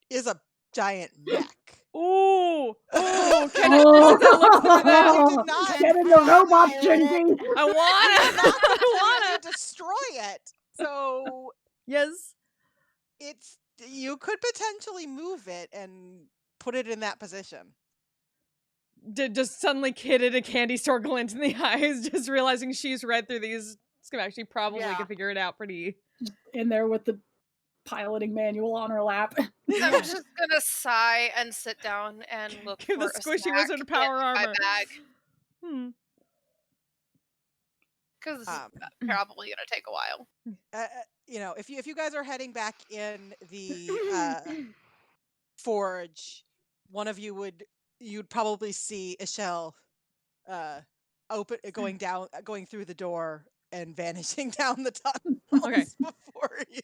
is a giant mech. Ooh! Ooh! Can I look through that? You did not Get in the robot, Jinky! I wanna! I wanna destroy it. So yes, you could potentially move it and put it in that position. Did just suddenly kid at a candy store glint in the eyes, just realizing she's read through these schematics. She probably could figure it out pretty. In there with the piloting manual on her lap. I'm just gonna sigh and sit down and look Give for the a squishy snack wizard of power in my armor. bag. Because this is probably gonna take a while. If you guys are heading back in the forge, one of you'd probably see Ishel going through the door and vanishing down the tunnels before you.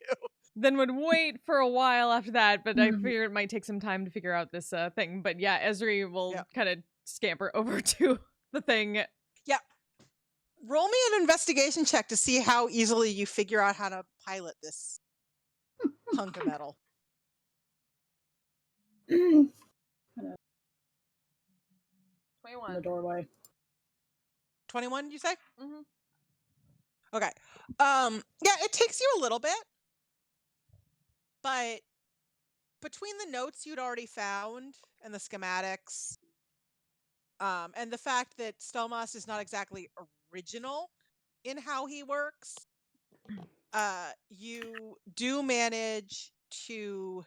Then would wait for a while after that, but I figure it might take some time to figure out this thing. But yeah, Ezri will kind of scamper over to the thing. Yeah. Roll me an investigation check to see how easily you figure out how to pilot this hunk of metal. 21. In the doorway. 21, you say? Mm-hmm. Okay. Yeah, it takes you a little bit, but between the notes you'd already found and the schematics, and the fact that Stelmas is not exactly original in how he works, you do manage to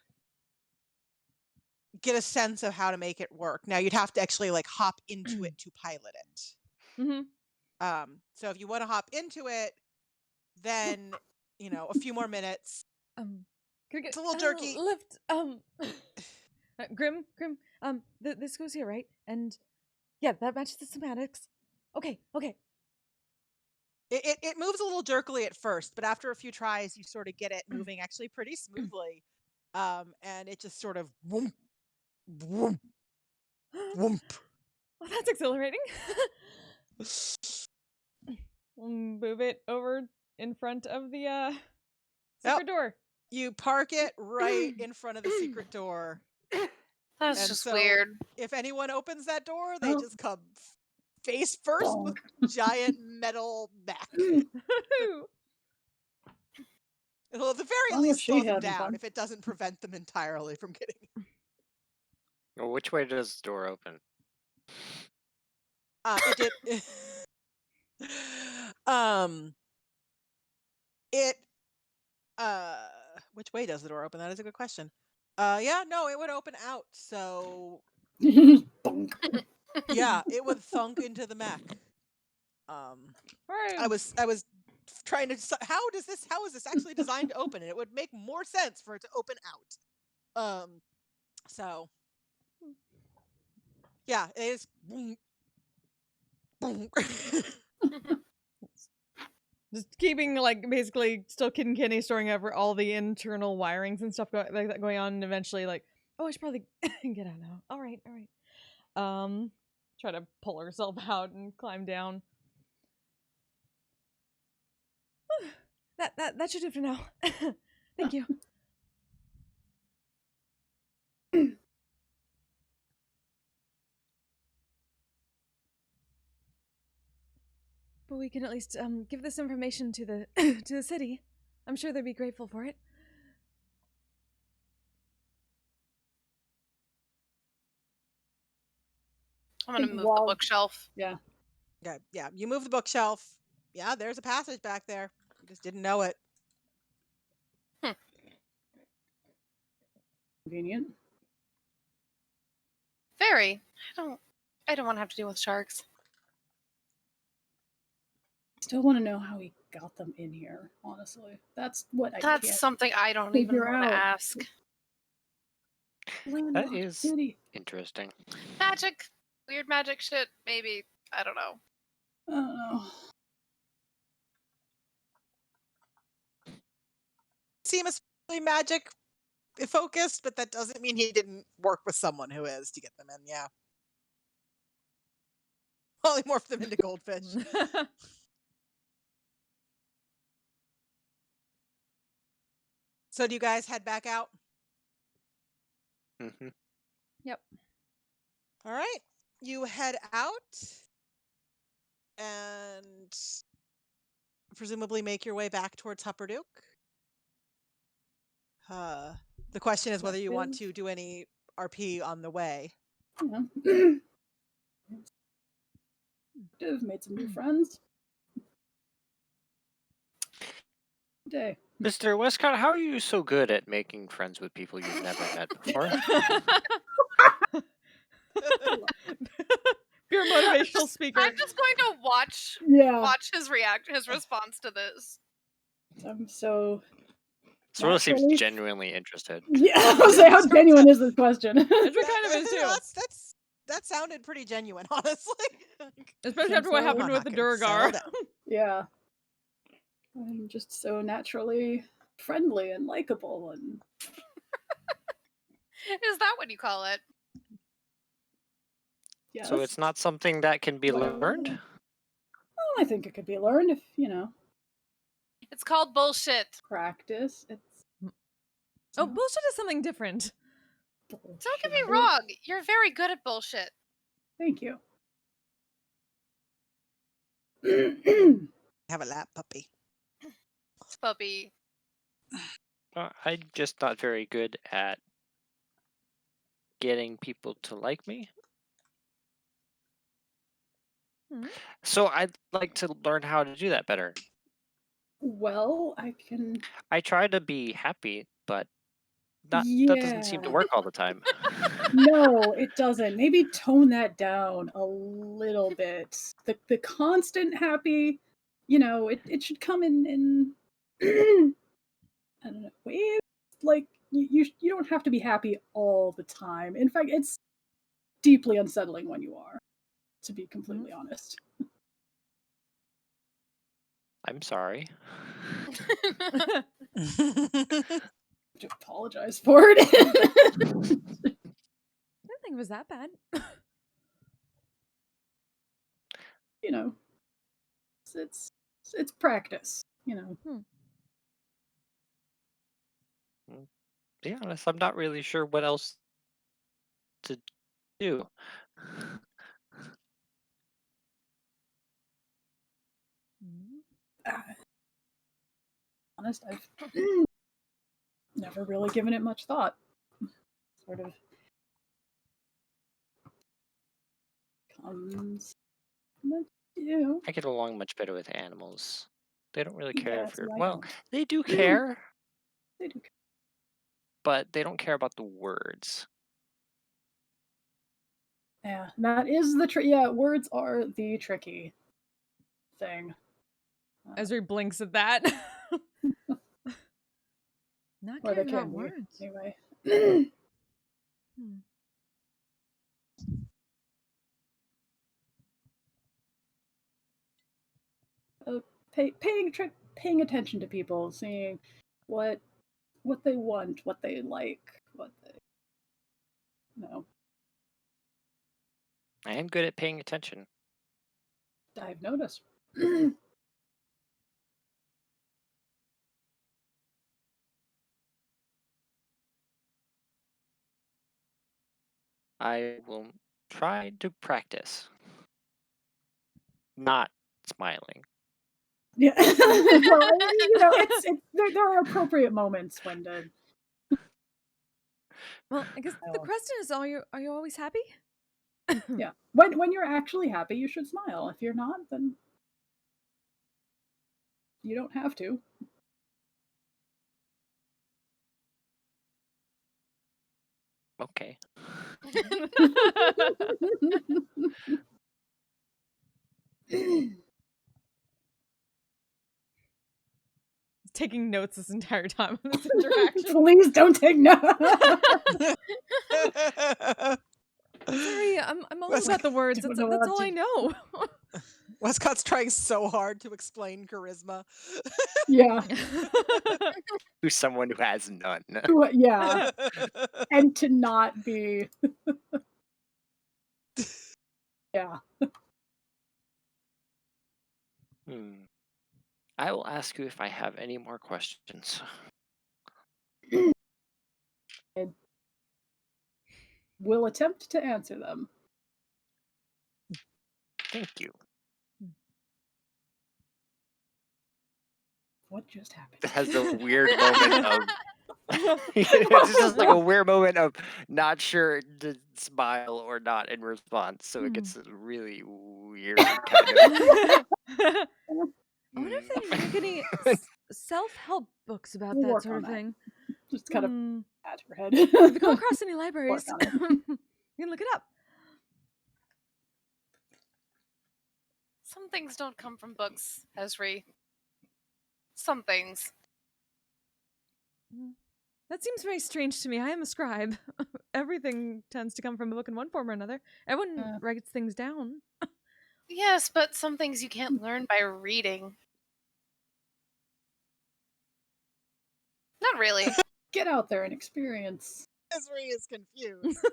get a sense of how to make it work. Now you'd have to actually hop into it to pilot it. Mm-hmm. So if you want to hop into it, then a few more minutes. Can we get it's a little jerky. Lift. Grim. This goes here, right? And yeah, that matches the schematics. Okay. It moves a little jerkily at first, but after a few tries, you sort of get it moving actually pretty smoothly. And it just sort of whoomp, whoomp, whoomp. Well, that's exhilarating. We'll move it over in front of the secret door. You park it right in front of the secret door. That's just weird. If anyone opens that door, they just come face first with giant metal mech. It'll at the very least slow them down if it doesn't prevent them entirely from getting. Well, which way does the door open? It did. Which way does the door open? That is a good question. It would open out. So yeah, it would thunk into the mech. I was trying to how is this actually designed to open? And it would make more sense for it to open out. So yeah, it is. Boom, boom. Just keeping basically still Kid and Kenny storing over all the internal wirings and stuff like that going on, and eventually I should probably get out now. All right. Try to pull herself out and climb down. That should do for now. Thank you. But we can at least give this information to the to the city. I'm sure they'd be grateful for it. I'm gonna move the bookshelf. Yeah. Yeah. You move the bookshelf. Yeah, there's a passage back there. You just didn't know it. Convenient. Very. I don't want to have to deal with sharks. Still want to know how he got them in here, honestly. That's what I can't That's something I don't even figure want to out. ask. That is interesting. Magic, weird magic shit, maybe. I don't know. I don't know. Seem especially magic focused, but that doesn't mean he didn't work with someone who is to get them in. Yeah. Polymorph them into goldfish. So do you guys head back out? Mm-hmm. Yep. All right. You head out and presumably make your way back towards Hupperduke. The question is whether you want to do any RP on the way. Yeah. Made some new friends. Day. Mr. Westcott, how are you so good at making friends with people you've never met before? You're a motivational speaker. I'm just going to watch his response to this. I'm so Sort of seems naturally- genuinely interested. Yeah, I was say, how genuine is this question? Andrew kind of is too. That sounded pretty genuine, honestly. Especially after what happened with the Durgar. Yeah. I'm just so naturally friendly and likable and Is that what you call it? yes. So it's not something that can be Whatever. learned? Well, I think it could be learned if, It's called bullshit. practice. Oh, bullshit is something different. Don't get me wrong. You're very good at bullshit. Thank you. Have a lap puppy. Puppy. I'm just not very good at getting people to like me. So I'd like to learn how to do that better. Well, I can. I try to be happy, but that doesn't seem to Yeah. work all the time. No, it doesn't. Maybe tone that down a little bit. The constant happy, it should come in I don't know, waves. Like you don't have to be happy all the time. In fact, it's deeply unsettling when you are, to be completely honest. I'm sorry. To apologize for it. I didn't think it was that bad. It's practice, To be honest, I'm not really sure what else to do. Honest, I've never really given it much thought. Sort of comes, I get along much better with animals. They don't really care Yeah, if see, you're... I Well, don't. they do care, They do care. but they don't care about the words. Yeah, that is the trick. Yeah, words are the tricky thing. Ezra blinks at that. Not Or they caring can about be, words. anyway. Paying attention to people, seeing what they want, what they like, what they I am good at paying attention. I've noticed. I will try to practice. Not smiling. Yeah. Well, there are appropriate moments when to. Well, I guess the question is, are you always happy? Yeah. When you're actually happy, you should smile. If you're not, then you don't have to. Okay. taking notes this entire time on this interaction. Please don't take notes. Sorry, I'm all about the words. That's all I know. Westcott's trying so hard to explain charisma. Yeah. To someone who has none. Yeah. And to not be. Yeah. I will ask you if I have any more questions. We'll attempt to answer them. Thank you. What just happened? It has a weird moment of. It's just like a weird moment of not sure to smile or not in response, so it gets really weird kind of. I wonder if they make any self-help books about We'll that work sort on of that. thing. Just kind of pat her head. If you come across any libraries, Work on it. you can look it up. Some things don't come from books, Esri. Some things. That seems very strange to me. I am a scribe. Everything tends to come from a book in one form or another. Everyone writes things down. Yes, but some things you can't learn by reading. Not really. Get out there and experience. Esri is confused.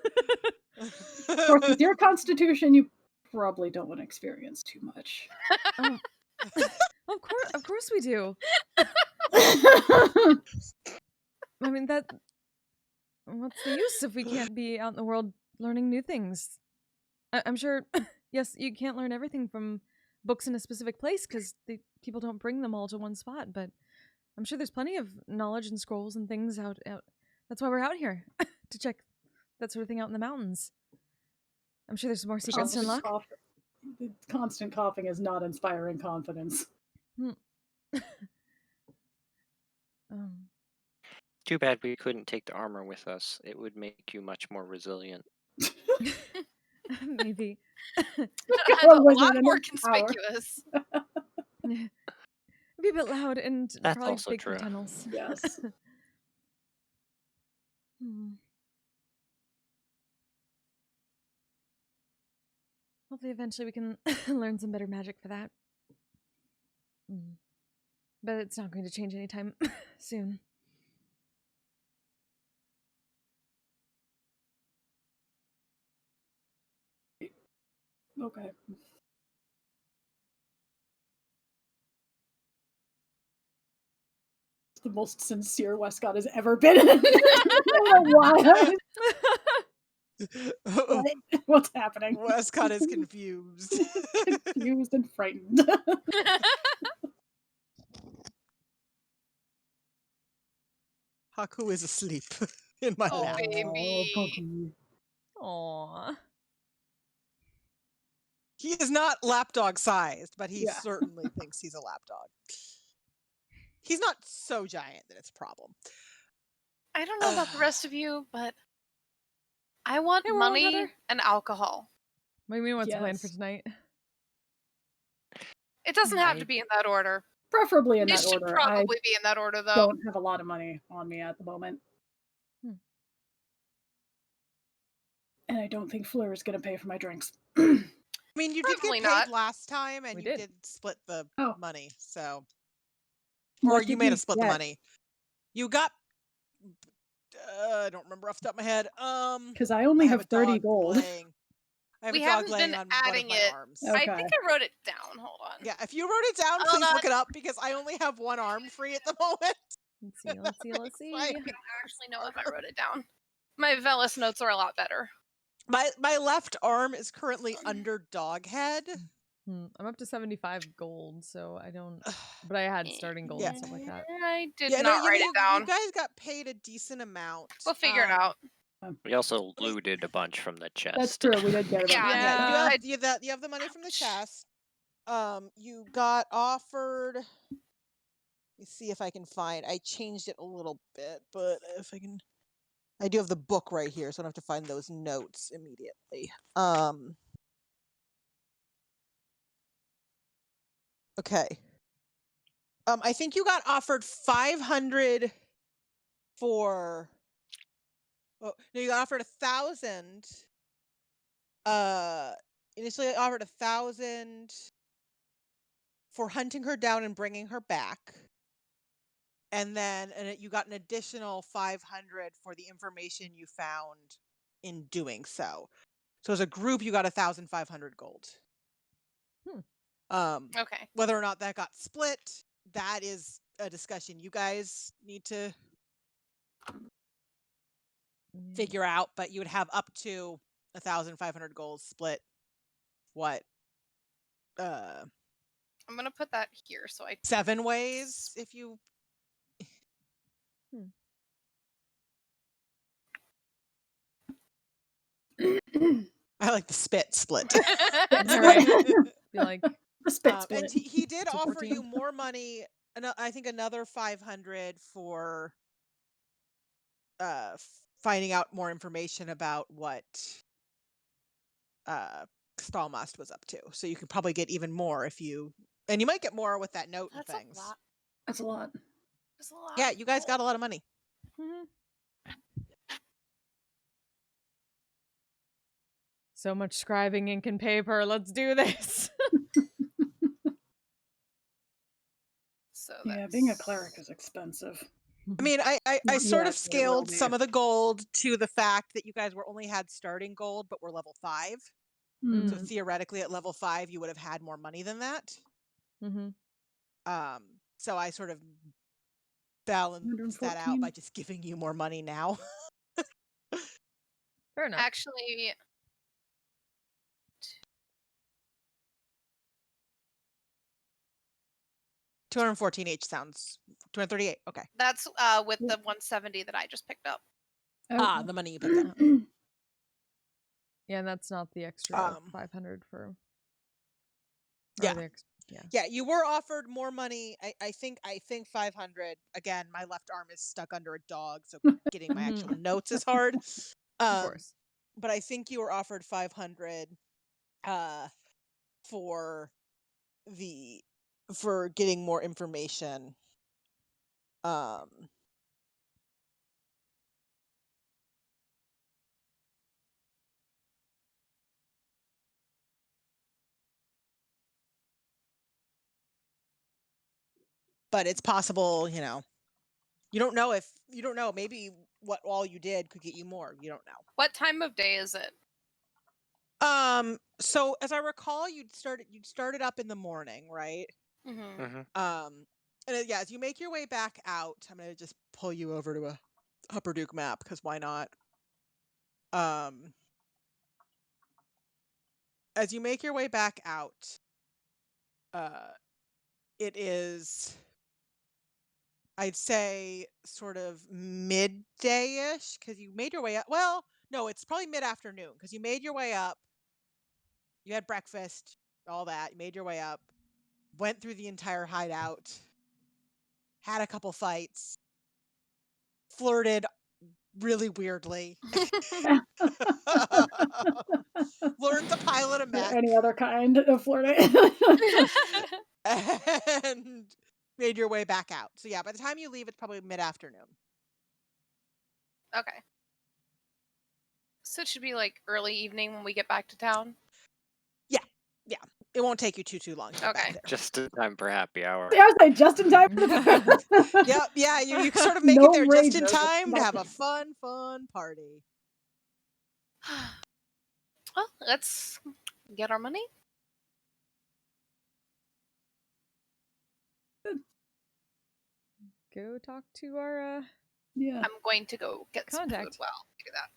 Of course, with your constitution, you probably don't want to experience too much. Of course we do. I mean, what's the use if we can't be out in the world learning new things? I'm sure, yes, you can't learn everything from books in a specific place because people don't bring them all to one spot, but I'm sure there's plenty of knowledge and scrolls and things out. That's why we're out here, to check that sort of thing out in the mountains. I'm sure there's more secrets to unlock. The constant coughing is not inspiring confidence. Too bad we couldn't take the armor with us. It would make you much more resilient. Maybe. I'm a lot more conspicuous. It'd be a bit loud and That's probably also big true. tunnels. Yes. Hopefully eventually we can learn some better magic for that. But it's not going to change anytime soon. Okay. The most sincere Westcott has ever been. I don't know why. What's happening? Westcott is confused. Confused and frightened. Haku is asleep in my lap. Baby. Aww. He is not lapdog sized, but he certainly thinks he's a lapdog. He's not so giant that it's a problem. I don't know about the rest of you, but I want money and alcohol. What do you mean, what's the plan for tonight? It doesn't have to be in that order. Preferably in It that should order. probably be in that order, though. Don't have a lot of money on me at the moment. And I don't think Fleur is going to pay for my drinks. I mean, you did Probably get paid not. last time, and We you did. did split the money, so... What Or did you may we have split the get? money. You got... I don't remember off the top of my head. Because I only have a 30 dog gold. laying. I have We a dog haven't laying been on one adding of my it. arms. I think I wrote it down. Hold on. Yeah, if you wrote it down, Hold please on. look it up, because I only have one arm free at the moment. Let's see. I don't actually know if I wrote it down. My Velis notes are a lot better. My left arm is currently under dog head. I'm up to 75 gold, so I don't... But I had starting gold and stuff like that. I did not write it down. You guys got paid a decent amount. We'll figure it out. We also looted a bunch from the chest. That's true. We did get it. Yeah, you have the money from the chest. You got offered. Let me see if I can find. I changed it a little bit, but if I can, I do have the book right here, so I don't have to find those notes immediately. Okay. I think you got offered 500 for. Oh, no, you got offered 1,000. Initially offered 1,000 for hunting her down and bringing her back, and then you got an additional 500 for the information you found in doing so. So as a group, you got 1,500 gold. Okay. Whether or not that got split, that is a discussion you guys need to figure out. But you would have up to 1,500 gold split. What? I'm gonna put that here so I 7 ways if you. I like the spit split. Right. Be like the spit split. And he did So offer 14. you more money. I think another 500 for finding out more information about what Stallmast was up to. So you could probably get even more if you, and you might get more with that note and things. That's a lot. That's a lot. Yeah, you guys got a lot of money. So much scribing ink and paper. Let's do this. So yeah, being a cleric is expensive. I mean, I sort of Yes, it will scaled be. some of the gold to the fact that you guys only had starting gold, but were level 5. So theoretically, at level 5, you would have had more money than that. So I sort of balanced that out by just giving you more money now. Fair enough. Actually, $214 each sounds 238. Okay. that's with the 170 that I just picked up. The money you picked up. Yeah, and that's not the extra 500 for. Yeah. Yeah. Yeah, you were offered more money. I think 500. Again, my left arm is stuck under a dog, so getting my actual notes is hard. Of course. But I think you were offered 500 for getting more information. But it's possible, you don't know maybe what all you did could get you more. You don't know. What time of day is it? So as I recall, you'd started up in the morning, right? And as you make your way back out, I'm gonna just pull you over to a Upper Duke map because why not? As you make your way back out, it is, I'd say, sort of midday-ish because you made your way up. Well, no, it's probably mid-afternoon because you made your way up. You had breakfast, all that. You made your way up, went through the entire hideout, had a couple fights, flirted really weirdly, learned to pilot a mech. Any other kind of flirting. And made your way back out. So yeah, by the time you leave, it's probably mid-afternoon. Okay. So it should be like early evening when we get back to town. Yeah. It won't take you too long to get back there. Just in time for happy hour. Yeah, I was like, just in time for the Yep, yeah, you sort of make it there just in time to have a fun party. Well, let's get our money. Go talk to our yeah. I'm going to go get some Contact. food. Well, do that.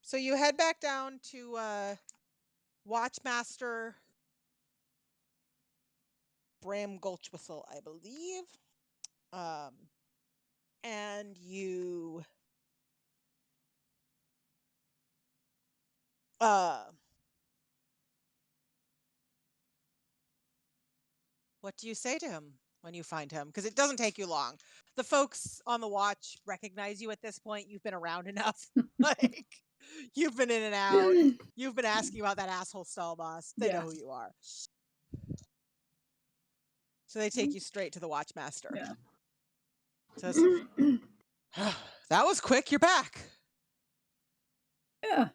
So you head back down to Watchmaster Bram Gulchwhistle, I believe. And you what do you say to him when you find him? Because it doesn't take you long. The folks on the watch recognize you at this point. You've been around enough. Like, you've been in and out. You've been asking about that asshole Stallboss. They know who you are. So they take you straight to the Watchmaster. Yeah. Says, that was quick. You're back. Yeah.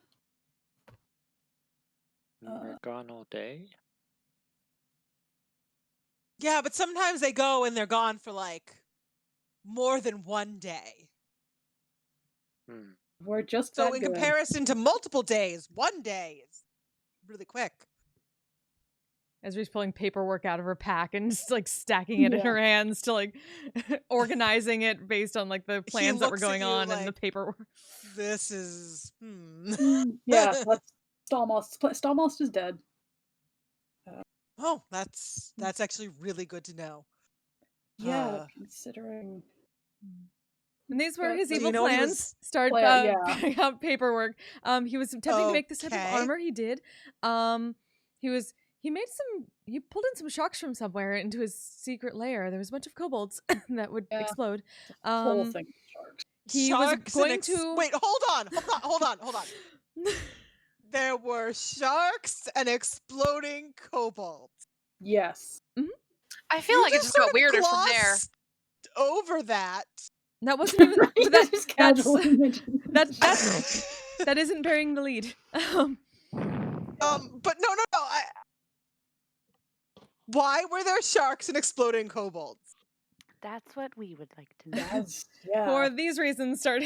We're gone all day. Yeah, but sometimes they go and they're gone for like more than one day. We're just So that in good. comparison to multiple days, one day is really quick. Ezri's pulling paperwork out of her pack and just like stacking it in Yeah. her hands to like organizing it based on like the plans that were looks at going you on and the like, paperwork. This is Yeah, that's Stalmost. Stalmost is dead. Oh, that's actually really good to know. Yeah, considering. And these were his Do you evil know what he plans. was Start yeah. putting out paperwork. He was attempting to make this type of Okay. armor. He did. He pulled in some sharks from somewhere into his secret lair. There was a bunch of kobolds that would explode. Whole thing. Sharks. He Sharks was going and to wait. Hold on. There were sharks and exploding kobolds. Yes. I feel like it just got weirder from there. glossed over that. That wasn't even that. Just casually mentioned. That isn't bearing the lead. But no. Why were there sharks and exploding kobolds? That's what we would like to know. For these reasons, start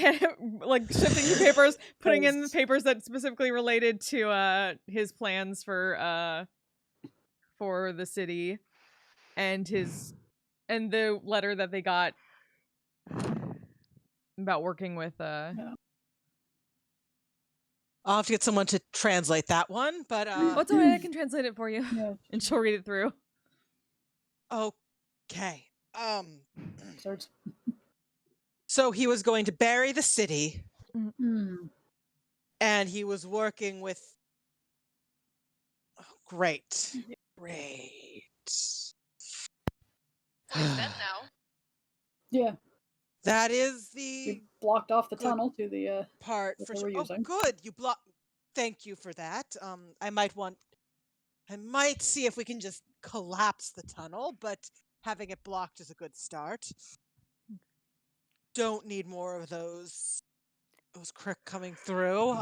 like shifting the papers, putting in the papers that specifically related to his plans for the city, and the letter that they got about working with. I'll have to get someone to translate that one, but it's alright, I can translate it for you, and she'll read it through. Okay. So he was going to bury the city, and he was working with. Oh, great. He's dead now. Yeah. That is the blocked off the tunnel to the part that for they sure. were Oh, using. good. You block. Thank you for that. I might see if we can just collapse the tunnel, but having it blocked is a good start. Don't need more of those crick coming through.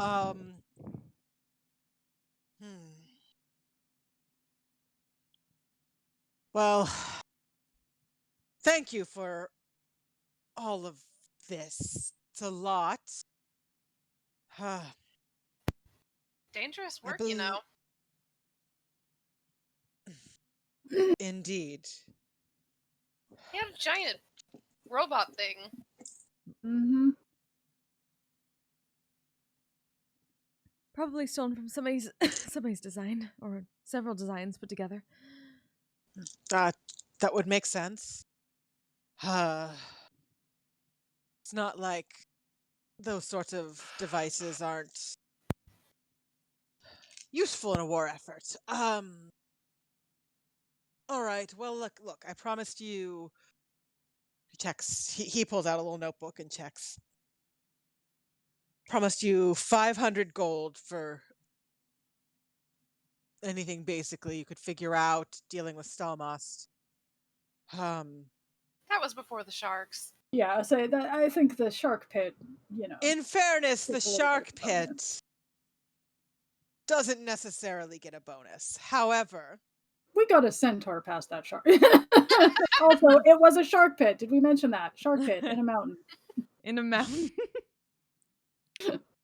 Well, thank you for all of this. It's a lot. Dangerous work, you know. Indeed. He had a giant robot thing. Mm-hmm. Probably stolen from somebody's design, or several designs put together. That would make sense. It's not like those sorts of devices aren't useful in a war effort. All right. Well, look. I promised you. He checks. He pulls out a little notebook and checks. Promised you 500 gold for anything basically you could figure out dealing with Stalmost. That was before the sharks. Yeah, so that I think the shark pit, In fairness, the It's a little shark bit pit doesn't necessarily get a bonus. However, we got a centaur past that shark. Also, it was a shark pit. Did we mention that? Shark pit in a mountain. In a mountain.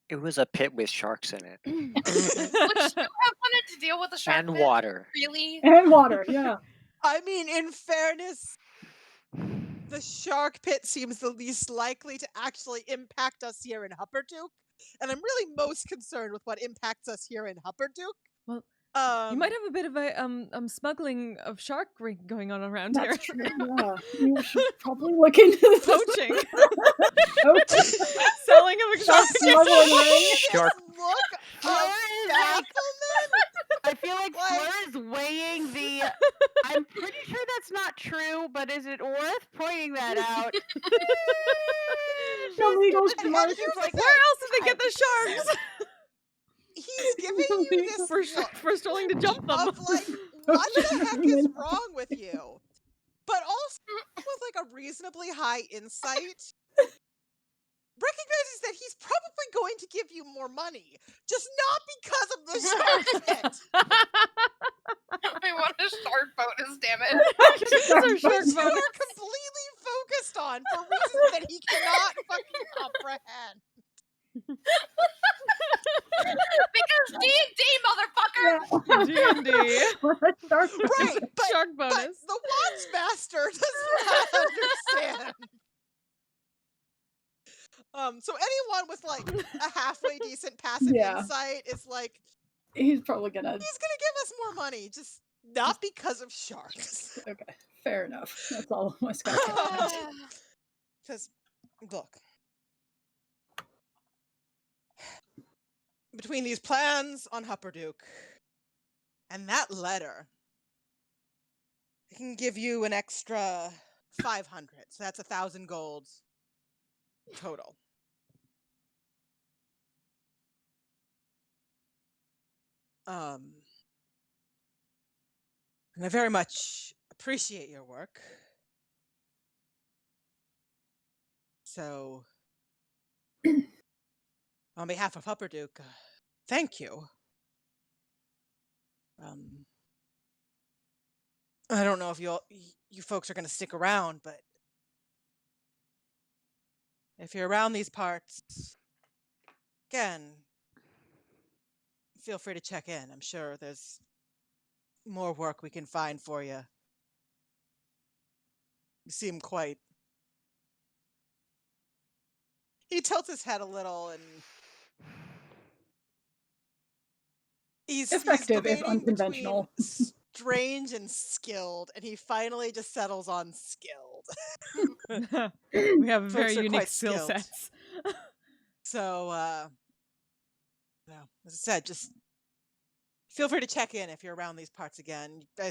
It was a pit with sharks in it. Would you have wanted to deal with the shark And pit? water. Really? And water, yeah. I mean, in fairness, the shark pit seems the least likely to actually impact us here in Hupperduke, and I'm really most concerned with what impacts us here in Hupperduke. Well, you might have a bit of a smuggling of shark ring going on around That's here. true, yeah. You should probably look into this. Poaching. Poaching. Selling of a shark smuggling ring. Shark. I feel like Fleur is weighing the. I'm pretty sure that's not true, but is it worth pointing that out? Illegal And sharks. here's Like, the where else did they get the sharks? He's giving you this For strolling to jump them. of like, what the heck is wrong with you? like a reasonably high insight, recognizes that he's probably going to give you more money, just not because of the shark pit. I want a shark bonus, damn it. Which you are completely focused on for reasons that he cannot fucking comprehend. Because D&D, motherfucker! D&D. Right, but, Shark bonus. but the Watchmaster does not understand. So anyone with like a halfway decent passive insight is like, He's probably gonna. he's gonna give us more money, just not because of sharks. Okay, fair enough. That's all my Scott can add. Because, look, between these plans on Hupperduke and that letter, I can give you an extra 500. So that's 1,000 gold total. And I very much appreciate your work. So, on behalf of Hupperduke, thank you. I don't know if you folks are going to stick around, but if you're around these parts, again, feel free to check in. I'm sure there's more work we can find for you. You seem quite... He tilts his head a little and... He's Effective if debating unconventional. between strange and skilled, and he finally just settles on skilled. We have Folks very are unique quite skill skilled. sets. So, no, as I said, just feel free to check in if you're around these parts again. I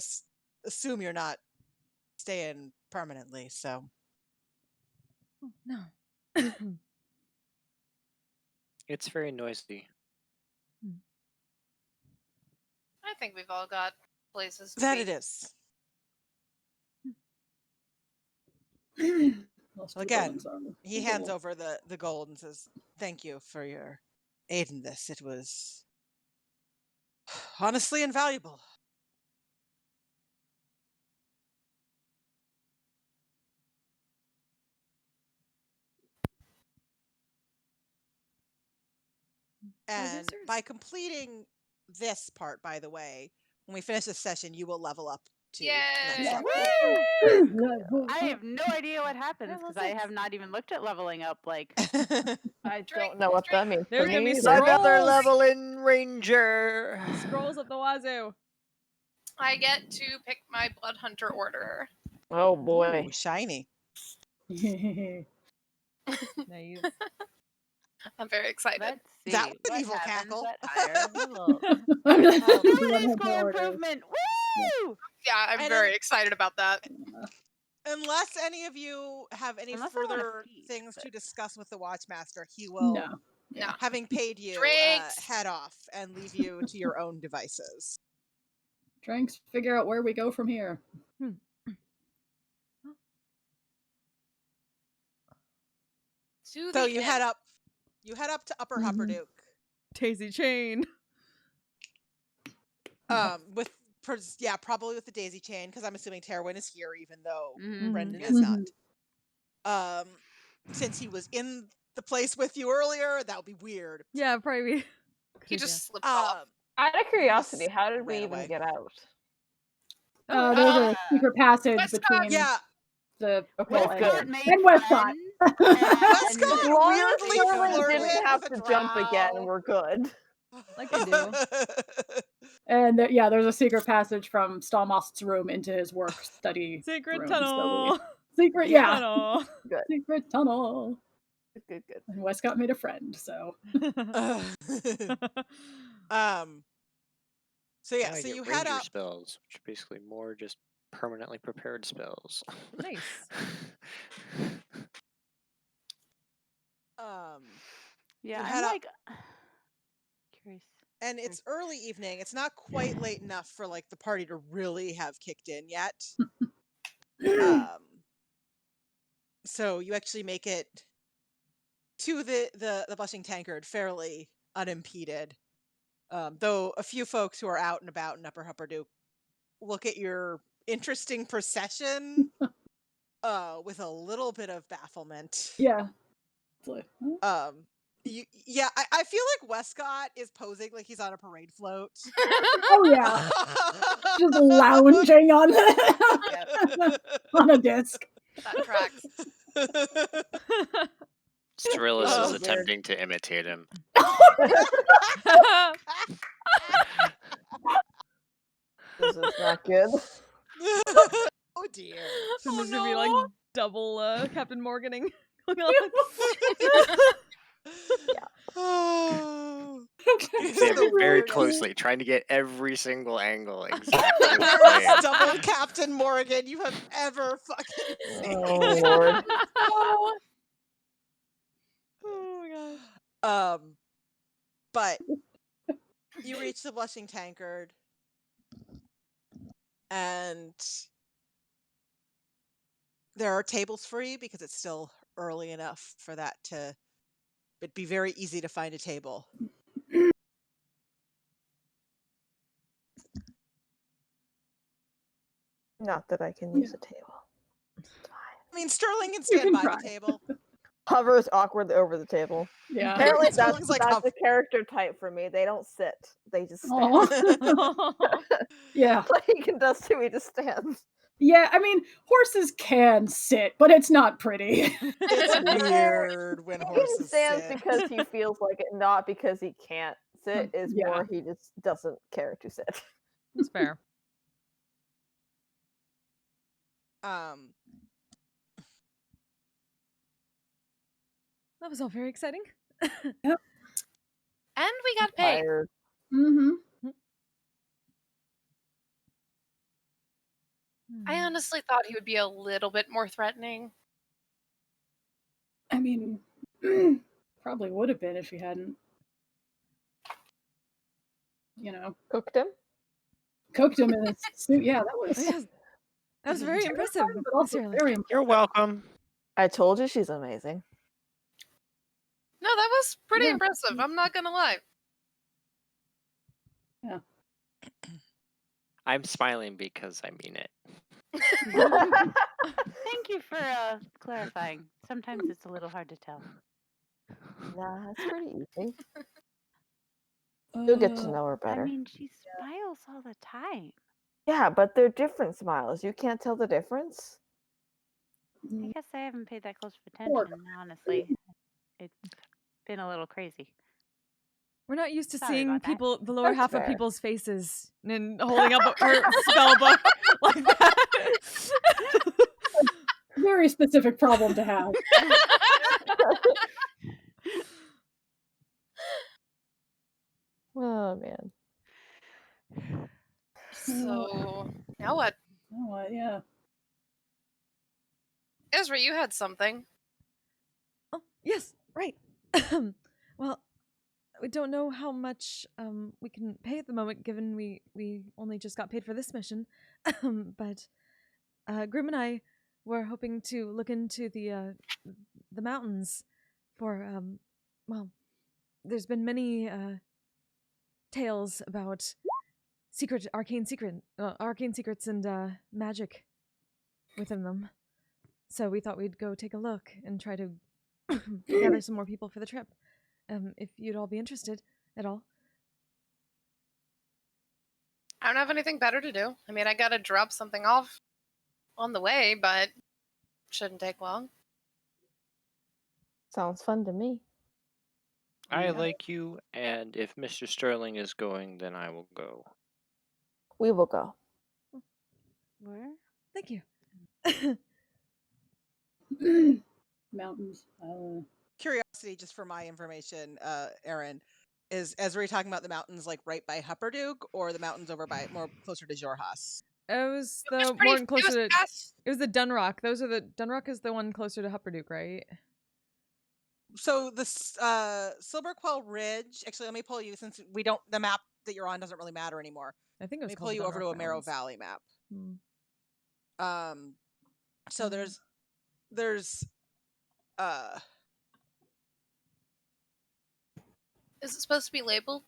assume you're not staying permanently, so. No. It's very noisy. I think we've all got places to That be. it is. Most Well, people again, on he hands over the gold and says, "Thank you for your aid in this. It was honestly invaluable." And by completing this part, by the way, when we finish this session, you will level up to next level. I have no idea what happens because I have not even looked at leveling up. Like, I don't know what that means. There's for gonna me be either. Another scrolls. level in Ranger. Scrolls at the wazoo. I get to pick my Blood Hunter order. Oh boy. Ooh, shiny. Nice. I'm very excited. let's see. That was an what evil happens cackle. at higher level. Ability Ability score improvement. Woo! Yeah, I'm I very know- excited about that. Unless any of you have any Unless I wanna further speak, things to but- discuss with the Watchmaster, he will, No. having paid you, Drinks. head off and leave you to your own devices. Drinks, figure out where we go from here. To So the you end. head up to Upper Hupperduke. Daisy chain. With probably with the daisy chain, because I'm assuming Terwin is here, even though Mhm. Brendan Yeah. is not. Since he was in the place with you earlier, that would be weird. Yeah, probably. He just slipped off. Out of curiosity, how did we ran even away. get out? There's a secret passage Westcott. between Yeah, the Well, good. and Westcott. Westcott As long as weirdly Sterling flirted didn't have with to a jump again, drow. we're good. Like I do. And there's a secret passage from Stalmost's room into his work study Secret room. tunnel. Secret, Tunnel. Good. secret tunnel. Good. And Westcott made a friend, so. So yeah, Now I so get you head Ranger up. spells, which are basically more just permanently prepared spells. Nice. Yeah, you I'm head up, like curious. and it's early evening. It's not quite late enough for like the party to really have kicked in yet. So you actually make it to the blushing tankard fairly unimpeded. Though a few folks who are out and about in Upper Hupperdook look at your interesting procession with a little bit of bafflement. Yeah. It's like, huh? I feel like Westcott is posing like he's on a parade float. Oh yeah. Just lounging on on a disc. That tracks. Cyrillus is Oh, attempting to imitate him. This is not good. Oh dear. So there's gonna be like double Captain Morganing going on. Oh. See him very closely, trying to get every single angle exactly the same. Worst double Captain Morgan you have ever fucking seen. Oh Lord. Oh my gosh. But you reach the blushing tankard, and there are tables for you because it's still early enough for that to. It'd be very easy to find a table. Not that I can use a table. I mean, Sterling can stand by the table. Hovers awkwardly over the table. Yeah. Apparently Sterling's like that's the character type for me. They don't sit. They just stand. Yeah. Like Egan does too, he just stands. Yeah, I mean, horses can sit, but it's not pretty. It's weird when He horses stands sit. because he feels like it, not because he can't sit. Is Yeah. more he just doesn't care to sit. That's fair. That was all very exciting. Yep. And we got paid. Mm-hmm. I honestly thought he would be a little bit more threatening. I mean, probably would have been if he hadn't, cooked him. Cooked him in his suit. Yeah, that was. That was very impressive. But also very impressive. You're welcome. I told you she's amazing. No, that was pretty impressive. I'm not gonna lie. Yeah. I'm smiling because I mean it. Thank you for clarifying. Sometimes it's a little hard to tell. Nah, it's pretty easy. You'll get to know her I better. mean, she smiles all the time. Yeah, but they're different smiles. You can't tell the difference. I guess I haven't paid that close of attention, honestly. It's been a little crazy. We're not used to Sorry seeing about that. people, the lower That's half fair. of people's faces and holding up her spell book like that. Very specific problem to have. Oh man. So now what? Oh, yeah. Ezra, you had something. Oh, yes, right. Well, we don't know how much we can pay at the moment, given we only just got paid for this mission. But Grim and I were hoping to look into the mountains for well, there's been many tales about arcane secrets and magic within them. So we thought we'd go take a look and try to gather some more people for the trip. If you'd all be interested at all. I don't have anything better to do. I mean, I gotta drop something off on the way, but shouldn't take long. Sounds fun to me. I like you, and if Mr. Sterling is going, then I will go. We will go. Where? Thank you. Mountains. Curiosity, just for my information, Aaron, is as we're talking about the mountains, like right by Hupperdook, or the mountains over by more closer to Jorhas? It was the one closer to. It was the Dunrock. Dunrock is the one closer to Hupperdook, right? So the Silverquell Ridge. Actually, let me pull you since the map that you're on doesn't really matter anymore. I think it was. Let me pull you over to a Marrow Valley map. So there's Is it supposed to be labeled?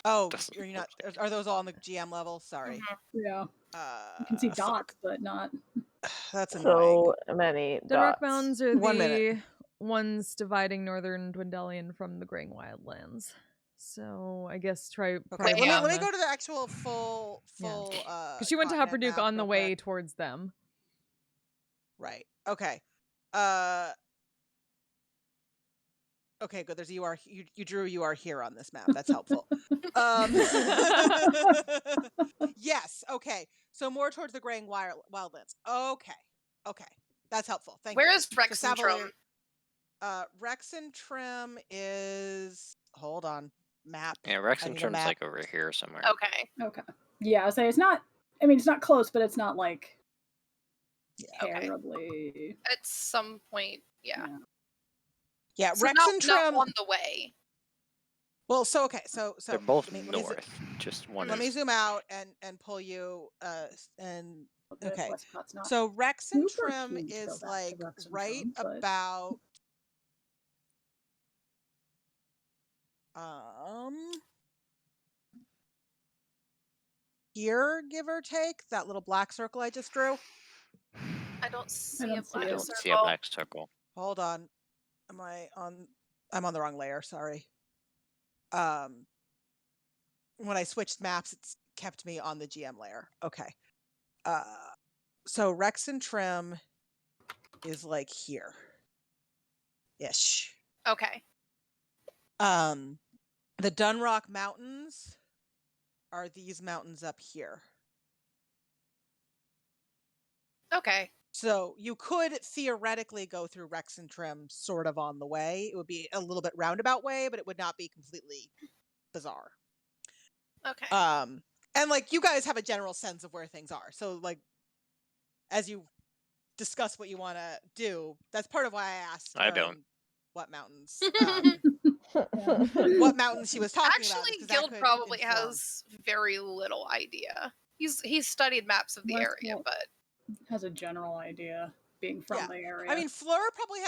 Oh, are you not? Are those all on the GM level? Sorry. Yeah. You can see dots, but not. That's annoying. So many The Rock dots. Mountains are 1 the minute. ones dividing northern Dwendalion from the Graying Wildlands. So I guess Okay, probably let more me on go to the actual full because she went to continent Hupperduke map on the real way quick. towards them. Right. Okay. Okay, good. There's you drew you are here on this map. That's helpful. Yes. Okay. So more towards the Graying Wildlands. Okay. That's helpful. Thank you. Where is Rex and Trim? Rex and Trim is. Hold on. Map. Yeah, Rex I and need a Trim's map. like over here somewhere. Okay. Okay. Yeah, I say it's not. I mean, it's not close, but it's not like terribly. At some point, yeah. Yeah, So Rex and not Trim. on the way. Well, so okay, so They're both let me north. Just one. Let me zoom out and pull you and okay. Westcott's not So Rex and super Trim keen to go is back to like Rex and right Trim, but- about here, give or take, that little black circle I just drew. I don't see I a black don't circle. see a black circle. Hold on. I'm on the wrong layer, sorry. When I switched maps, it's kept me on the GM layer. Okay. So Rex and Trim is like here. Ish. Okay. The Dunrock Mountains are these mountains up here. Okay. So you could theoretically go through Rex and Trim sort of on the way. It would be a little bit roundabout way, but it would not be completely bizarre. Okay. And like you guys have a general sense of where things are. So like as you discuss what you want to do, that's part of why I asked I don't. what mountains what mountains she was talking about. Actually, Guild probably has very little idea. He's studied maps of the area, but has a general idea being from the area. I mean, Fleur probably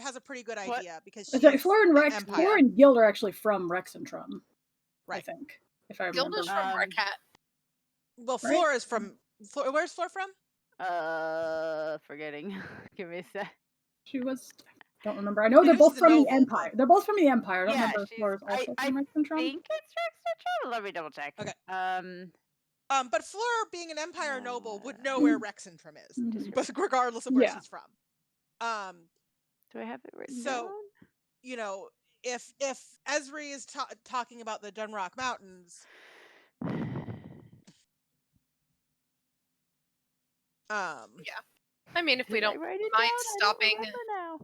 has a pretty good idea because Sorry, she's Fleur and Rex, Empire. Fleur and Guild are actually from Rex and Trim. I Right. think, if I Guild remember. is from Marquette. Well, Fleur is from. Where's Fleur from? Forgetting. Give me a sec. She was. Don't remember. I know they're both from the Empire. They're both from the Empire. I don't remember if Fleur is also from Rex and Trim. I think it's Rex and Trim. Let me double check. Okay. But Fleur, being an Empire noble, would know where Rex and Trim is, but regardless of where she's from. Do I have it written So, down? you know, if Esri is talking about the Dunrock Mountains, yeah. I mean, if we Did I don't write it mind down? I don't stopping, remember now.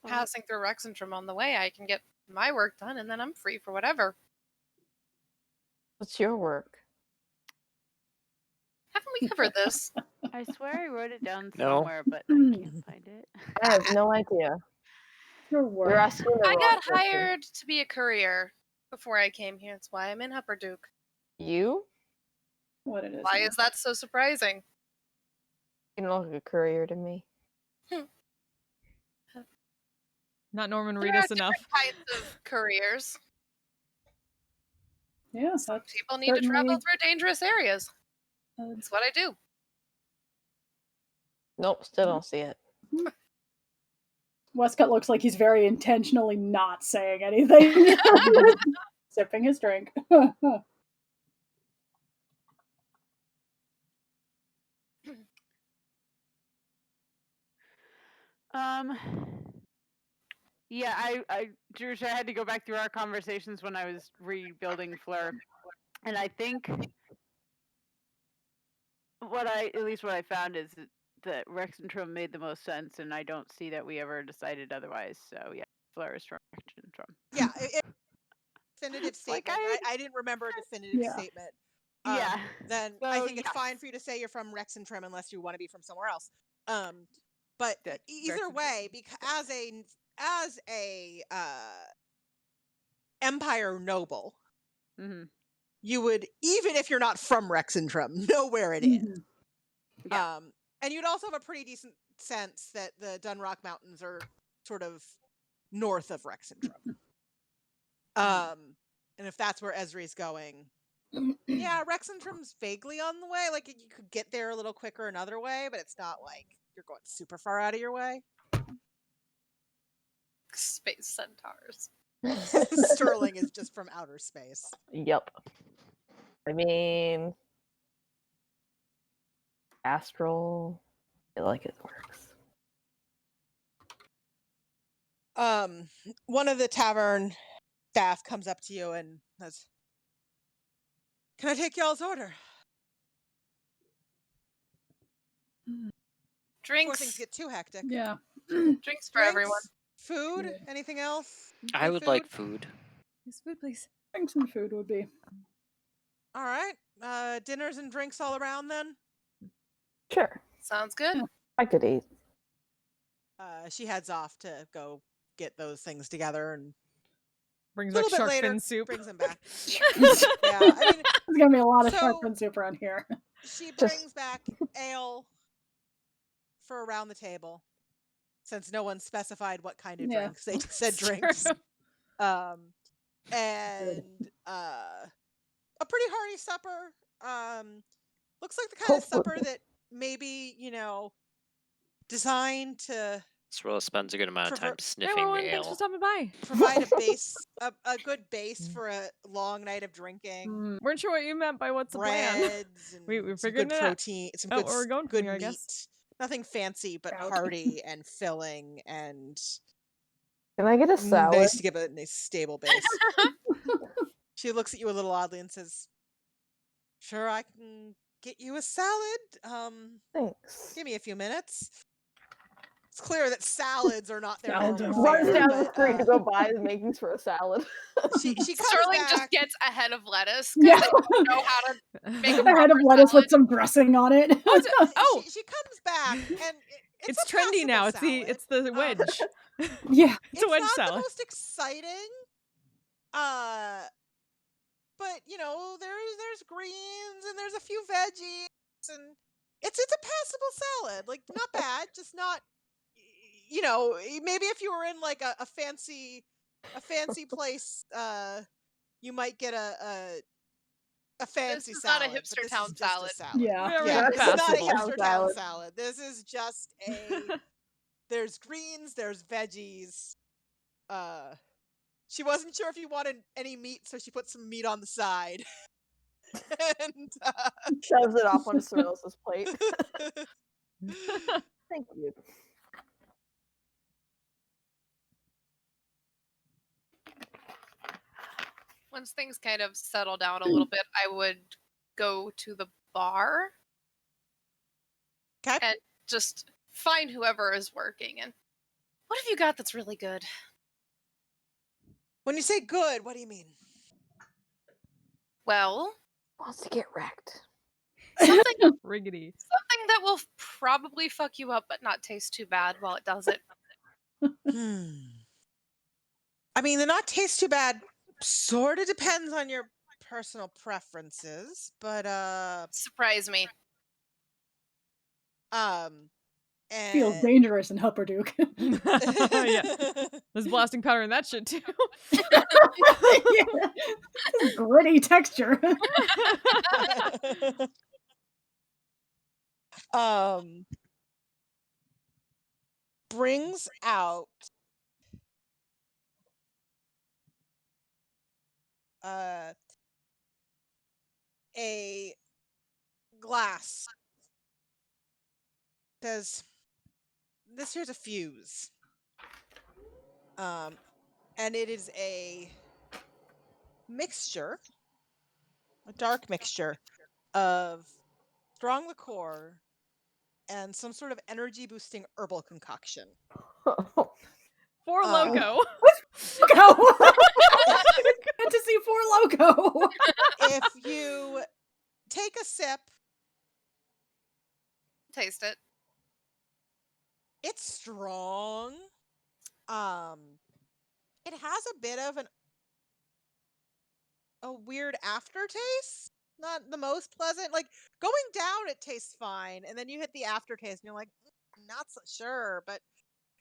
passing through Rex and Trim on the way, I can get my work done, and then I'm free for whatever. What's your work? Haven't we covered this? I swear I wrote it down No. somewhere, but I can't find it. I have no idea. Your work. You're asking the I wrong got person. hired to be a courier before I came here. That's why I'm in Hupperduke. You? What it is? Why is that so surprising? You don't look like a courier to me. Not Norman There are Reedus different enough. kinds of couriers. Yeah, Some people need to travel through dangerous areas. That's what I do. Nope, still don't see it. Westcott looks like he's very intentionally not saying anything. Sipping his drink. Yeah, Jewish, I had to go back through our conversations when I was rebuilding Fleur, and I think what I found is that Rex and Trim made the most sense, and I don't see that we ever decided otherwise. So yeah, Fleur is from Rex and Trim. yeah, definitive statement. I didn't remember a definitive statement. Then I think it's fine for you to say you're from Rex and Trim unless you want to be from somewhere else. But either way, because as a Empire noble, you would, even if you're not from Rex and Trim, know where it is. And you'd also have a pretty decent sense that the Dunrock Mountains are sort of north of Rexentrum. And if that's where Esri's going, yeah, Rexentrum's vaguely on the way. Like, you could get there a little quicker another way, but it's not like you're going super far out of your way. Space centaurs. Sterling is just from outer space. Yep. I mean, astral. I like it works. One of the tavern staff comes up to you and says, "Can I take y'all's order?" Drinks. Before things get too hectic. Yeah. Drinks for everyone. Food? Anything else? I Good would food? like food. Yes, food, please. Drinks and food would be. All right. Dinners and drinks all around then? Sure. Sounds good. I could eat. She heads off to go get those things together and Brings a little back bit shark later, fin soup. brings them back. Yeah, I mean, There's gonna be a lot of so- shark fin soup around here. she brings back ale for around the table, since no one specified what kind of Yeah. drinks. They just said It's drinks. true. And a pretty hearty supper. Looks like the kind of supper that maybe, designed to Sorrel spends a good amount of time Hey, sniffing everyone, the thanks for ale. stopping by. provide a good base for a long night of drinking. Weren't sure what you meant by what's the plan. Breads and We're some figuring good it out. protein, some Oh, good, where we're going good from here, I meat. guess. Nothing fancy, but hearty and filling and Can I get a salad? nice to give a nice stable base. She looks at you a little oddly and says, "Sure, I can get you a salad. Thanks. Give me a few minutes." It's clear that salads are not their Salads normal are Runs fare, down the but, street to go buy the makings for a salad. she comes Sterling back. just gets a head of lettuce Yeah. because they don't know how to make a A head of proper lettuce salad. with some dressing on it. Oh, She comes back and it's trendy now. It's passable the wedge. Yeah. It's a wedge not salad. the most exciting, but there's greens and there's a few veggies and it's a passable salad. Like, not bad, just not. Maybe if you were in like a fancy place, you might get a fancy This is salad. not a but hipster this town is just salad. a salad. Yeah. Very Yeah, this is not a passable. hipster town salad. This is just there's greens, there's veggies. She wasn't sure if you wanted any meat, so she put some meat on the side. And Shoves it off onto Cyril's plate. Thank you. Once things kind of settle down a little bit, I would go to the bar. Okay. And just find whoever is working and what have you got that's really good? When you say good, what do you mean? Well, Wants to get wrecked. something Riggedy. that will probably fuck you up but not taste too bad while it does it. I mean, the not taste too bad sort of depends on your personal preferences, but surprise me. Feels And dangerous in Upper Duke. Yeah. There's blasting powder in that shit too. Yeah. Gritty texture. brings out a glass. Says, "This here's a fuse. And it is a mixture, a dark mixture of strong liqueur and some sort of energy boosting herbal concoction. Four Loco. Loco. Good to see Four Loco. If you take a sip, Taste it. it's strong. It has a bit of a weird aftertaste. Not the most pleasant. Like, going down, it tastes fine, and then you hit the aftertaste, and you're like, not so sure, but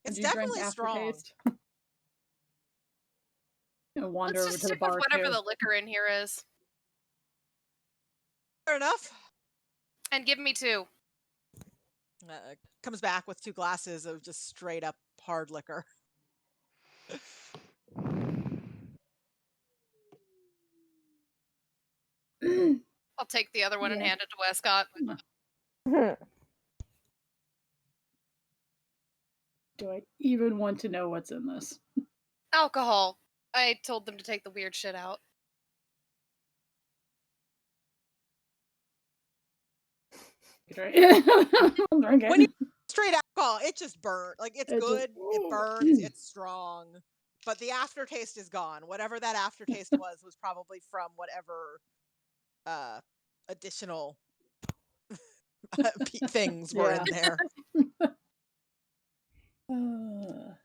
it's Did you drink definitely strong. aftertaste? Gonna wander Let's over just to the stick with bar whatever too. the liquor in here is. Fair enough. And give me 2. Comes back with 2 glasses of just straight up hard liquor. I'll take the other one and hand it to Westcott. Do I even want to know what's in this? Alcohol. I told them to take the weird shit out. When you straight alcohol, it just burns. Like it's good, it burns, it's strong, but the aftertaste is gone. Whatever that aftertaste was probably from whatever additional things were in there. Not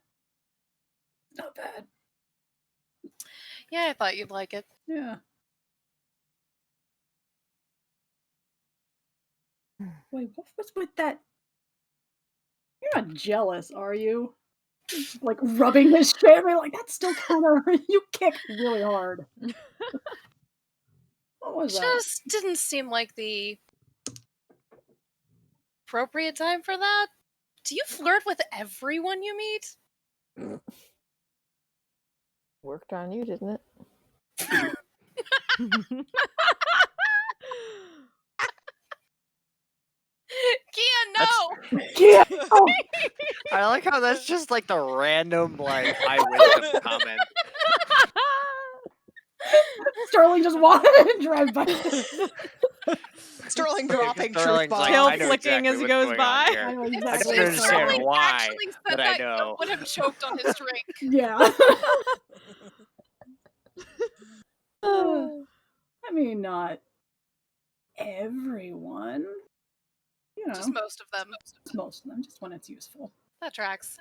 bad. Yeah, I thought you'd like it. Yeah. Wait, what was with that? You're not jealous, are you? Just, like rubbing his shit. Like that's still kind of you kick really hard. What was that? Just didn't seem like the appropriate time for that. Do you flirt with everyone you meet? Worked on you, didn't it? Kian, no! Kian! Oh. I like how that's just like the random like wisdom comment. Sterling just wanted to drive by. Sterling dropping Sterling's truth bombs. like, Tail I know flicking exactly as he what's goes going by. on here. I know I exactly don't what's understand going on. why, Actually said but I know. That would have choked on his drink. Yeah. I mean, not everyone. You know, Just most of them. Most of them, just when it's useful. That tracks.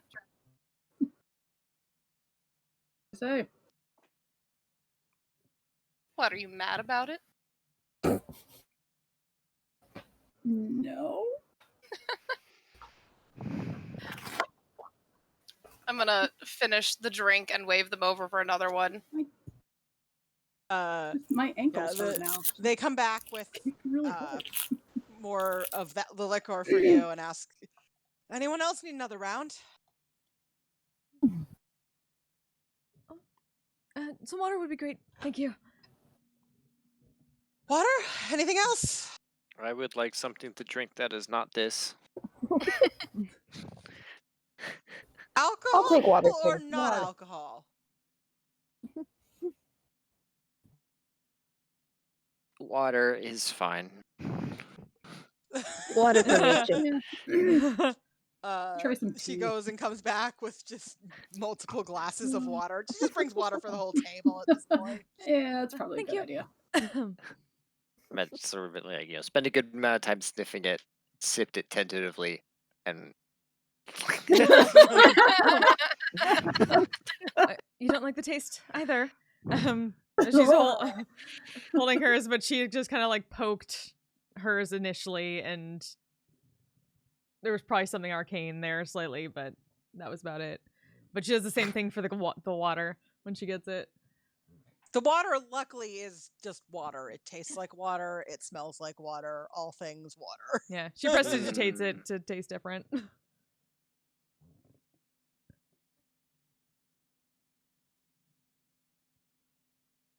Say. What, are you mad about it? No. I'm gonna finish the drink and wave them over for another one. My ankles hurt now. They come back with really hard. more of the liquor for you and ask, anyone else need another round? Some water would be great. Thank you. Water? Anything else? I would like something to drink that is not this. Alcohol I'll take water, or too. not Water. alcohol? Water is fine. Water for me too. Try some She tea. goes and comes back with just multiple glasses of water. She just brings water for the whole table at this point. Yeah, that's probably a good idea. But sort of like, spend a good amount of time sniffing it, sipped it tentatively, and You don't like the taste either. She's holding hers, but she just kind of like poked hers initially, and there was probably something arcane there slightly, but that was about it. But she does the same thing for the water when she gets it. The water, luckily, is just water. It tastes like water. It smells like water. All things water. Yeah, she prestidigitates it to taste different.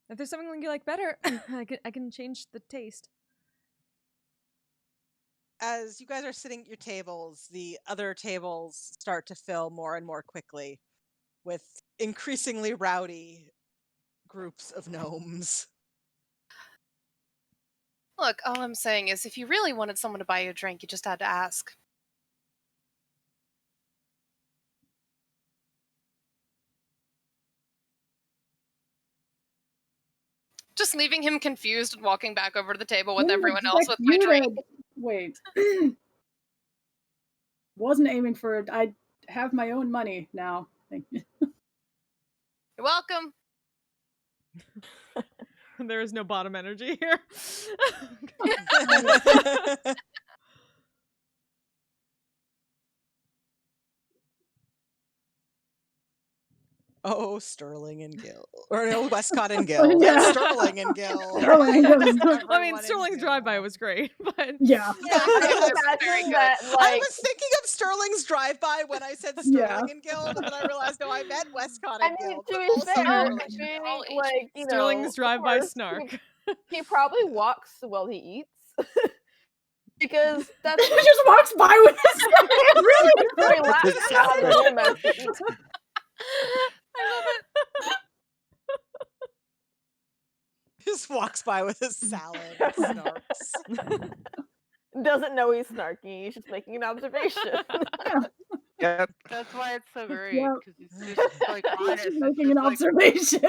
If there's something you like better, I can change the taste. As you guys are sitting at your tables, the other tables start to fill more and more quickly with increasingly rowdy groups of gnomes. Look, all I'm saying is if you really wanted someone to buy you a drink, you just had to ask. Just leaving him confused and walking back over to the table with everyone else with my drink. Wait. Wasn't aiming for it. I have my own money now. Thank you. You're welcome. There is no bottom energy here. Oh, Sterling and Gil. Or no, Westcott and Gil. Yeah. It's Sterling and Gil. Sterling and Gil. I mean, Sterling's drive-by was great, but Yeah. Imagine that, I like, was thinking of Sterling's drive-by when I said Yeah. Sterling and Guild, and then I realized, no, I meant Westcott I and mean, Guild. to but be also fair, Sterling. being, like, you know, Sterling's drive-by of course, snark. He probably walks while he eats. Because that's He just walks by with his really very loud out of the emotions. I love it. Just walks by with his salad and snarks. Doesn't know he's snarky. He's just making an observation. Yep. That's why it's so great Yep. because it's just like honest. He's It's making just an like, observation.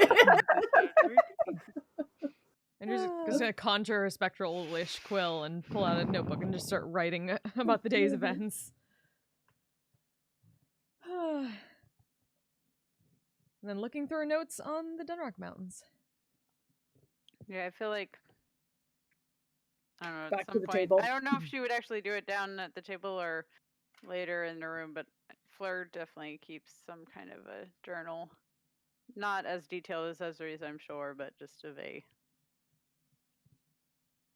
Andrew's just gonna conjure a spectral-ish quill and pull out a notebook and just start writing about the day's events. And then looking through her notes on the Dunrock Mountains. yeah, I feel like I don't know. Back At to some the point, table. I don't know if she would actually do it down at the table or later in the room, but Fleur definitely keeps some kind of a journal, not as detailed as Ezri's, I'm sure, but just of a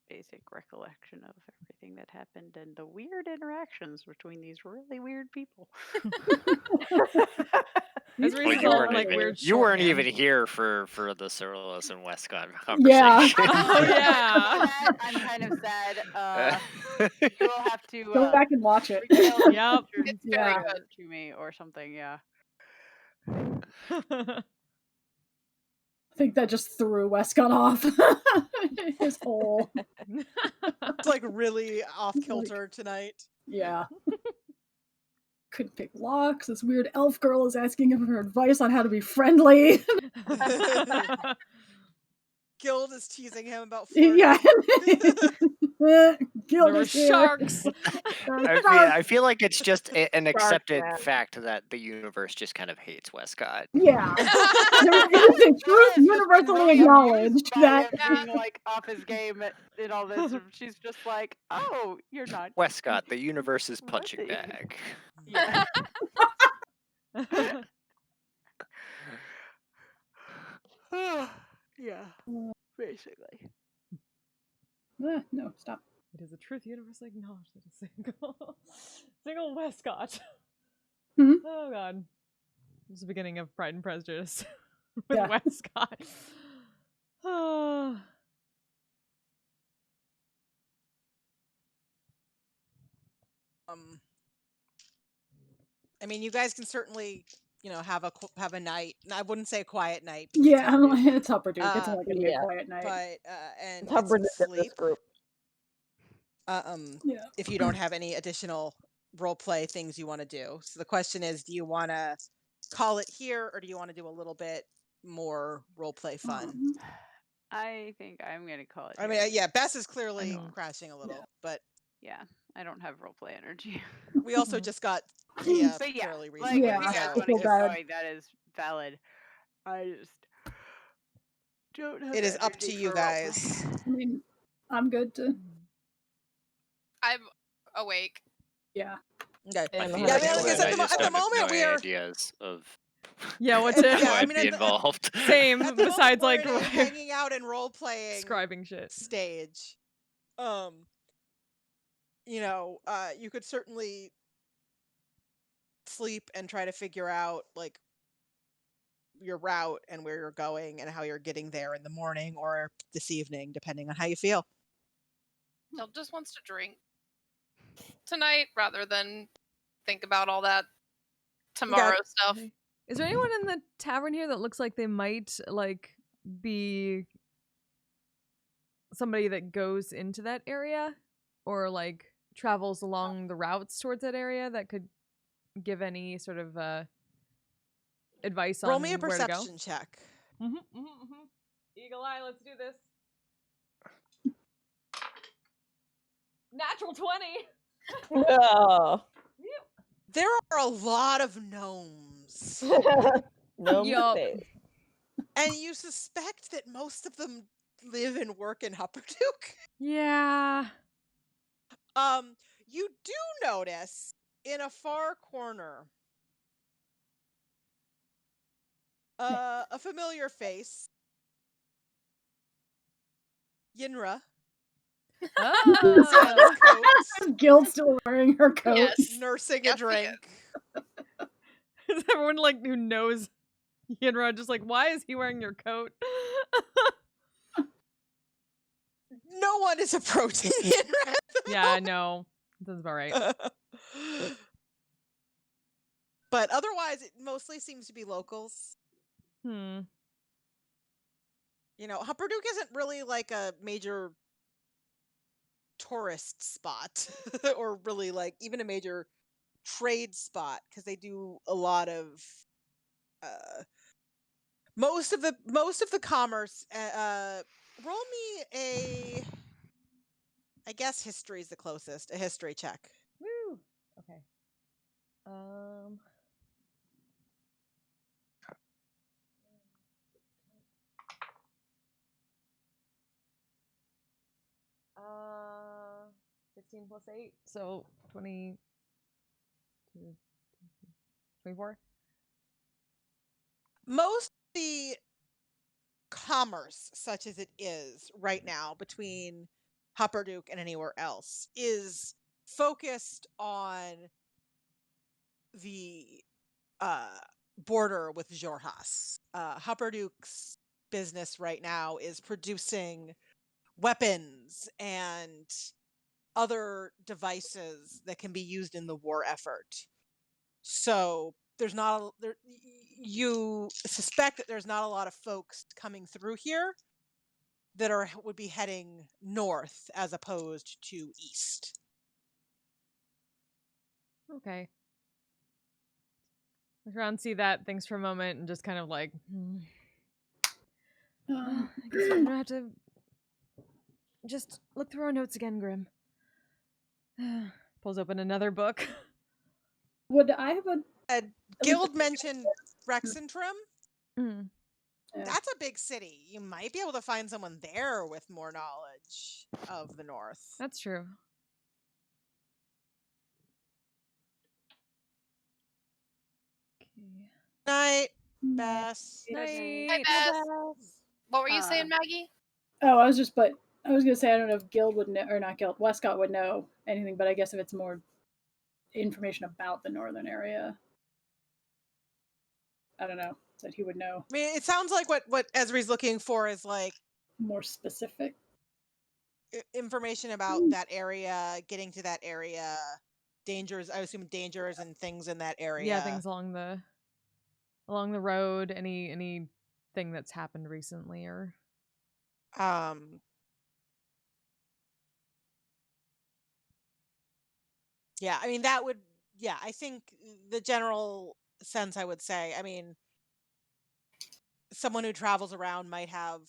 basic recollection of everything that happened and the weird interactions between these really weird people. Ezri's Well, is you all weren't like even, weird you weren't shorthand. even here for the Cyrillus and Westcott Yeah. conversation. Oh yeah. I'm kind of sad. You'll have to Go back and watch it. Yep. It's very Yeah. good. to me or something. Yeah. I think that just threw Westcott off. His whole. It's like really off kilter tonight. Yeah. Couldn't pick locks. This weird elf girl is asking him for advice on how to be friendly. Guild is teasing him about flirting. Yeah. Guild There were is here. sharks. I feel like it's just an accepted man. fact that the universe just kind of hates Westcott. Yeah. There is a truth universally acknowledged that. Being like off his game in all this, she's just like, "Oh, you're not Westcott, the universe's punching bag. Yeah. yeah, basically. No, stop. It is a truth universally acknowledged that a single Westcott. Hmm? Oh god. It's the beginning of Pride and Prejudice with Yeah. Westcott. Oh. I mean, you guys can certainly, have a night. And I wouldn't say a quiet night. Yeah, it's Humperdinck. It's not gonna be a yeah. quiet night. But and It's get some Humperdinck in this sleep. group. Yeah. If you don't have any additional role play things you want to do. So the question is, do you want to call it here, or do you want to do a little bit more role play fun? I think I'm gonna call it. I mean, here. yeah, Bess is clearly crashing a little, but Yeah, I don't have roleplay energy. we also just got Thea But yeah, fairly like recently. if you guys I want to feel get bad. going, that is valid. I just don't have. It is up to energy you for roleplay. guys. I mean, I'm good to. I'm awake. Yeah. Okay. I And feel Yeah, I like mean, I because would, at I the just have moment no we are. ideas of Yeah, what to Yeah, how I I'd mean, be at the- involved. same At the besides moment like we're in a hanging out and role playing scribing shit. stage. You could certainly sleep and try to figure out like your route and where you're going and how you're getting there in the morning or this evening, depending on how you feel. Jill just wants to drink tonight rather than think about all that tomorrow stuff. Is there anyone in the tavern here that looks like they might like be somebody that goes into that area or like travels along the routes towards that area that could give any sort of advice on Roll me a where to go? perception check. Eagle eye, let's do this. Natural 20. Oh. There are a lot of gnomes. No Yup. mistake. And you suspect that most of them live and work in Humperdinck. Yeah. You do notice in a far corner A familiar face. Yinra. Oh. Coat. Guild still wearing her coat. Yes. Nursing Yes, a drink. Is everyone like who knows Yinra just like, why is he wearing your coat? No one is approaching Yinra. Yeah, no. That's about right. But otherwise, it mostly seems to be locals. Hmm. You know, Humperduke isn't really like a major tourist spot or really like even a major trade spot because they do a lot of most of the commerce. Roll me a, I guess history is the closest. A history check. Woo. Okay. Uh 16 plus 8, so 20 24. Most of the commerce, such as it is right now between Humperduke and anywhere else, is focused on the border with Jorhas. Humperduke's business right now is producing weapons and other devices that can be used in the war effort. So there's not a, there, you suspect that there's not a lot of folks coming through here that would be heading north as opposed to east. Okay. Look around, see that, thanks for a moment, and just kind of like, I guess we're gonna have to just look through our notes again, Grim. Pulls open another book. Would I have a guild mentioned Rexentrum? Mm. Yeah. That's a big city. You might be able to find someone there with more knowledge of the north. That's true. Night, Bess. Hi, Beth. What were you saying, Maggie? Oh, I was gonna say I don't know if Guild would know, or not Guild, Westcott would know anything, but I guess if it's more information about the northern area, I don't know, that he would know I mean, it sounds like what Esri's looking for is like more specific information about that area, getting to that area, dangers. I assume dangers and things in that area. Yeah, things along the road. Anything that's happened recently, or yeah, I mean that would. Yeah, I think the general sense I would say. I mean, someone who travels around might have,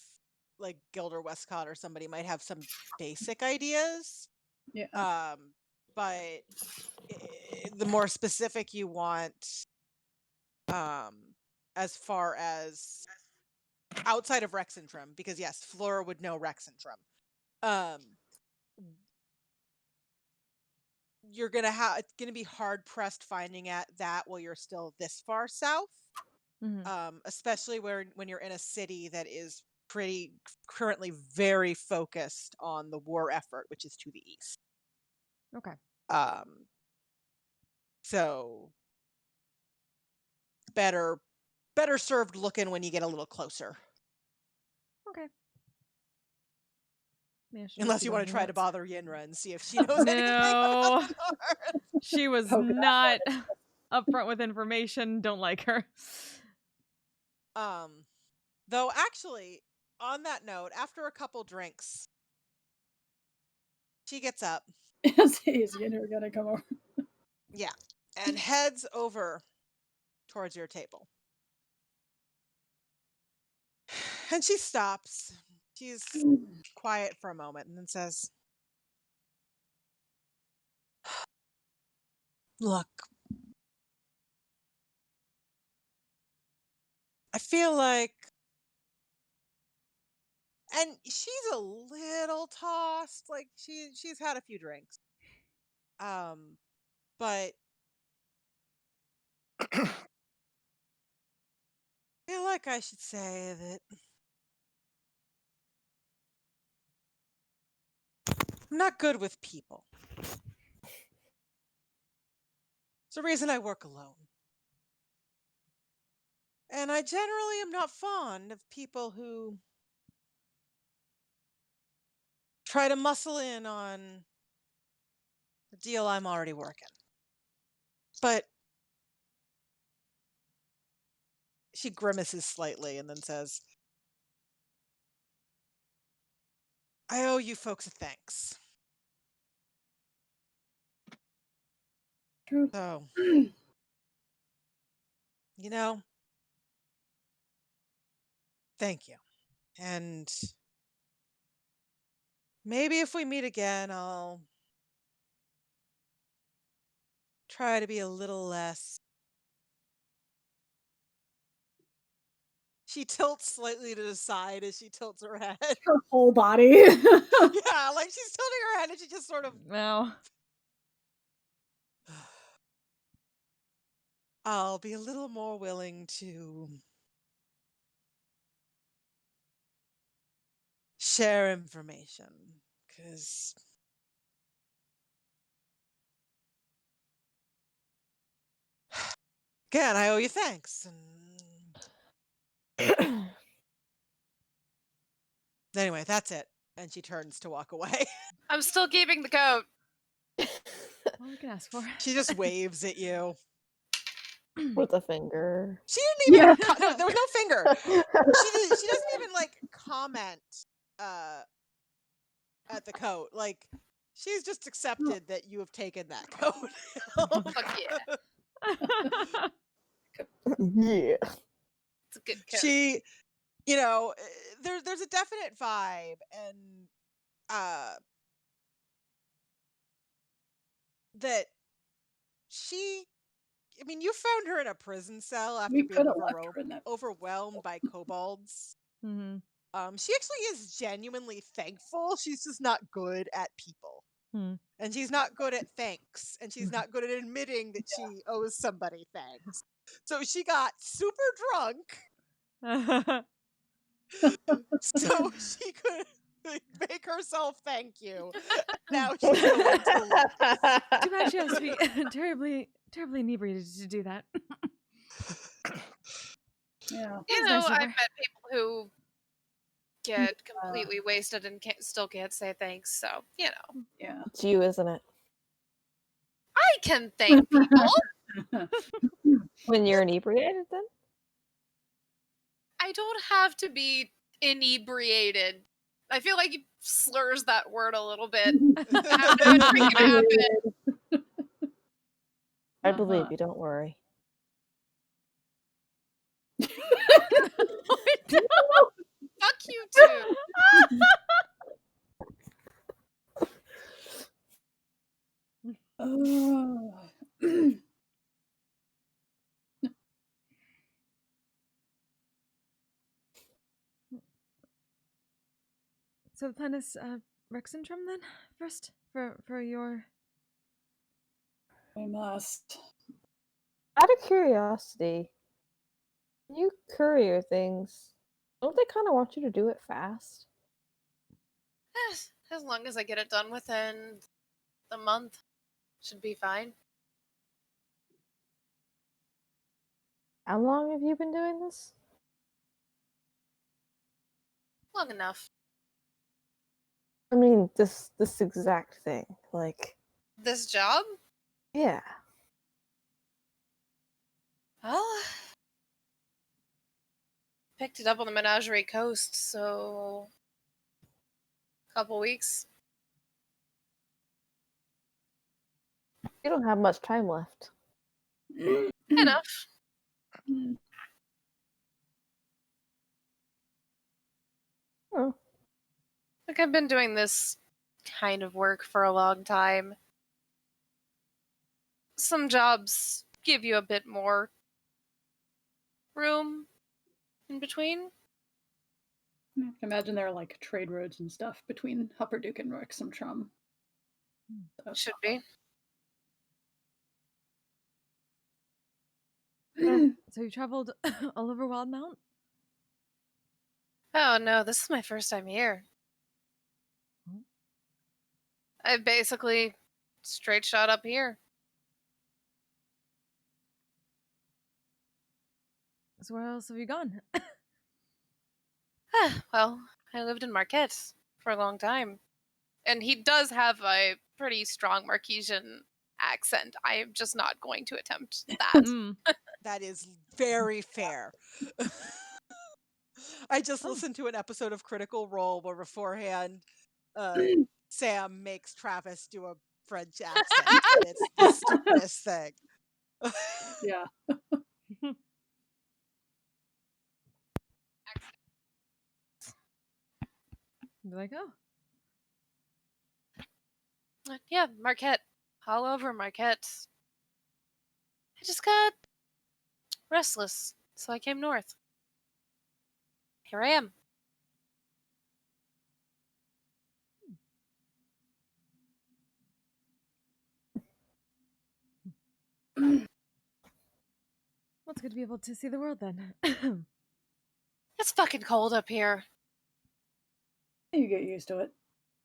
like Guild or Westcott or somebody might have some basic ideas. Yeah. But the more specific you want, as far as outside of Rexentrum, because yes, Flora would know Rexentrum. You're gonna have, it's gonna be hard pressed finding that while you're still this far south. Especially when you're in a city that is currently very focused on the war effort, which is to the east. Okay. So better served looking when you get a little closer. Okay. Yeah, Unless you want to try to bother Yinra and see if she knows anything about the north. She was not upfront with information. Don't like her. Though actually, on that note, after a couple drinks, she gets up. Is Yinra gonna come over? Yeah, and heads over towards your table. And she stops. She's quiet for a moment and then says, "Look, I feel like," and she's a little tossed, like she's had a few drinks. But I feel like I should say that I'm not good with people. It's the reason I work alone. And I generally am not fond of people who try to muscle in on the deal I'm already working. But she grimaces slightly and then says, I owe you folks a thanks. True. So, you know, thank you. And maybe if we meet again, I'll try to be a little less. She tilts slightly to the side as she tilts her head. Her whole body. Yeah, like she's tilting her head and she just sort of. No. I'll be a little more willing to share information because again, I owe you thanks. And anyway, that's it. And she turns to walk away. I'm still keeping the coat. All we can ask for. She just waves at you. With a finger. She didn't even. No, there was no finger. She doesn't even like comment at the coat. Like she's just accepted that you have taken that coat. Fuck yeah. Yeah. It's a good coat. She, you know, there's a definite vibe, and that she. I mean, you found her in a prison cell after We being coulda left her in that overwhelmed by kobolds. Mm-hmm. She actually is genuinely thankful. She's just not good at people. And she's not good at thanks. And she's not good at admitting that she owes somebody thanks. So she got super drunk so she could make herself thank you. Now she's going to leave. Too bad she has to be terribly inebriated to do that. Yeah. You That's know, nice of I've her. met people who get completely wasted and still can't say thanks. So, you know. Yeah. It's you, isn't it? I can thank people. When you're inebriated, then? I don't have to be inebriated. I feel like he slurs that word a little bit. How did it freaking happen? I believe you, don't worry. Fuck you too. So the plan is Rexentrum then first for your. We must. Out of curiosity, when you courier things, don't they kind of want you to do it fast? As long as I get it done within the month, should be fine. How long have you been doing this? Long enough. I mean, this exact thing, like. This job? Yeah. Well, picked it up on the Menagerie Coast, so couple weeks. You don't have much time left. Enough. Oh. Like I've been doing this kind of work for a long time. Some jobs give you a bit more room in between. I can imagine there are like trade roads and stuff between Hupperduke and Rexentrum. Should be. So you traveled all over Wildemount? Oh no, this is my first time here. I basically straight shot up here. So where else have you gone? Well, I lived in Marquette for a long time. And he does have a pretty strong Marquesian accent. I am just not going to attempt that. That is very fair. I just listened to an episode of Critical Role where beforehand Sam makes Travis do a French accent, and it's the stupidest thing. Yeah. Be like, oh. Yeah, Marquette. All over Marquette. I just got restless, so I came north. Here I am. Well, it's good to be able to see the world then. It's fucking cold up here. You get used to it.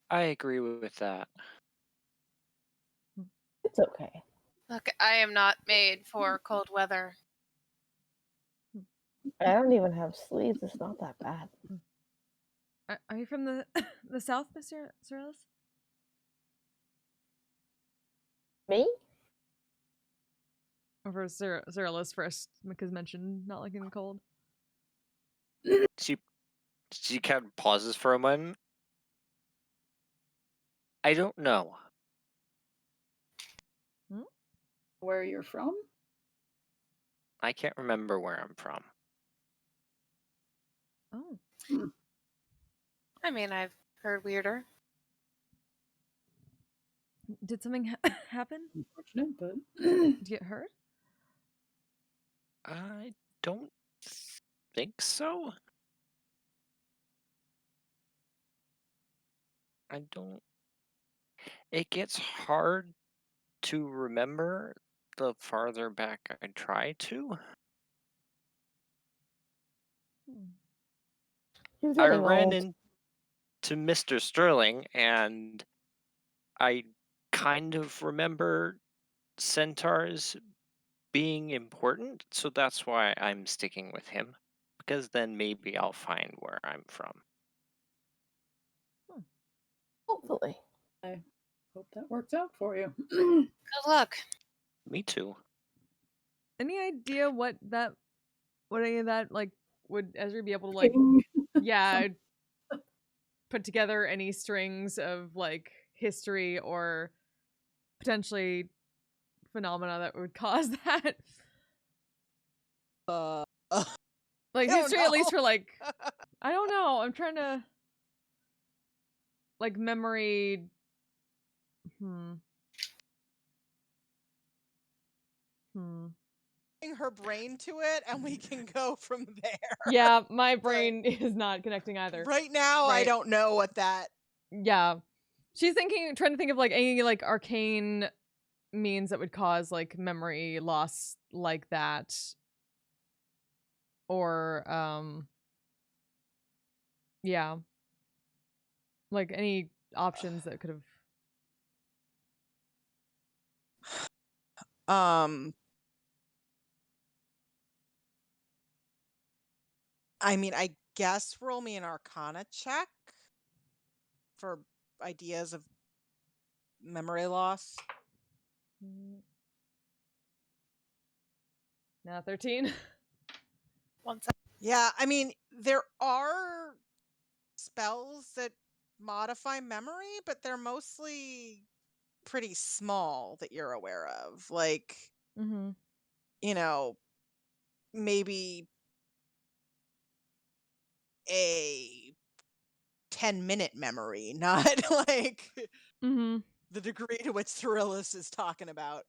I agree with that. It's okay. Look, I am not made for cold weather. I don't even have sleeves. It's not that bad. Are you from the the south, Mr. Cyrillus? Me? Or for Cyrillus first, because mentioned not liking the cold. She kind of pauses for a moment. I don't know. Where you're from? I can't remember where I'm from. Oh. I mean, I've heard weirder. Did something happen? Unfortunate, but Did you get hurt? I don't think so. I don't. It gets hard to remember the farther back I try to. You're I getting ran old. into Mr. Sterling and I kind of remember centaurs being important, so that's why I'm sticking with him. Because then maybe I'll find where I'm from. Hopefully. I hope that works out for you. Good luck. Me too. Any idea what any of that like would Ezra be able to like yeah put together any strings of like history or potentially phenomena that would cause that? Like history at least for like I don't know. I'm trying to like memory Her brain to it, and we can go from there. Yeah, my brain is not connecting either. Right now, I don't know what that. Yeah. She's trying to think of like any like arcane means that would cause like memory loss like that. Or yeah. Like any options that could have I mean, I guess roll me an Arcana check for ideas of memory loss. Now 13. Yeah, I mean, there are spells that modify memory, but they're mostly pretty small that you're aware of. Like, you know, maybe a 10-minute memory, not like the degree to which Cyrillus is talking about,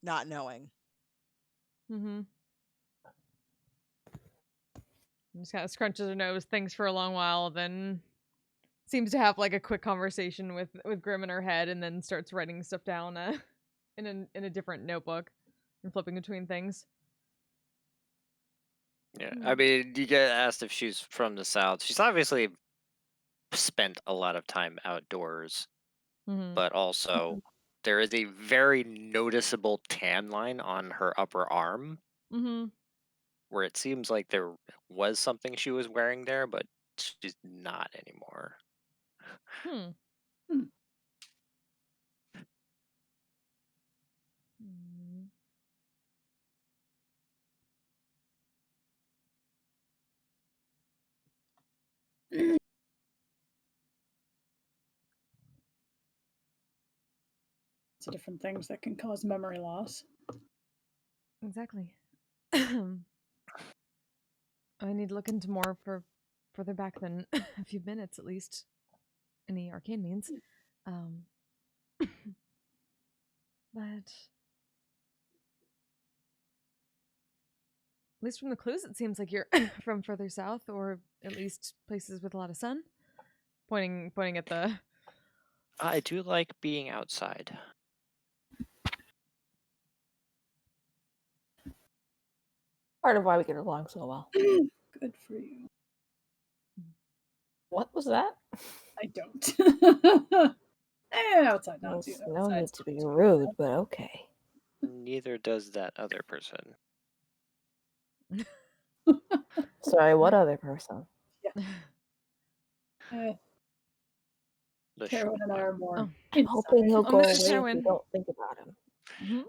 not knowing. Just kind of scrunches her nose, thinks for a long while, then seems to have like a quick conversation with Grim in her head, and then starts writing stuff down in a different notebook. You're flipping between things. Yeah, I mean, you get asked if she's from the South. She's obviously spent a lot of time outdoors, but also there is a very noticeable tan line on her upper arm Mm-hmm. where it seems like there was something she was wearing there, but she's not anymore. Hmm. It's different things that can cause memory loss. Exactly. I need to look into more for further back than a few minutes, at least. Any arcane means. But at least from the clues, it seems like you're from further south, or at least places with a lot of sun. Pointing at the. I do like being outside. Part of why we get along so well. Good for you. What was that? I don't. Outside, not There's too. no need to be rude, but okay. Neither does that other person. Sorry, what other person? The Carolyn and I are more. Oh. I'm hoping he'll go Mr. away if we Sherwin. don't think about him. Mm-hmm.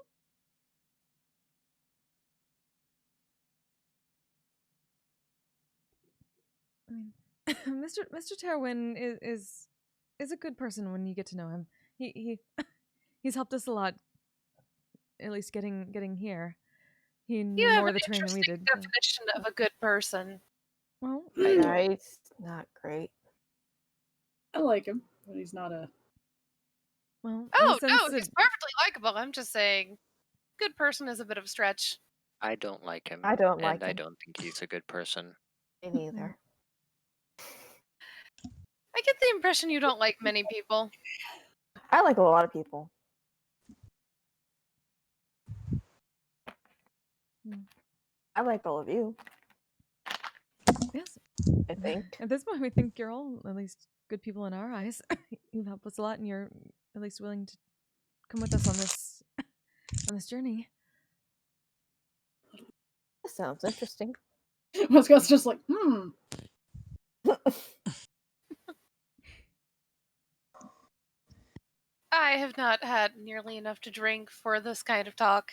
I mean, Mr. Terwin is a good person when you get to know him. He's helped us a lot. At least getting here. He knew You have more an of the terrain than we interesting did. definition of a good person. Well, Nice, not great. I like him, but he's not a. Well, Oh no, he's perfectly likable. I'm just saying, good person is a bit of a stretch. I don't like him. I don't like and I him. don't think he's a good person. Me neither. I get the impression you don't like many people. I like a lot of people. I like all of you. Yes. I think. At this point, we think you're all at least good people in our eyes. You've helped us a lot, and you're at least willing to come with us on this journey. That sounds interesting. Muscat's just like, I have not had nearly enough to drink for this kind of talk.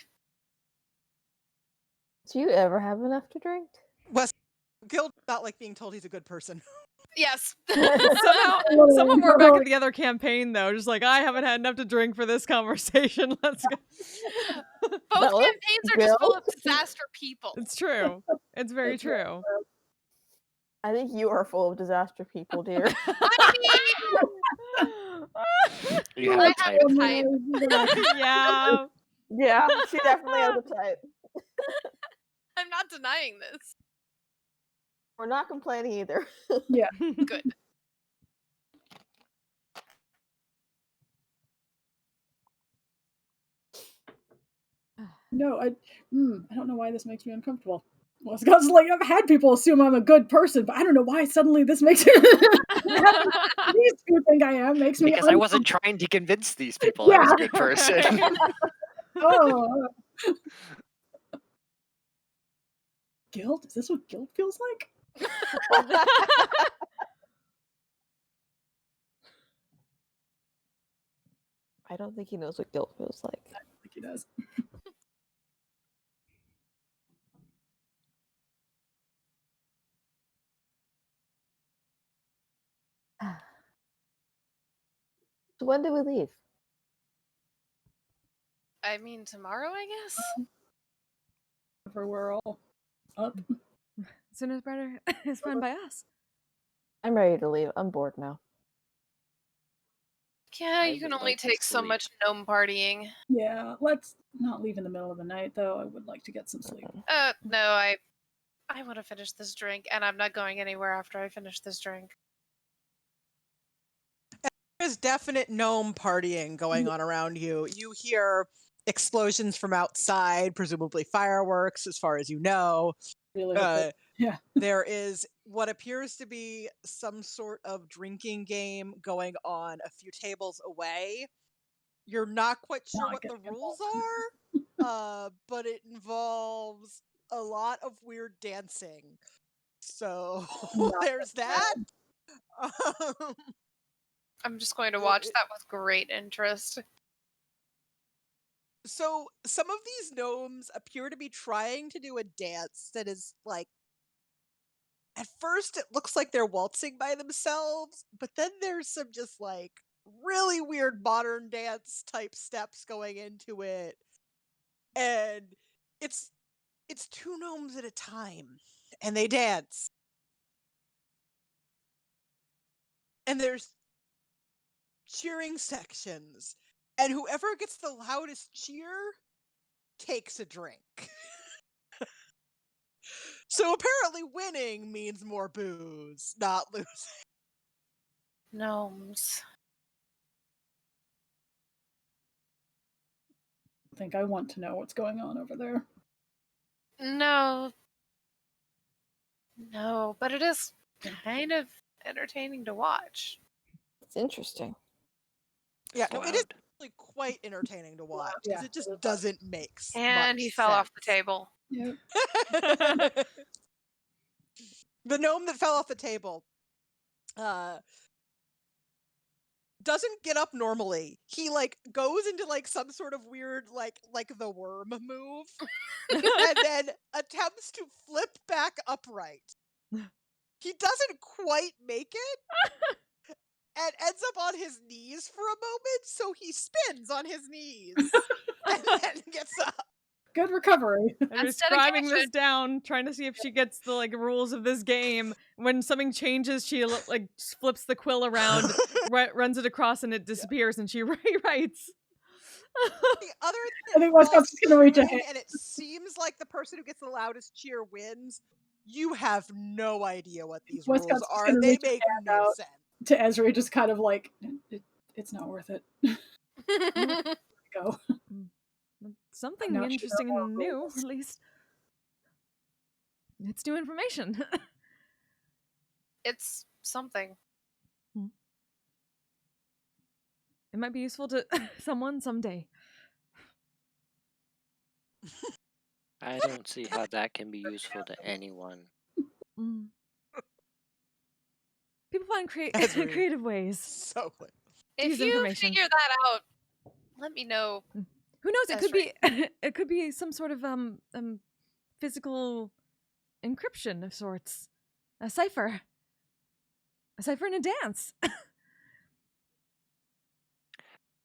Do you ever have enough to drink? Wes, Guild not like being told he's a good person. Yes. Someone more back at the other campaign though, just like I haven't had enough to drink for this conversation. Let's go. Both campaigns are just full of disaster people. It's true. It's very true. I think you are full of disaster people, dear. You have a type. Yeah. Yeah, she definitely has a type. I'm not denying this. We're not complaining either. Yeah. Good. No, I don't know why this makes me uncomfortable. Well, it's 'cause, like, I've had people assume I'm a good person, but I don't know why suddenly this makes these two think I am makes me Because I wasn't trying to convince these people I Yeah. was a good person. Oh. Guilt? Is this what guilt feels like? I don't think he knows what guilt feels like. I don't think he does. So when do we leave? I mean, tomorrow, I guess? Whenever we're all up. Sooner the better. It's fine by us. I'm ready to leave. I'm bored now. Yeah, you can only take so much gnome partying. Yeah, let's not leave in the middle of the night, though. I would like to get some sleep. No, I want to finish this drink, and I'm not going anywhere after I finish this drink. There's definite gnome partying going on around you. You hear explosions from outside, presumably fireworks, as far as you know. Really hope that- yeah. There is what appears to be some sort of drinking game going on a few tables away. You're not quite sure what the rules are, but it involves a lot of weird dancing. So there's that. I'm just going to watch that with great interest. So some of these gnomes appear to be trying to do a dance that is like, at first it looks like they're waltzing by themselves, but then there's some just like really weird modern dance type steps going into it. And it's 2 gnomes at a time, and they dance. And there's cheering sections, and whoever gets the loudest cheer takes a drink. So apparently winning means more booze, not losing. Gnomes. I think I want to know what's going on over there. No. No, but it is kind of entertaining to watch. It's interesting. Yeah, no, it is actually quite entertaining to watch because it just doesn't make sense. And he fell off the table. Yep. The gnome that fell off the table doesn't get up normally. He like goes into like some sort of weird like the worm move and then attempts to flip back upright. He doesn't quite make it and ends up on his knees for a moment, so he spins on his knees and then gets up. Good recovery. I'm describing this down, trying to see if she gets the like rules of this game. When something changes, she like flips the quill around, runs it across, and it disappears. And she rewrites. The other I think Westcott's just gonna reach a hand. And it seems like the person who gets the loudest cheer wins. You have no idea what these rules Westcott's just are. gonna They reach a make hand no out sense. to Ezra, just kind of like, it's not worth it. Go. Something I'm not interesting sure and new, at least. It's new information. It's something. It might be useful to someone someday. I don't see how that can be useful to anyone. People find creative ways. So quick. If you figure that out, let me know. Who knows? It That's could be it could be some sort of physical encryption of sorts. A cipher in a dance.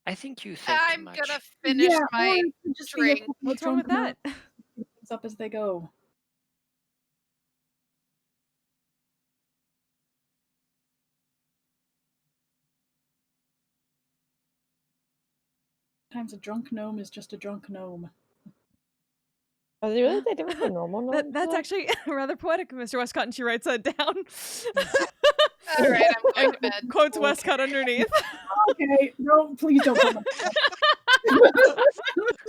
I think you think I'm too much. gonna finish my just drink. What's wrong with that? Things up as they go. Sometimes a drunk gnome is just a drunk gnome. Are they really that different from normal gnomes? That's though? actually rather poetic, Mr. Westcott, and she writes that down. All right, I'm going to bed. Quotes Westcott underneath. Okay, no, please don't come.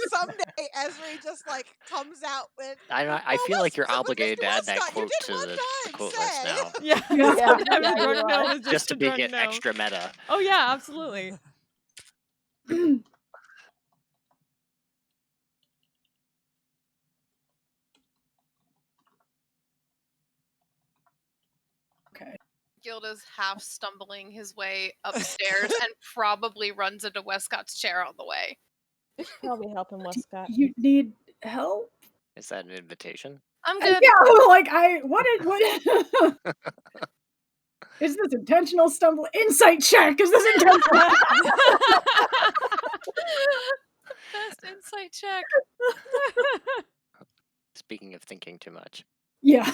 Someday Ezra just like comes out with. I feel like you're obligated to add that quote to the quote list now. Yeah. Drunk gnome is Just to a make drunk it gnome. extra meta. Oh yeah, absolutely. Okay. Gilda's half stumbling his way upstairs and probably runs into Westcott's chair on the way. You should probably help him, Westcott. You need help? Is that an invitation? I'm good. Yeah, like what is this intentional stumble? Insight check. Is this intentional? Best insight check. Speaking of thinking too much. Yeah.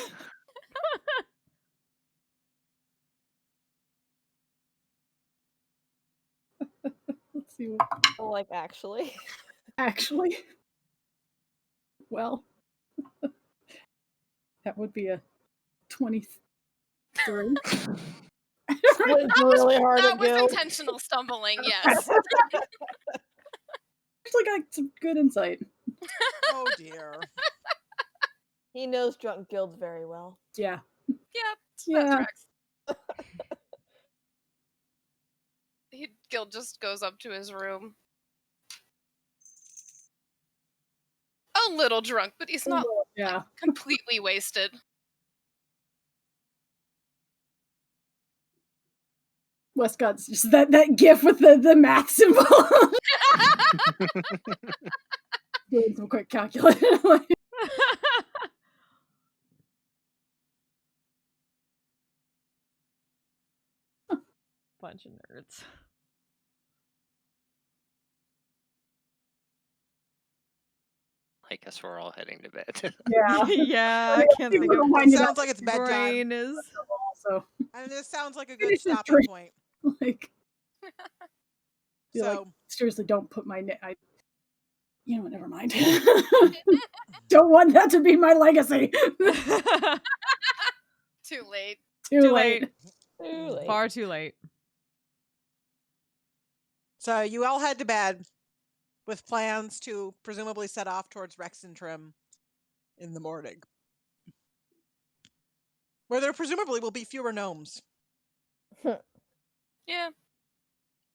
Let's see what. Oh, like actually. Actually. Well. That would be a 23. It's really hard That to was go. intentional stumbling, yes. actually got some good insight. Oh dear. He knows drunk guilds very well. Yeah. Yeah. That's Rex. Gil just goes up to his room. A little drunk, but he's not like, completely wasted. Westcott's just that gif with the math symbol. Doing some quick calculation. Bunch of nerds. I guess we're all heading to bed. Yeah. Yeah, I can't think of It sounds like it's bedtime. brain is. So And this sounds like a good finish this stopping drink. point. Like, So seriously, don't put my you know what, never mind. Don't want that to be my legacy. Too late. Too late. Too late. Far too late. So you all head to bed with plans to presumably set off towards Rex and Trim in the morning, where there presumably will be fewer gnomes. Yeah.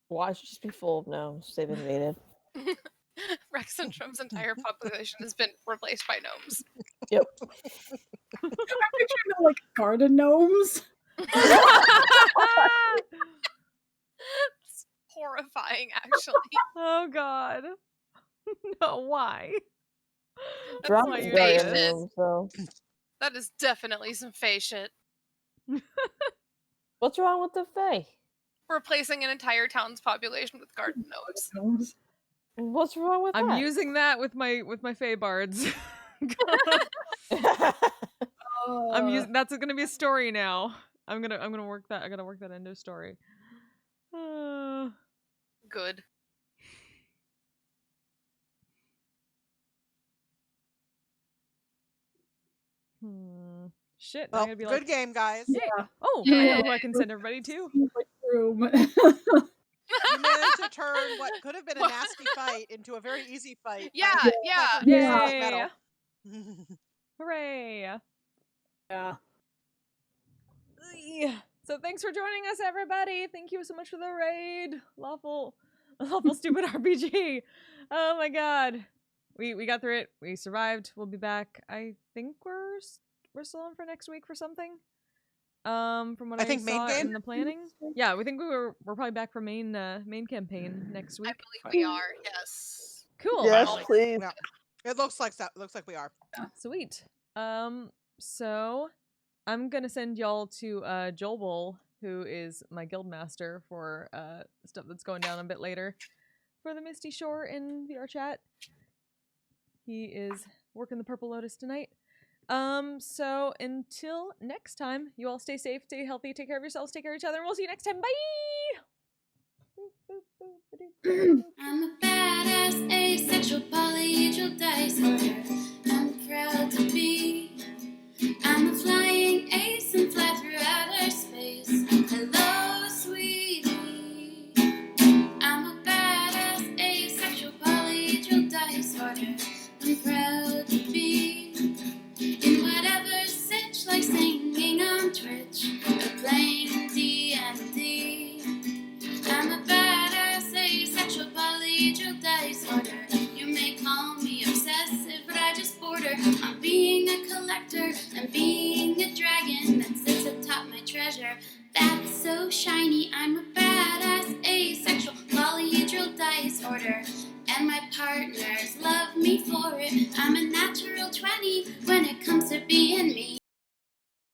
Why should just be full of gnomes? They've invaded. Rex and Trim's entire population has been replaced by gnomes. Yep. I'm picturing them like garden gnomes. It's horrifying, actually. Oh god. No, why? Drop some is fae garden shit. gnomes, so. That is definitely some fae shit. What's wrong with the fae? Replacing an entire town's population with garden gnomes. What's wrong with I'm that? using that with my fae bards. I'm using that's gonna be a story now. I'm gonna work that. I gotta work that into a story. Good. Shit. Well, I'm gonna be good like, game, guys. yeah. Oh, I know who I can send everybody to. Room. You managed to turn what could have been a nasty fight into a very easy fight. Yeah, yeah. Yay! Hooray! Yeah. So thanks for joining us, everybody. Thank you so much for the raid. Lawful stupid RPG. Oh my god. We got through it. We survived. We'll be back. I think we're still on for next week for something. From what I think main saw game? in the planning. Yeah, we think we're probably back for main campaign next week. I believe we are. Yes. Cool. Yes, please. Yeah. It looks like that. Looks like we are. Sweet. So I'm gonna send y'all to Jolbol, who is my guild master for stuff that's going down a bit later for the Misty Shore in VR chat. He is working the Purple Lotus tonight. So until next time, you all stay safe, stay healthy, take care of yourselves, take care of each other, and we'll see you next time. Bye! I'm a badass, asexual, polyhedral dice holder. I'm proud to be. I'm a flying ace and fly through outer space. Hello, sweetie. I'm a badass, asexual, polyhedral dice holder. I'm proud to be. In whatever sitch, like singing on Twitch or playing D&D. I'm a badass, asexual, polyhedral dice holder. You may call me obsessive, but I just border on being a collector and being a dragon that sits atop my treasure. That's so shiny. I'm a badass, asexual, polyhedral dice holder. And my partners love me for it. I'm a natural 20 when it comes to being me.